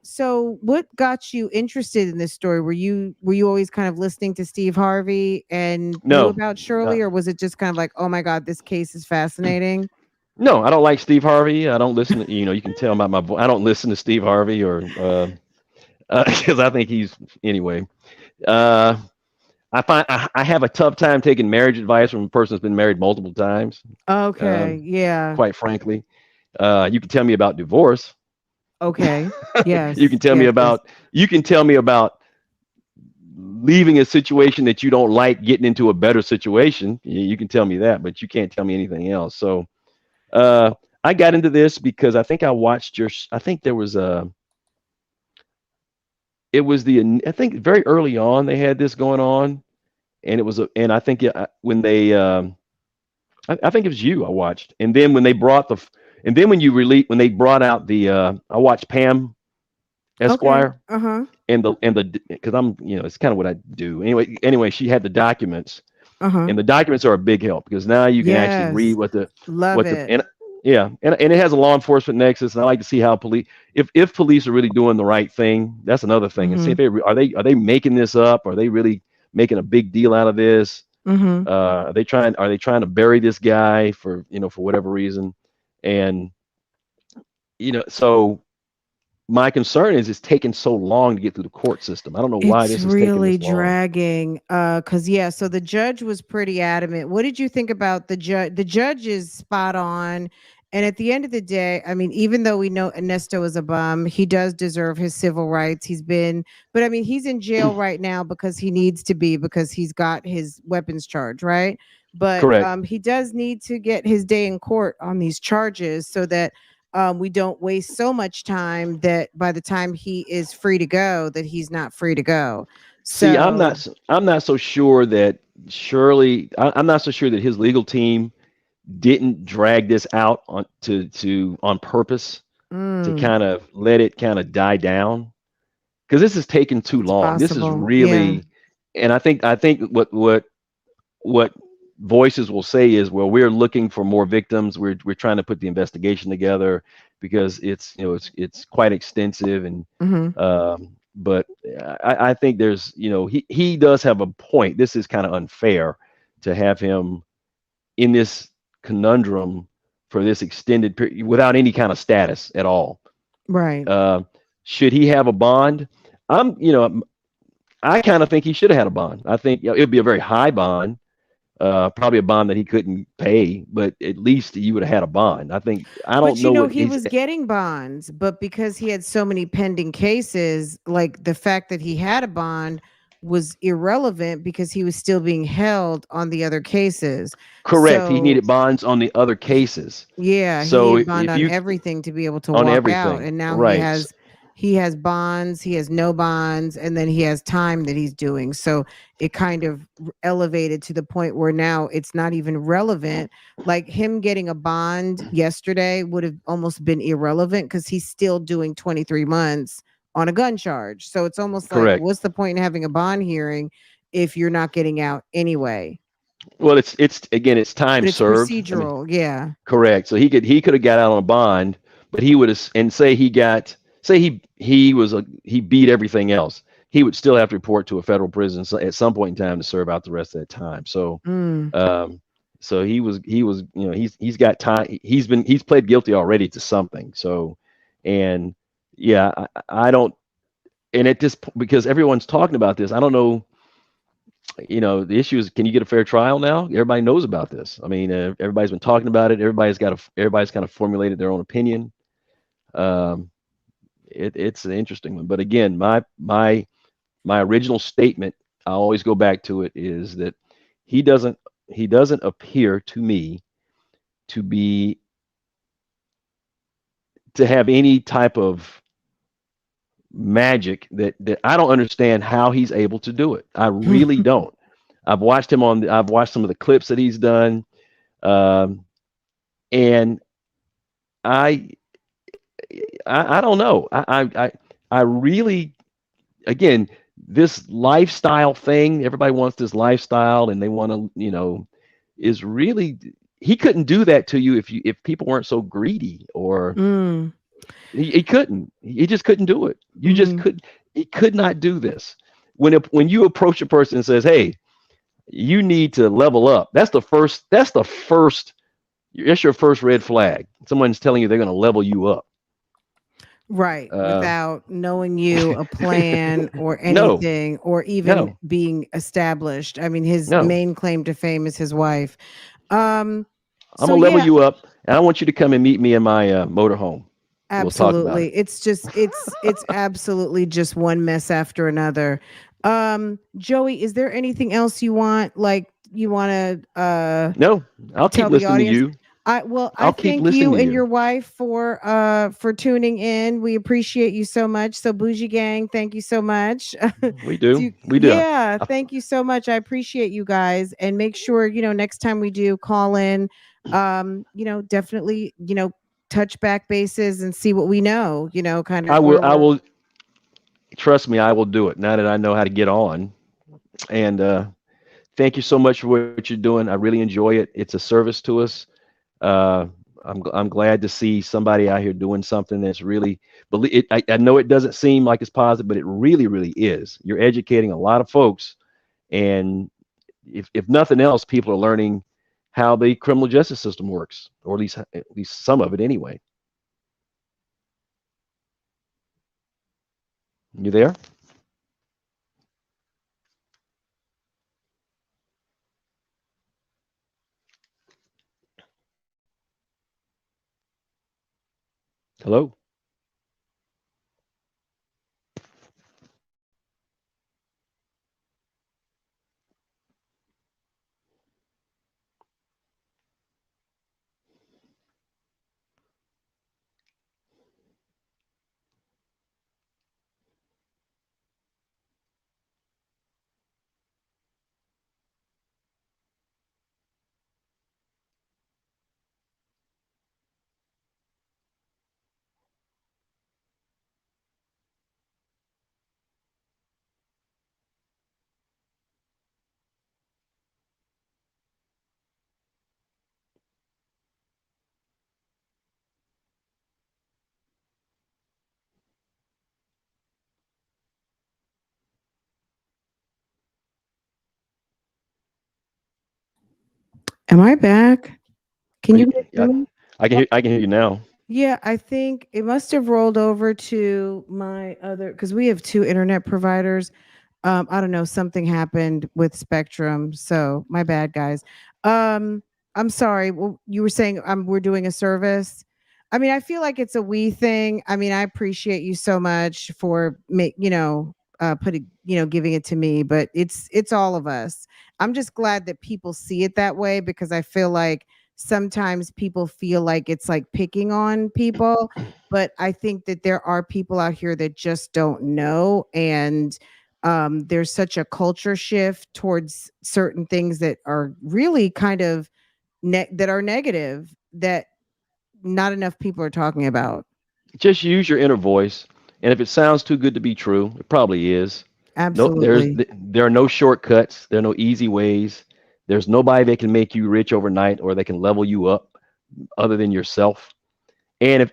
got you interested in this story? Were you always kind of listening to Steve Harvey and knew No, about Shirley, no, or was it just kind of like, oh my God, this case is fascinating? no. I don't like Steve Harvey. I don't listen. You can tell by my voice. I don't listen to Steve Harvey or because I think he's anyway. Uh, I have a tough time taking marriage advice from a person that's been married multiple times. Okay, yeah. Quite frankly, you can tell me about divorce. Okay. You can Yes, tell me yes, yes. about. You can tell me about leaving a situation that you don't like, getting into a better situation. You can tell me that, but you can't tell me anything else. So uh, I got into this because I think I watched your. I think there was a. It was I think very early on they had this going on, and it was and I think when they I think it was you I watched, and then when they brought and then when they brought out I watched Pam Okay. Esquire Uh-huh. and the because I'm it's kind of what I do anyway. She had the documents, Uh-huh. and the documents are a big help because now you can actually read Yes. Love it. and yeah, and it has a law enforcement nexus, and I like to see how police, if police are really doing the right thing. That's another thing, and see Mm-hmm. if are they making this up? Are they really making a big deal out of this? Mm-hmm. Are they trying to bury this guy for for whatever reason? And so my concern is it's taking so long to get through the court system. I don't know why It's this is taking really this long. dragging. Cause yeah, so the judge was pretty adamant. What did you think about the judge? The judge is spot on. And at the end of the day, I mean, even though we know Ernesto is a bum, he does deserve his civil rights. But I mean, he's in jail right now because he needs to be, because he's got his weapons charge, right? But Correct. he does need to get his day in court on these charges so that we don't waste so much time that by the time he is free to go, that he's not free to go. See, So, I'm not so sure that I'm not so sure that his legal team didn't drag this out on purpose to mm, kind of let it kind of die down, because this is taking too it's long. This is possible. Yeah. really, and I think what voices will say is, well, we're looking for more victims. We're trying to put the investigation together because it's quite extensive, and Hmm. but I think there's he does have a point. This is kind of unfair to have him in this conundrum for this extended period without any kind of status at all. Right. Uh, should he have a bond? I'm, I kind of think he should have had a bond. I think it would be a very high bond, probably a bond that he couldn't pay, but at least you would have had a bond. I don't But you know know, what he he's was getting bonds, but because he had so many pending cases, like the fact that he had a bond was irrelevant because he was still being held on the other cases. correct. He So needed bonds on the other cases. yeah, he So needed bond if on you everything to be able to on walk out. everything, And now right? he has bonds, he has no bonds, and then he has time that he's doing. So it kind of elevated to the point where now it's not even relevant. Like him getting a bond yesterday would have almost been irrelevant because he's still doing 23 months on a gun charge. So it's almost like, Correct. what's the point in having a bond hearing if you're not getting out anyway? Well, it's again, it's time But it's served. I mean, procedural, yeah. correct. So he could have got out on a bond, but he would have, and say he beat everything else. He would still have to report to a federal prison at some point in time to serve out the rest of that time. So Mm. so he's got time. He's pled guilty already to something. So and yeah, I don't, and at this because everyone's talking about this, I don't know. The issue is, can you get a fair trial now? Everybody knows about this. I mean, everybody's been talking about it. Everybody's kind of formulated their own opinion. Um, it's an interesting one. But again, my original statement, I always go back to it, is that he doesn't appear to me to have any type of magic that I don't understand how he's able to do it. I really don't. I've watched some of the clips that he's done, and I don't know. I really, again, this lifestyle thing. Everybody wants this lifestyle, and they want to, is really, he couldn't do that to you if people weren't so greedy, or Mm. he couldn't. He just couldn't do it. You just Mhm. could. He could not do this. When you approach a person and says, "Hey, you need to level up," that's your first red flag. Someone's telling you they're going to level you up. Right, Uh, without knowing you, a plan, or no, anything, or even no, being established. I mean, his no. main claim to fame is his wife. Um, I'm so gonna level yeah, you up, and I want you to come and meet me in my motorhome. We'll talk about it. absolutely. It's absolutely just one mess after another. Joey, is there anything else you want to No, I'll keep tell the listening to audience? you. I I'll keep thank listening you to and you. your wife for tuning in. We appreciate you so much. So Bougie Gang, thank you so much. We do. We do. Yeah, thank you so much. I appreciate you guys. And make sure, next time we do call in, definitely, touch back bases and see what we know, kind of I will. where I we're will. Trust me, I will do it now that I know how to get on. And thank you so much for what you're doing. I really enjoy it. It's a service to us. Uh, I'm glad to see somebody out here doing something that's really I know it doesn't seem like it's positive, but it really, really is. You're educating a lot of folks, and if nothing else, people are learning how the criminal justice system works, or at least some of it anyway. You there? Hello? Am I back? Can Are you you, guys hear I, me? I can hear you now. Yeah, I think it must have rolled over to my other because we have two internet providers. I don't know, something happened with Spectrum, so my bad, guys. Um, I'm sorry. Well, you were saying we're doing a service. I mean, I feel like it's a we thing. I mean, I appreciate you so much for putting, giving it to me, but it's all of us. I'm just glad that people see it that way because I feel like sometimes people feel like it's like picking on people, but I think that there are people out here that just don't know, and there's such a culture shift towards certain things that are really kind of that are negative that not enough people are talking about. Just use your inner voice, and if it sounds too good to be true, it probably is. No, Absolutely. there are no shortcuts. There are no easy ways. There's nobody that can make you rich overnight or that can level you up other than yourself. And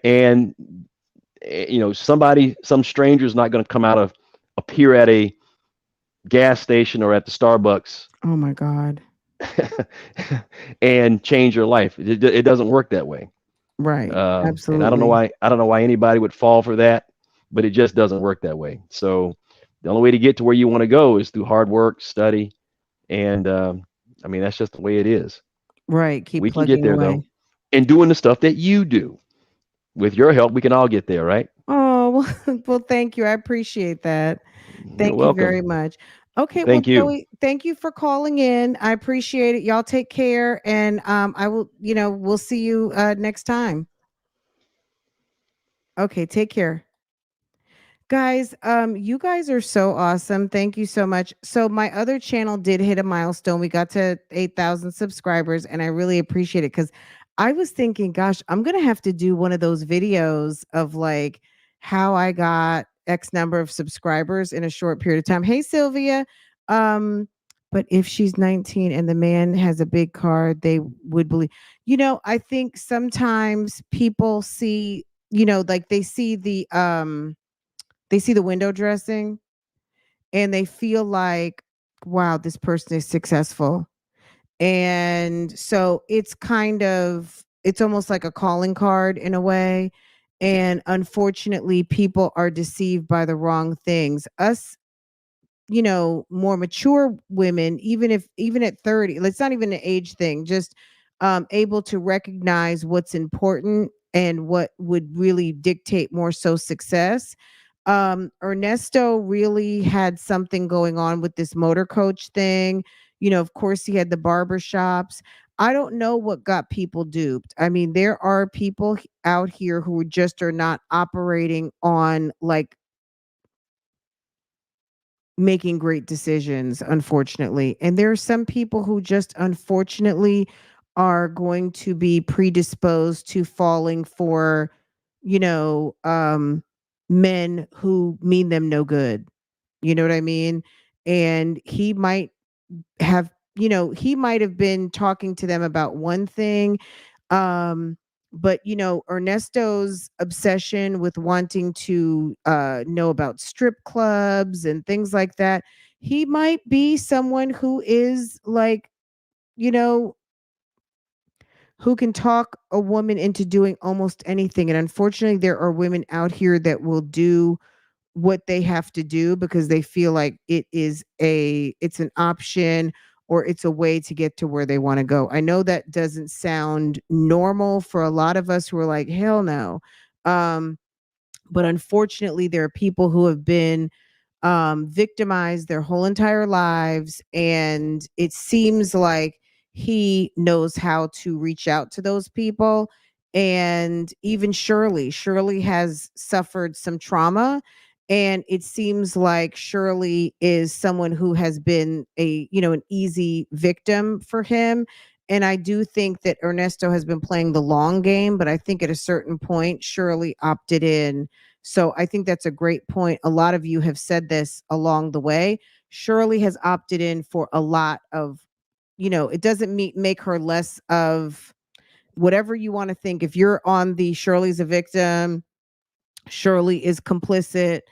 some stranger is not going to come out of appear at a gas station or at the Starbucks Oh my God. and change your life. It doesn't work that way. Right. And I don't know Absolutely. why anybody would fall for that, but it just doesn't work that way. So the only way to get to where you want to go is through hard work, study, and I mean that's just the way it is. Right. Keep We can get plugging there away. though, and doing the stuff that you do. With your help, we can all get there, right? Oh, well, thank you. I appreciate that. You're Thank you very welcome. much. Okay, well, Thank you. Joey, thank you for calling in. I appreciate it. Y'all take care, and I will, we'll see you next time. Okay, take care. Guys, you guys are so awesome. Thank you so much. So my other channel did hit a milestone. We got to 8,000 subscribers, and I really appreciate it because I was thinking, gosh, I'm gonna have to do one of those videos of like how I got X number of subscribers in a short period of time. Hey, Sylvia. Um, but if she's 19 and the man has a big car, they would believe. I think sometimes people see, like they see the window dressing and they feel like, wow, this person is successful. And so it's almost like a calling card in a way. And unfortunately, people are deceived by the wrong things. Us, more mature women, even at 30, it's not even an age thing, just able to recognize what's important and what would really dictate more so success. Ernesto really had something going on with this motor coach thing. Of course, he had the barber shops. I don't know what got people duped. I mean, there are people out here who just are not operating on like making great decisions, unfortunately. And there are some people who just unfortunately are going to be predisposed to falling for, you know, um, men who mean them no good. You know what I mean? And he might have been talking to them about one thing, um, but Ernesto's obsession with wanting to know about strip clubs and things like that, he might be someone who is like, you know, who can talk a woman into doing almost anything. And unfortunately, there are women out here that will do what they have to do because they feel like it's an option or it's a way to get to where they want to go. I know that doesn't sound normal for a lot of us who are like, hell no. Um, but unfortunately, there are people who have been victimized their whole entire lives. And it seems like he knows how to reach out to those people. And even Shirley has suffered some trauma. And it seems like Shirley is someone who has been an easy victim for him. And I do think that Ernesto has been playing the long game, but I think at a certain point, Shirley opted in. So I think that's a great point. A lot of you have said this along the way. Shirley has opted in for a lot of, it doesn't make her less of whatever you want to think. If you're on the Shirley's a victim, Shirley is complicit.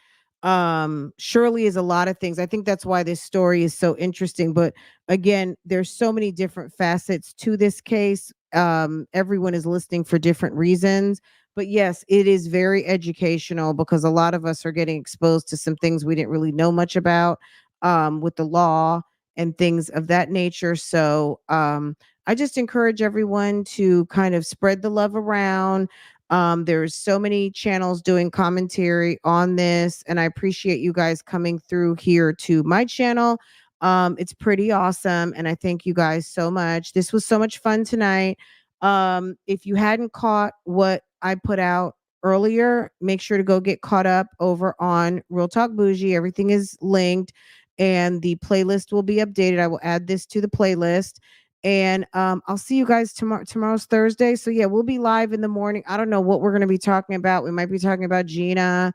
Shirley is a lot of things. I think that's why this story is so interesting. But again, there's so many different facets to this case. Everyone is listening for different reasons. But yes, it is very educational because a lot of us are getting exposed to some things we didn't really know much about. with the law and things of that nature. So I just encourage everyone to kind of spread the love around. There's so many channels doing commentary on this, and I appreciate you guys coming through here to my channel. It's pretty awesome, and I thank you guys so much. This was so much fun tonight. If you hadn't caught what I put out earlier, make sure to go get caught up over on Real Talk Bougie. Everything is linked, and the playlist will be updated. I will add this to the playlist. And I'll see you guys tomorrow. Tomorrow's Thursday. So yeah, we'll be live in the morning. I don't know what we're going to be talking about. We might be talking about Janine.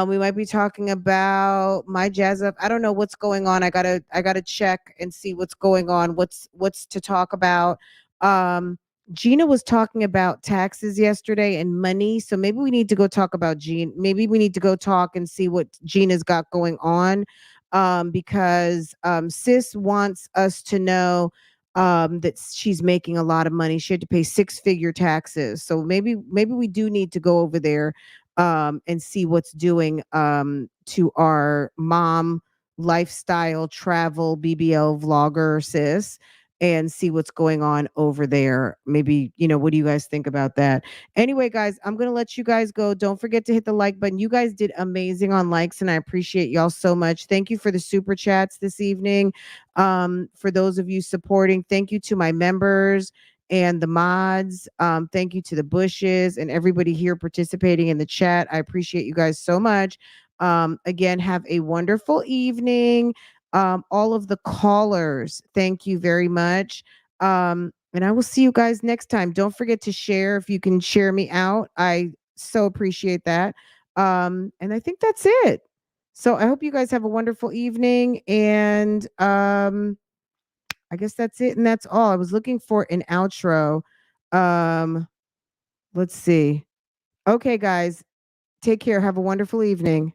We might be talking about my jazz up. I don't know what's going on. I gotta check and see what's going on. What's to talk about. Gina was talking about taxes yesterday and money. So maybe we need to go talk about Gina. Maybe we need to go talk and see what Gina's got going on. Because sis wants us to know that she's making a lot of money. She had to pay 6-figure taxes. So maybe we do need to go over there and see what's doing to our mom lifestyle travel BBL vlogger sis, and see what's going on over there. Maybe, what do you guys think about that? Anyway, guys, I'm going to let you guys go. Don't forget to hit the like button. You guys did amazing on likes, and I appreciate y'all so much. Thank you for the super chats this evening. For those of you supporting, thank you to my members and the mods. Thank you to the Bushes and everybody here participating in the chat. I appreciate you guys so much. Again, have a wonderful evening. All of the callers, thank you very much. And I will see you guys next time. Don't forget to share if you can share me out. I so appreciate that. And I think that's it. So I hope you guys have a wonderful evening. And I guess that's it. And that's all. I was looking for an outro. Let's see. Okay, guys. Take care. Have a wonderful evening.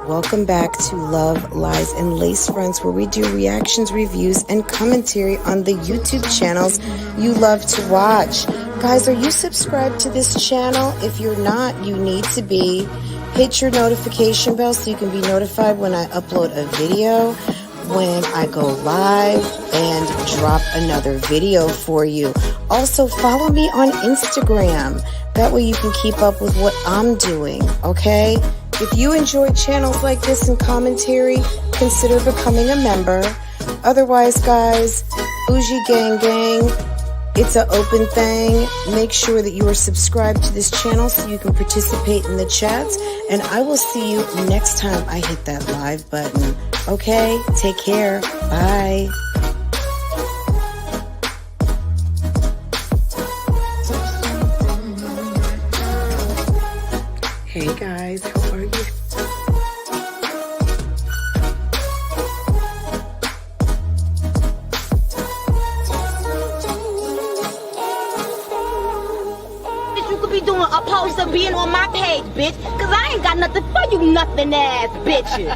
Welcome back to Love, Lies, and Lace Fronts, where we do reactions, reviews, and commentary on the YouTube channels you love to watch. Guys, are you subscribed to this channel? If you're not, you need to be. Hit your notification bell so you can be notified when I upload a video, when I go live, and drop another video for you. Also, follow me on Instagram. That way you can keep up with what I'm doing, okay? If you enjoy channels like this and commentary, consider becoming a member. Otherwise, guys, Bougie Gang Gang, it's an open thing. Make sure that you are subscribed to this channel so you can participate in the chats. And I will see you next time I hit that live button. Okay? Take care. Bye. Hey guys, how are you? You could be doing opposed to being on my page, bitch, cause I ain't got nothing for you nothing ass bitches.